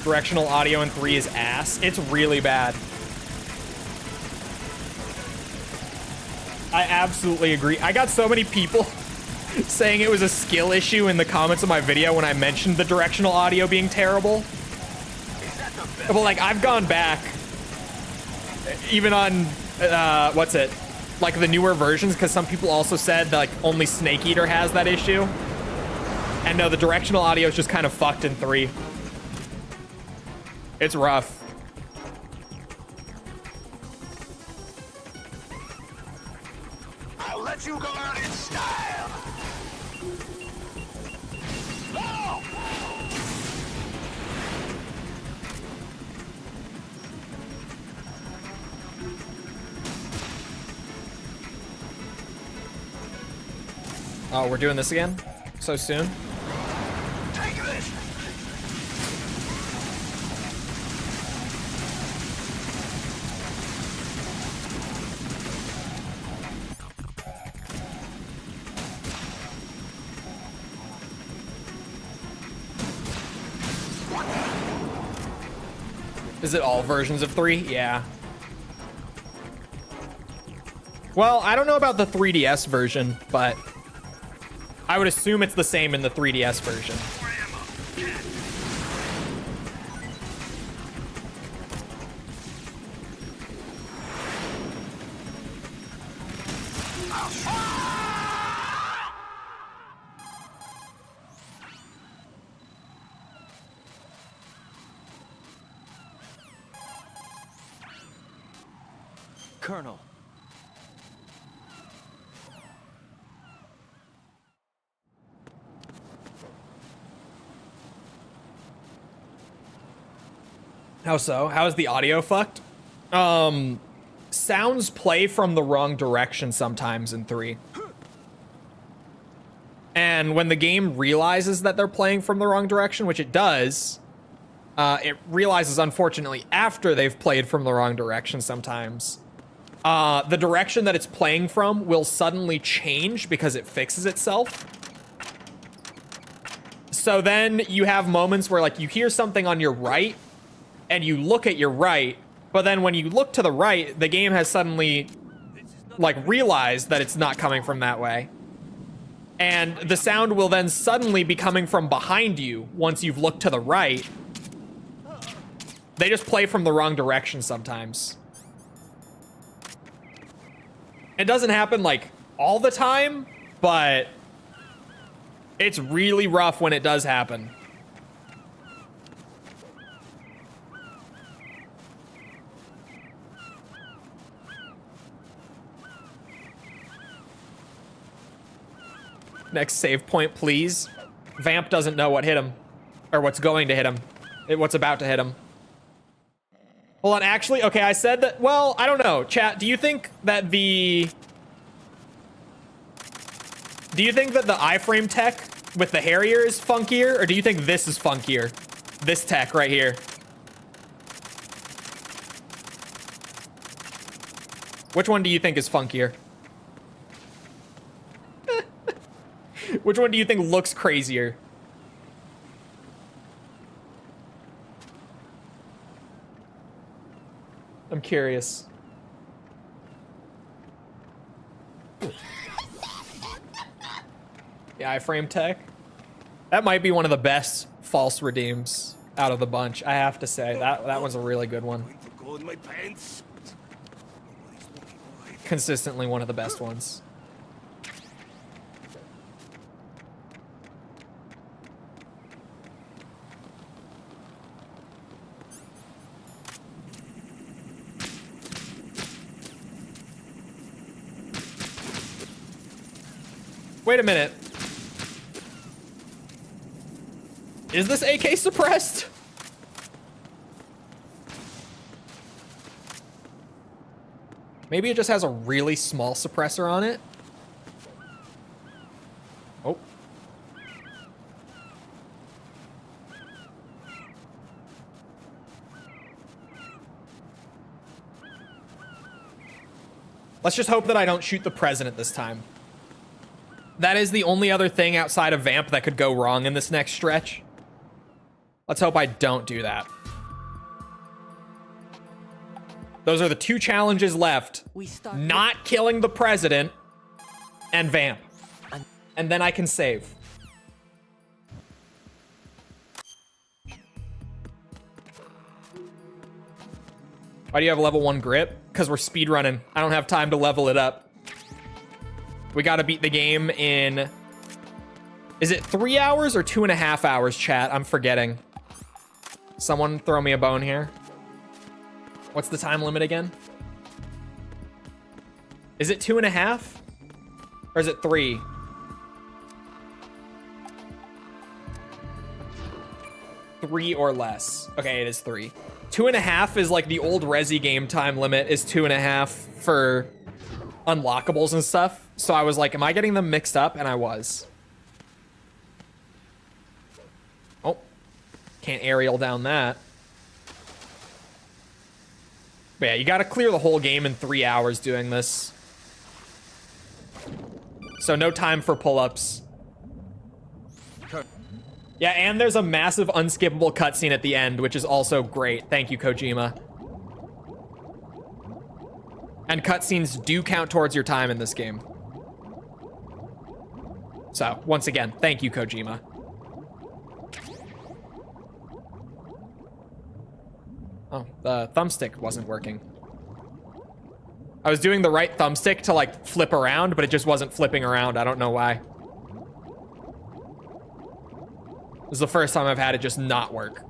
Directional audio in 3 is ass. It's really bad. I absolutely agree. I got so many people saying it was a skill issue in the comments of my video when I mentioned the directional audio being terrible. But like, I've gone back, even on, what's it? Like the newer versions, because some people also said that like only Snake Eater has that issue. And no, the directional audio is just kind of fucked in 3. It's rough. I'll let you go out in style. No! Oh, we're doing this again? So soon? Take this. Is it all versions of 3? Yeah. Well, I don't know about the 3DS version, but I would assume it's the same in the 3DS version. Colonel. How so? How is the audio fucked? Sounds play from the wrong direction sometimes in 3. And when the game realizes that they're playing from the wrong direction, which it does, it realizes, unfortunately, after they've played from the wrong direction sometimes. The direction that it's playing from will suddenly change because it fixes itself. So then you have moments where, like, you hear something on your right, and you look at your right, but then when you look to the right, the game has suddenly, like, realized that it's not coming from that way. And the sound will then suddenly be coming from behind you once you've looked to the right. They just play from the wrong direction sometimes. It doesn't happen, like, all the time, but it's really rough when it does happen. Next save point, please. Vamp doesn't know what hit him. Or what's going to hit him. What's about to hit him. Hold on, actually, okay, I said that, well, I don't know. Chat, do you think that the iframe tech with the Harrier is funkier, or do you think this is funkier? This tech right here. Which one do you think is funkier? Which one do you think looks crazier? I'm curious. The iframe tech. That might be one of the best false redeems out of the bunch, I have to say. That one's a really good one. Consistently one of the best ones. Wait a minute. Is this AK suppressed? Maybe it just has a really small suppressor on it. Oh. Let's just hope that I don't shoot the president this time. That is the only other thing outside of Vamp that could go wrong in this next stretch. Let's hope I don't do that. Those are the 2 challenges left. Not killing the president and Vamp. And then I can save. Why do you have level 1 grip? Because we're speedrunning. I don't have time to level it up. We gotta beat the game in... Is it 3 hours or 2.5 hours, chat? I'm forgetting. Someone throw me a bone here. What's the time limit again? Is it 2.5? Or is it 3? Three or less. Okay, it is 3. 2.5 is like the old Resi game time limit is 2.5 for unlockables and stuff. So I was like, am I getting them mixed up? And I was. Oh. Can't aerial down that. But yeah, you gotta clear the whole game in 3 hours doing this. So no time for pull-ups. Yeah, and there's a massive unskippable cutscene at the end, which is also great. Thank you, Kojima. And cutscenes do count towards your time in this game. So, once again, thank you, Kojima. Oh, the thumbstick wasn't working. I was doing the right thumbstick to, like, flip around, but it just wasn't flipping around. I don't know why. This is the first time I've had it just not work.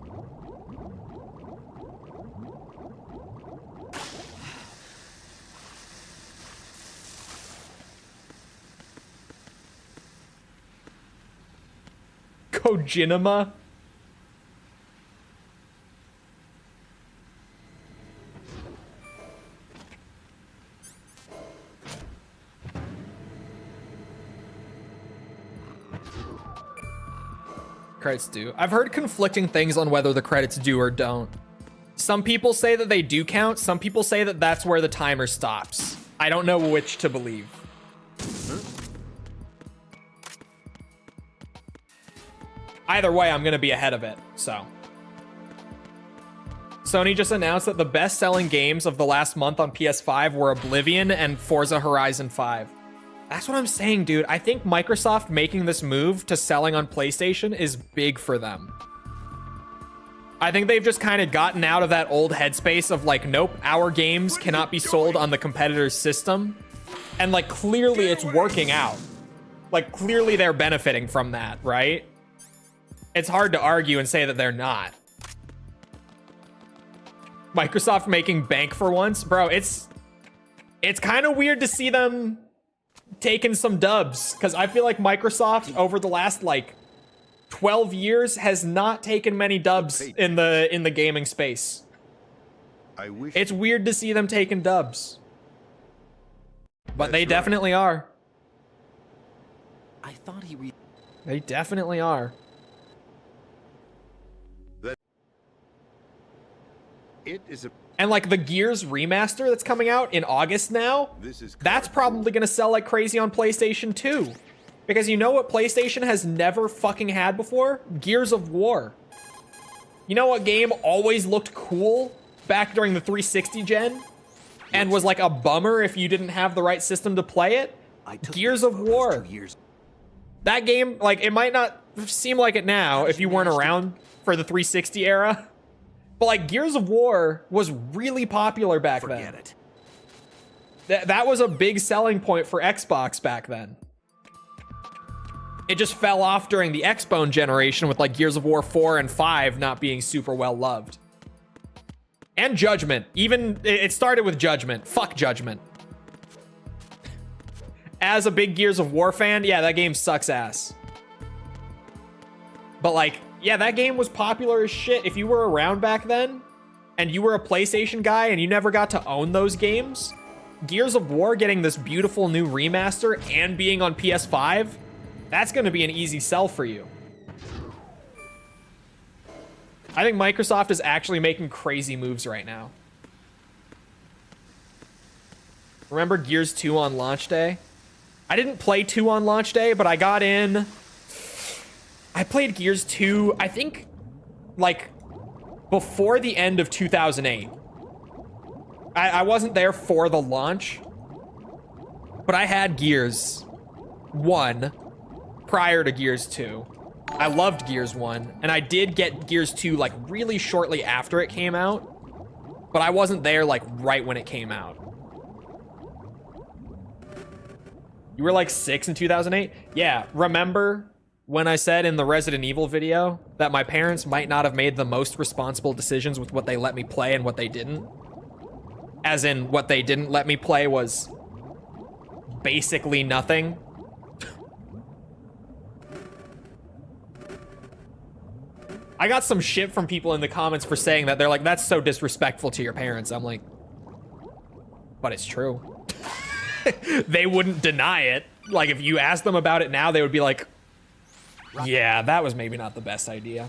Kojima? Credits do. I've heard conflicting things on whether the credits do or don't. Some people say that they do count. Some people say that that's where the timer stops. I don't know which to believe. Either way, I'm going to be ahead of it, so. Sony just announced that the best-selling games of the last month on PS5 were Oblivion and Forza Horizon 5. That's what I'm saying, dude. I think Microsoft making this move to selling on PlayStation is big for them. I think they've just kind of gotten out of that old headspace of like, nope, our games cannot be sold on the competitor's system. And like, clearly it's working out. Like, clearly they're benefiting from that, right? It's hard to argue and say that they're not. Microsoft making bank for once, bro. It's kind of weird to see them taking some dubs, because I feel like Microsoft over the last like 12 years has not taken many dubs in the gaming space. It's weird to see them taking dubs, but they definitely are. I thought he They definitely are. It is a And like the Gears remaster that's coming out in August now, that's probably going to sell like crazy on PlayStation 2. Because you know what PlayStation has never fucking had before? Gears of War. You know what game always looked cool back during the 360 gen? And was like a bummer if you didn't have the right system to play it? Gears of War. That game, like, it might not seem like it now if you weren't around for the 360 era. But like Gears of War was really popular back then. forget it. That was a big selling point for Xbox back then. It just fell off during the Xbone generation with like Gears of War 4 and 5 not being super well loved. And Judgment. Even it started with Judgment. Fuck Judgment. As a big Gears of War fan, yeah, that game sucks ass. But like, yeah, that game was popular as shit. If you were around back then, and you were a PlayStation guy and you never got to own those games, Gears of War getting this beautiful new remaster and being on PS5, that's going to be an easy sell for you. I think Microsoft is actually making crazy moves right now. Remember Gears 2 on launch day? I didn't play 2 on launch day, but I got in... I played Gears 2, I think, like, before the end of 2008. I wasn't there for the launch, but I had Gears 1 prior to Gears 2. I loved Gears 1, and I did get Gears 2, like, really shortly after it came out, but I wasn't there, like, right when it came out. You were, like, 6 in 2008? Yeah, remember... when I said in the Resident Evil video that my parents might not have made the most responsible decisions with what they let me play and what they didn't. As in, what they didn't let me play was basically nothing. I got some shit from people in the comments for saying that. They're like, that's so disrespectful to your parents. I'm like, but it's true. They wouldn't deny it. Like, if you asked them about it now, they would be like, yeah, that was maybe not the best idea.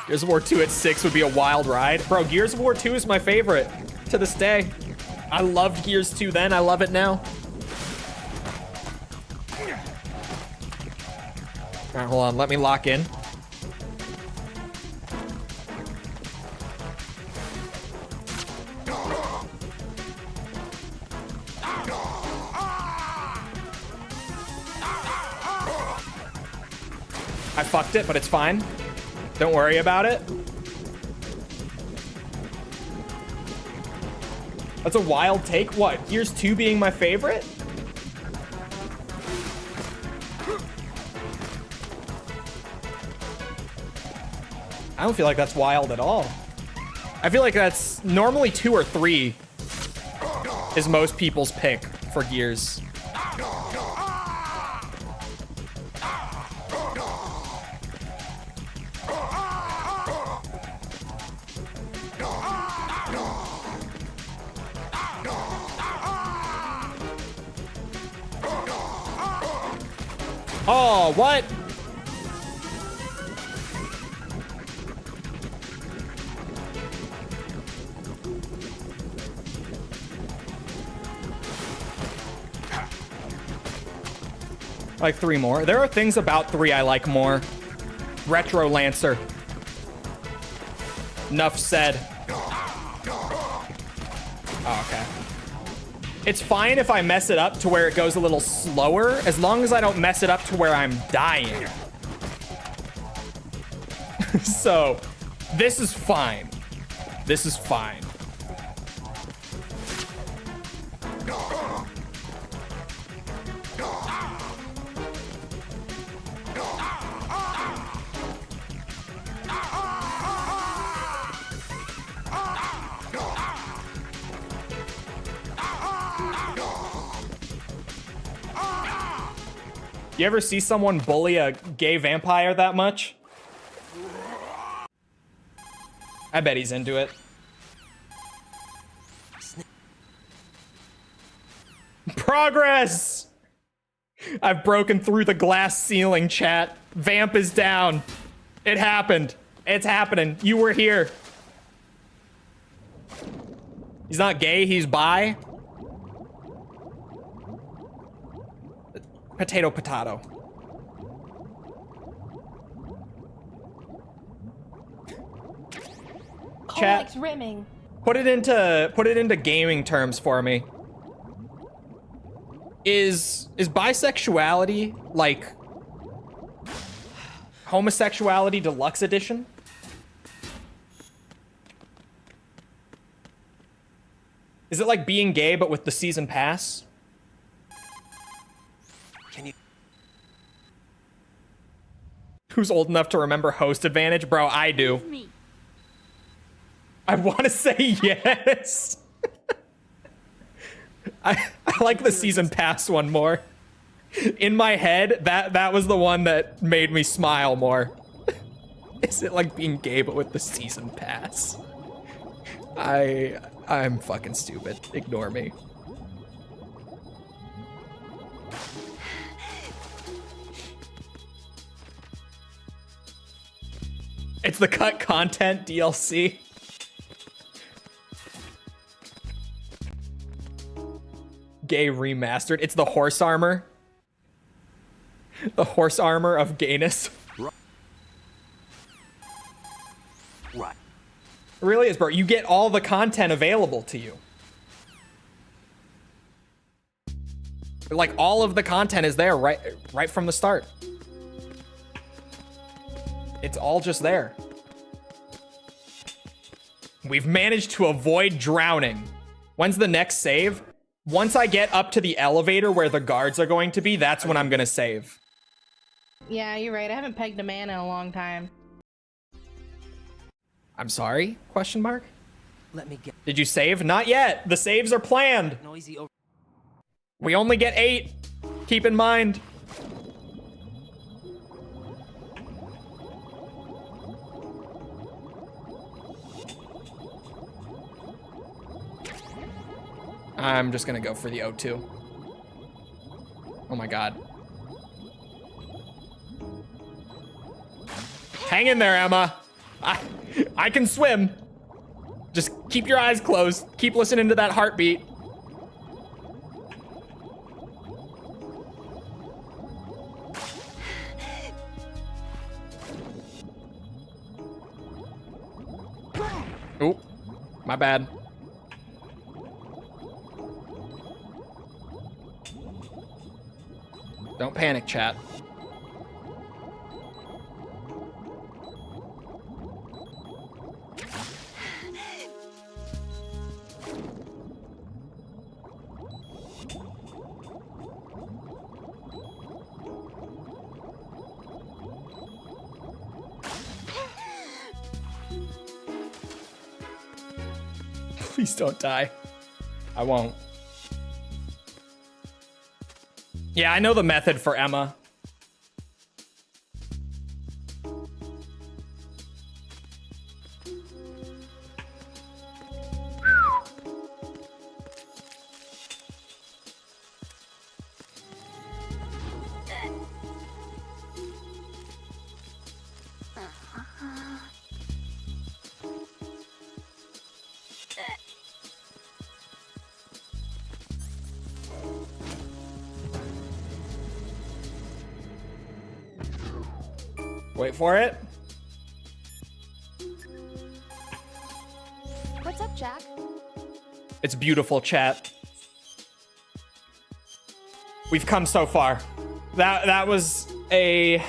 Gears of War 2 at 6 would be a wild ride. Bro, Gears of War 2 is my favorite to this day. I loved Gears 2 then, I love it now. All right, hold on, let me lock in. I fucked it, but it's fine. Don't worry about it. That's a wild take. What? Gears 2 being my favorite? I don't feel like that's wild at all. I feel like that's normally 2 or 3 is most people's pick for Gears. Oh, what? Like 3 more. There are things about 3 I like more. Retro Lancer. Enough said. Oh, okay. It's fine if I mess it up to where it goes a little slower, as long as I don't mess it up to where I'm dying. So, this is fine. This is fine. You ever see someone bully a gay vampire that much? I bet he's into it. Progress! I've broken through the glass ceiling, chat. Vamp is down. It happened. It's happening. You were here. He's not gay, he's bi. Potato, potato. Chat. Likes rimming. Put it into gaming terms for me. Is bisexuality like homosexuality deluxe edition? Is it like being gay but with the season pass? Can you? Who's old enough to remember host advantage? Bro, I do. I want to say yes. I like the season pass one more. In my head, that was the one that made me smile more. Is it like being gay but with the season pass? I'm fucking stupid. Ignore me. It's the cut content DLC. Gay remastered. It's the horse armor. The horse armor of gayness. Right. It really is, bro. You get all the content available to you. Like, all of the content is there right from the start. It's all just there. We've managed to avoid drowning. When's the next save? Once I get up to the elevator where the guards are going to be, that's when I'm gonna save. Yeah, you're right. I haven't pegged a man in a long time. I'm sorry? Question mark? Let me get Did you save? Not yet. The saves are planned. noisy over. We only get 8. Keep in mind. I'm just gonna go for the O2. Oh my god. Hang in there, Emma. I can swim. Just keep your eyes closed. Keep listening to that heartbeat. Oh, my bad. Don't panic, chat. Please don't die. I won't. Yeah, I know the method for Emma. Wait for it. What's up, Jack? It's beautiful, chat. We've come so far. That was a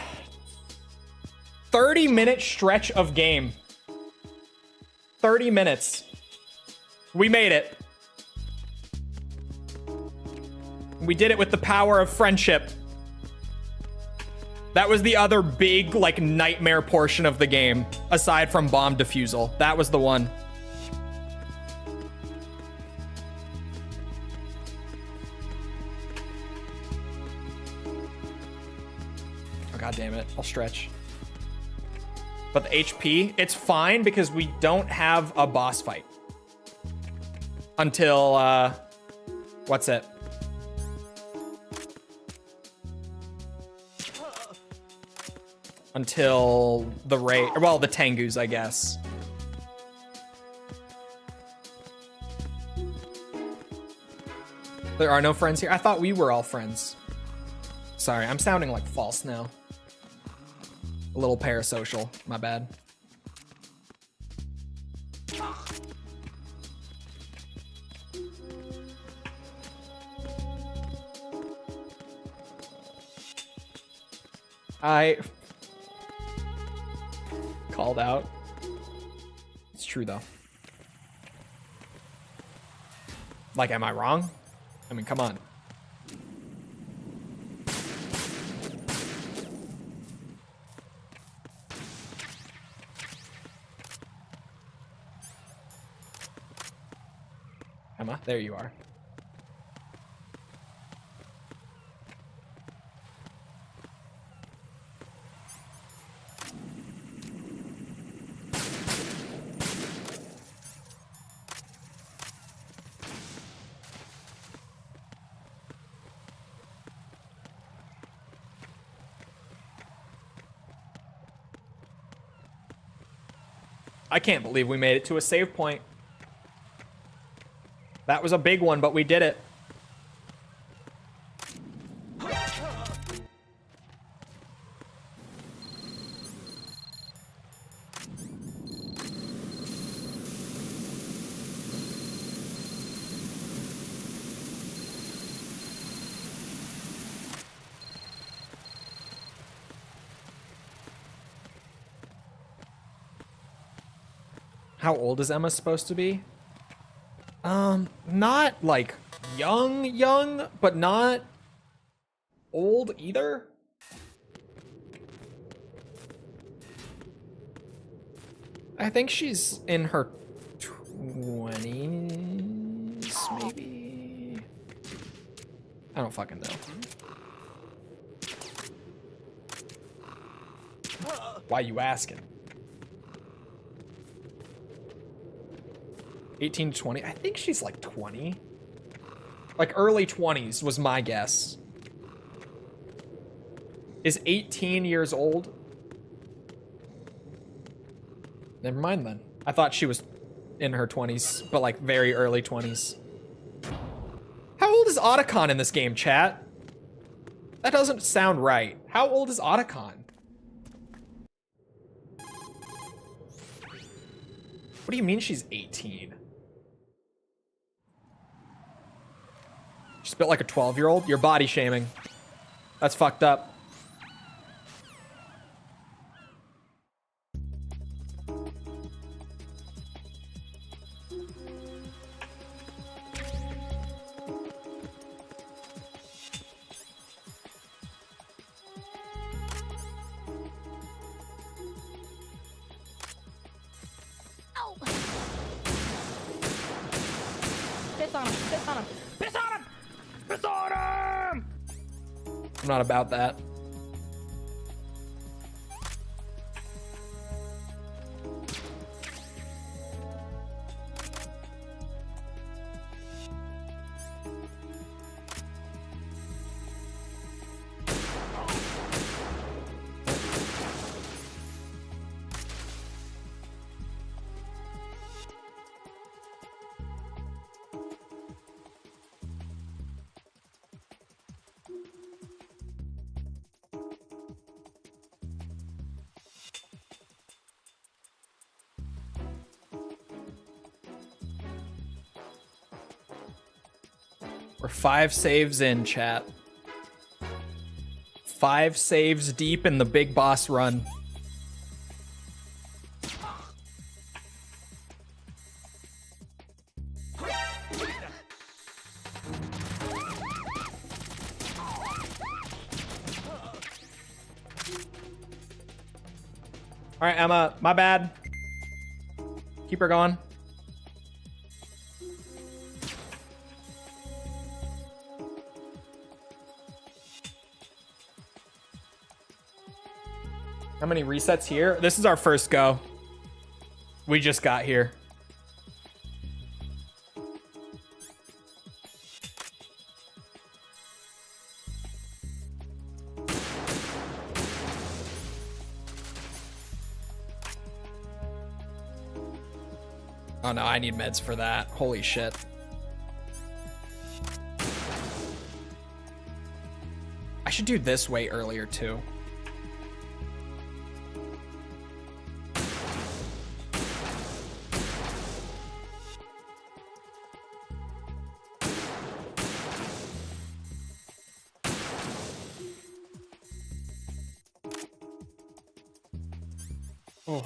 30-minute stretch of game. 30 minutes. We made it. We did it with the power of friendship. That was the other big, like, nightmare portion of the game, aside from bomb defusal. That was the one. Oh, God damn it. I'll stretch. But the HP, it's fine because we don't have a boss fight. Until, what's it? Until the well, the Tengus, I guess. There are no friends here. I thought we were all friends. Sorry, I'm sounding like false now. A little parasocial, my bad. I called out. It's true though. Like, am I wrong? I mean, come on. Emma, there you are. I can't believe we made it to a save point. That was a big one, but we did it. How old is Emma supposed to be? Not like young, but not old either. I think she's in her 20s, maybe. I don't fucking know. Why you asking? 18 to 20. I think she's like 20. Like early 20s was my guess. Is 18 years old? Never mind then. I thought she was in her 20s, but like very early 20s. How old is Otacon in this game, chat? That doesn't sound right. How old is Otacon? What do you mean she's 18? She's built like a 12-year-old? You're body shaming. That's fucked up. Piss on him, piss on him, piss on him! Piss on him! I'm not about that. We're 5 saves in, chat. 5 saves deep in the big boss run. All right, Emma, my bad. Keep her going. How many resets here? This is our first go. We just got here. Oh no, I need meds for that. Holy shit. I should do this way earlier too. Oh.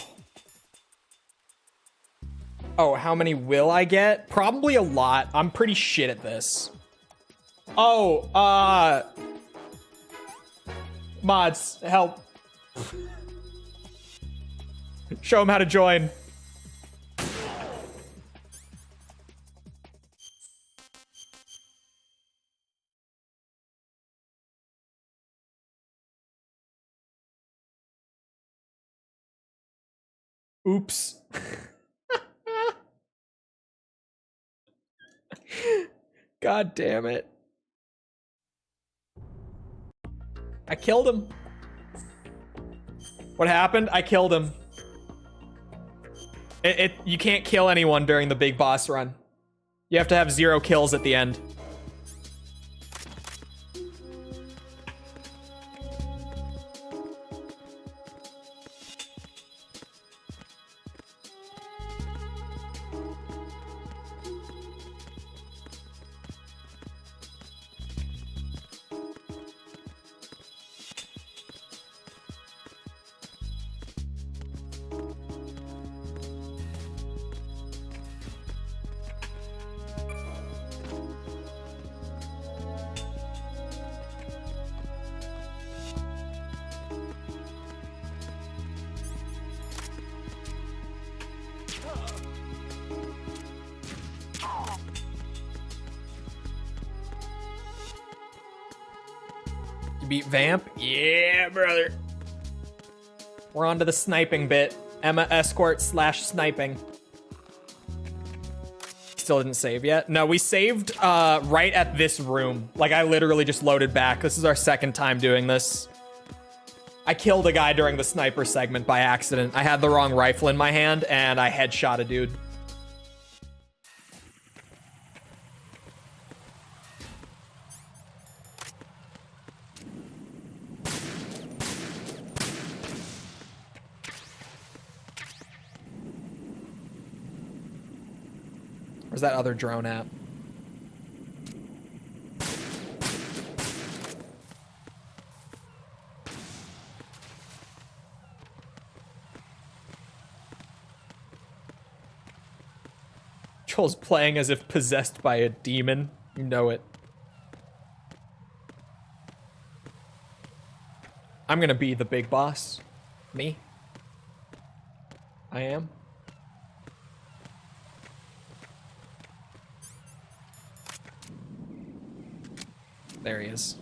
Oh, how many will I get? Probably a lot. I'm pretty shit at this. Oh, mods, help. Show them how to join. Oops. God damn it. I killed him. What happened? I killed him. You can't kill anyone during the big boss run. You have to have 0 kills at the end. You beat Vamp? Yeah, brother. We're on to the sniping bit. Emma escort / sniping. Still didn't save yet. No, we saved right at this room. Like, I literally just loaded back. This is our second time doing this. I killed a guy during the sniper segment by accident. I had the wrong rifle in my hand, and I headshot a dude. Where's that other drone at? Joel's playing as if possessed by a demon. You know it. I'm gonna be the big boss. Me. I am. There he is.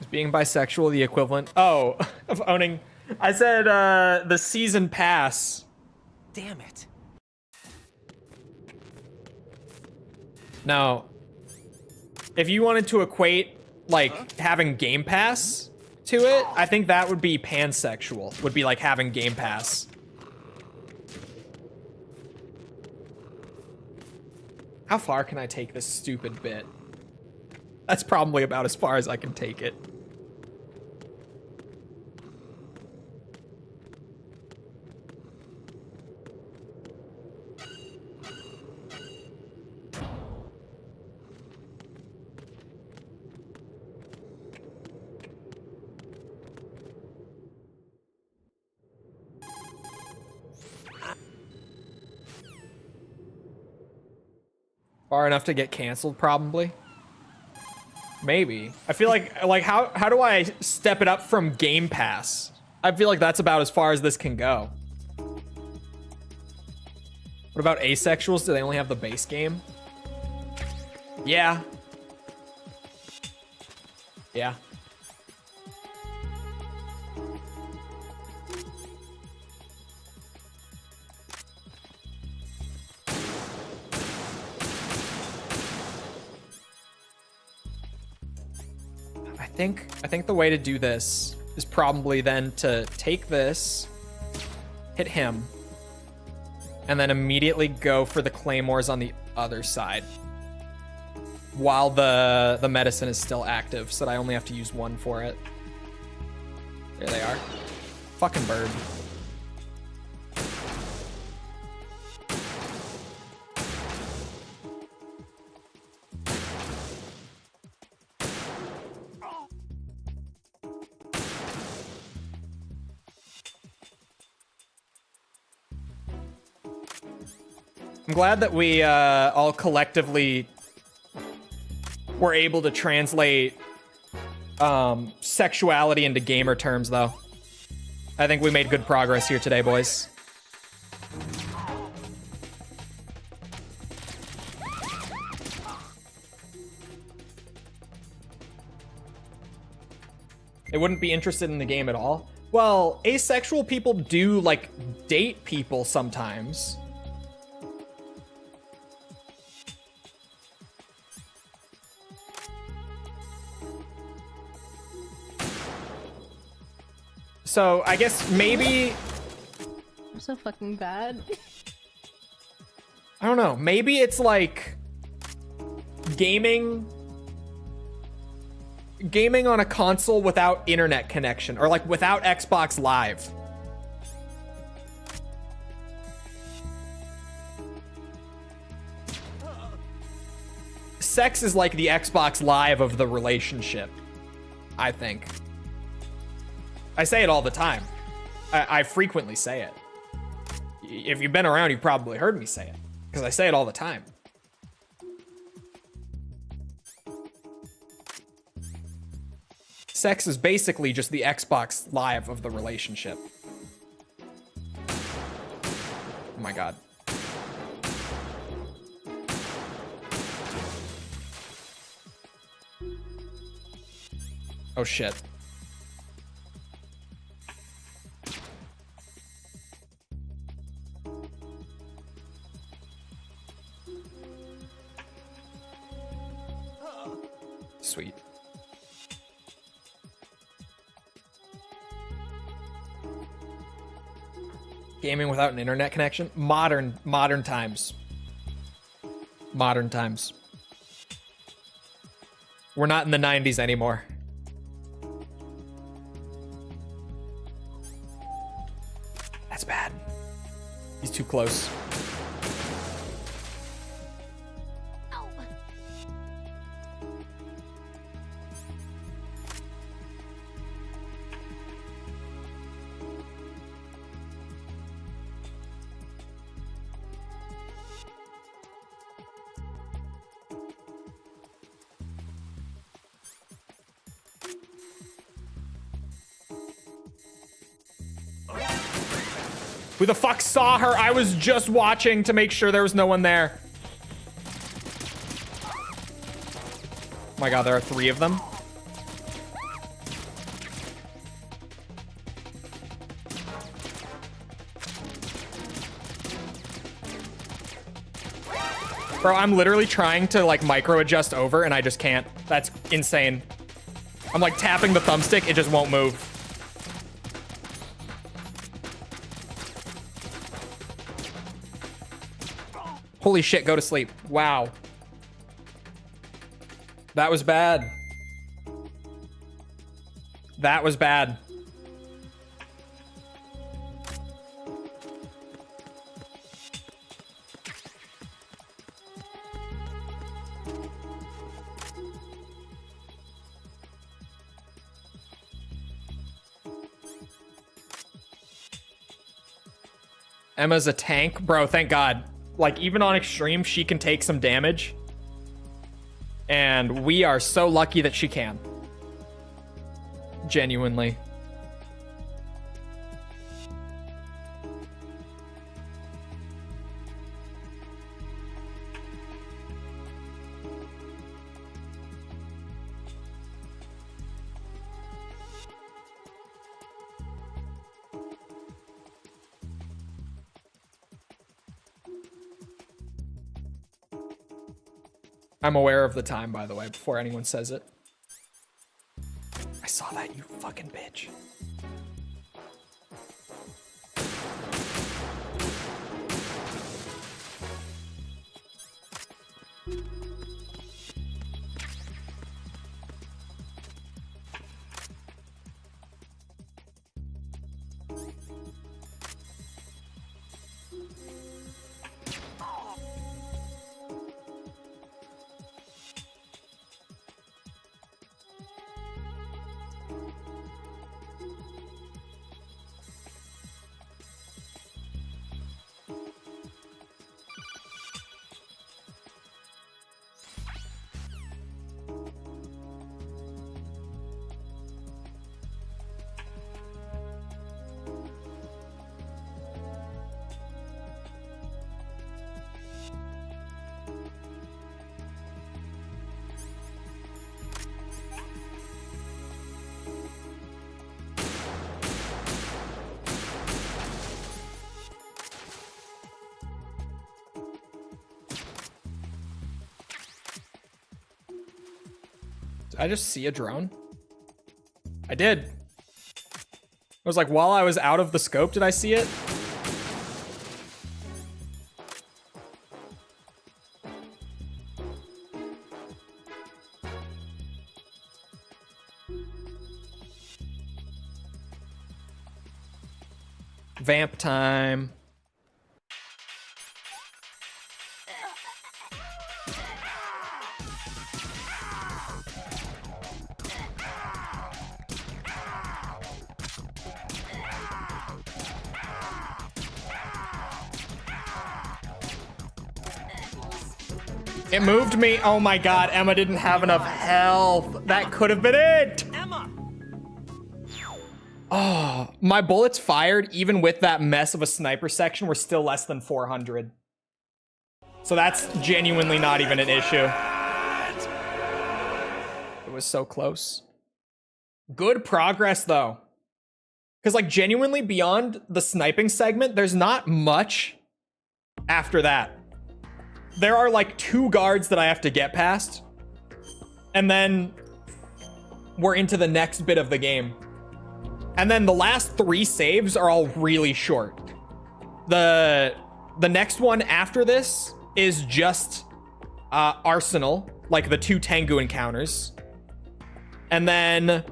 Being bisexual the equivalent of owning. I said the season pass. Damn it. Now, if you wanted to equate, like, having Game Pass to it, I think that would be pansexual. Would be like having Game Pass. How far can I take this stupid bit? That's probably about as far as I can take it. Far enough to get canceled, probably. Maybe. I feel like how do I step it up from Game Pass? I feel like that's about as far as this can go. What about asexuals? Do they only have the base game? Yeah. Yeah. I think the way to do this is probably then to take this, hit him, and then immediately go for the claymores on the other side while the medicine is still active, so that I only have to use one for it. There they are. Fucking bird. I'm glad that we all collectively were able to translate sexuality into gamer terms, though. I think we made good progress here today, boys. They wouldn't be interested in the game at all. Well, asexual people do, like, date people sometimes. So I guess maybe I'm so fucking bad. I don't know. Maybe it's like gaming on a console without internet connection, or like without Xbox Live. Sex is like the Xbox Live of the relationship, I think. I say it all the time. I frequently say it. If you've been around, you've probably heard me say it, because I say it all the time. Sex is basically just the Xbox Live of the relationship. Oh my god. Oh shit. Sweet. Gaming without an internet connection? Modern times. Modern times. We're not in the 90s anymore. That's bad. He's too close. Who the fuck saw her? I was just watching to make sure there was no one there. Oh my god, there are 3 of them. Bro, I'm literally trying to like micro adjust over and I just can't. That's insane. I'm like tapping the thumbstick, it just won't move. Holy shit, go to sleep. Wow. That was bad. That was bad. Emma's a tank. Bro, thank God. Like, even on extreme, she can take some damage. And we are so lucky that she can. Genuinely. I'm aware of the time, by the way, before anyone says it. I saw that, you fucking bitch. Did I just see a drone? I did. It was like, while I was out of the scope, did I see it? Vamp time. It moved me. Oh my God, Emma didn't have enough health. That could have been it. Emma! Oh, my bullets fired, even with that mess of a sniper section, were still less than 400. So that's genuinely not even an issue. It was so close. Good progress, though. Because, like, genuinely, beyond the sniping segment, there's not much after that. There are like 2 guards that I have to get past. And then we're into the next bit of the game. And then the last 3 saves are all really short. The next one after this is just Arsenal, like the 2 Tengu encounters. And then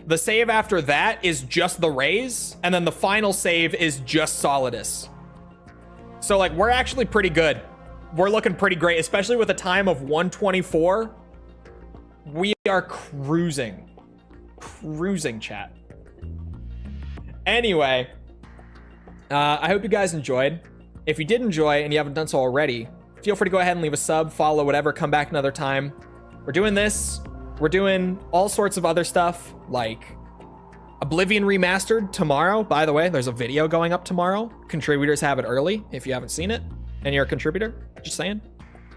the save after that is just the Rays. And then the final save is just Solidus. So like, we're actually pretty good. We're looking pretty great, especially with a time of 124. We are cruising. Cruising, chat. Anyway, I hope you guys enjoyed. If you did enjoy and you haven't done so already, feel free to go ahead and leave a sub, follow, whatever, come back another time. We're doing this. We're doing all sorts of other stuff, like Oblivion Remastered tomorrow. By the way, there's a video going up tomorrow. Contributors have it early if you haven't seen it. And you're a contributor, just saying.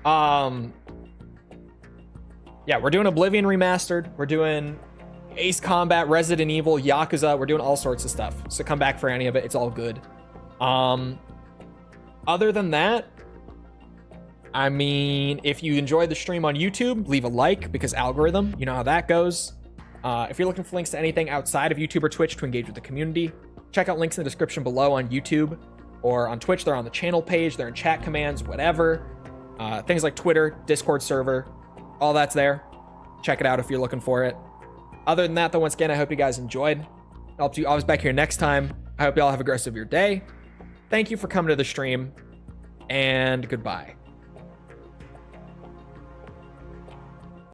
Yeah, we're doing Oblivion Remastered. We're doing Ace Combat, Resident Evil, Yakuza. We're doing all sorts of stuff. So come back for any of it. It's all good. Other than that, I mean, if you enjoyed the stream on YouTube, leave a like because algorithm, you know how that goes. If you're looking for links to anything outside of YouTube or Twitch to engage with the community, check out links in the description below on YouTube or on Twitch. They're on the channel page, they're in chat commands, whatever. Things like Twitter, Discord server, all that's there. Check it out if you're looking for it. Other than that, though, once again, I hope you guys enjoyed. I'll see you always back here next time. I hope you all have a great rest of your day. Thank you for coming to the stream, and goodbye.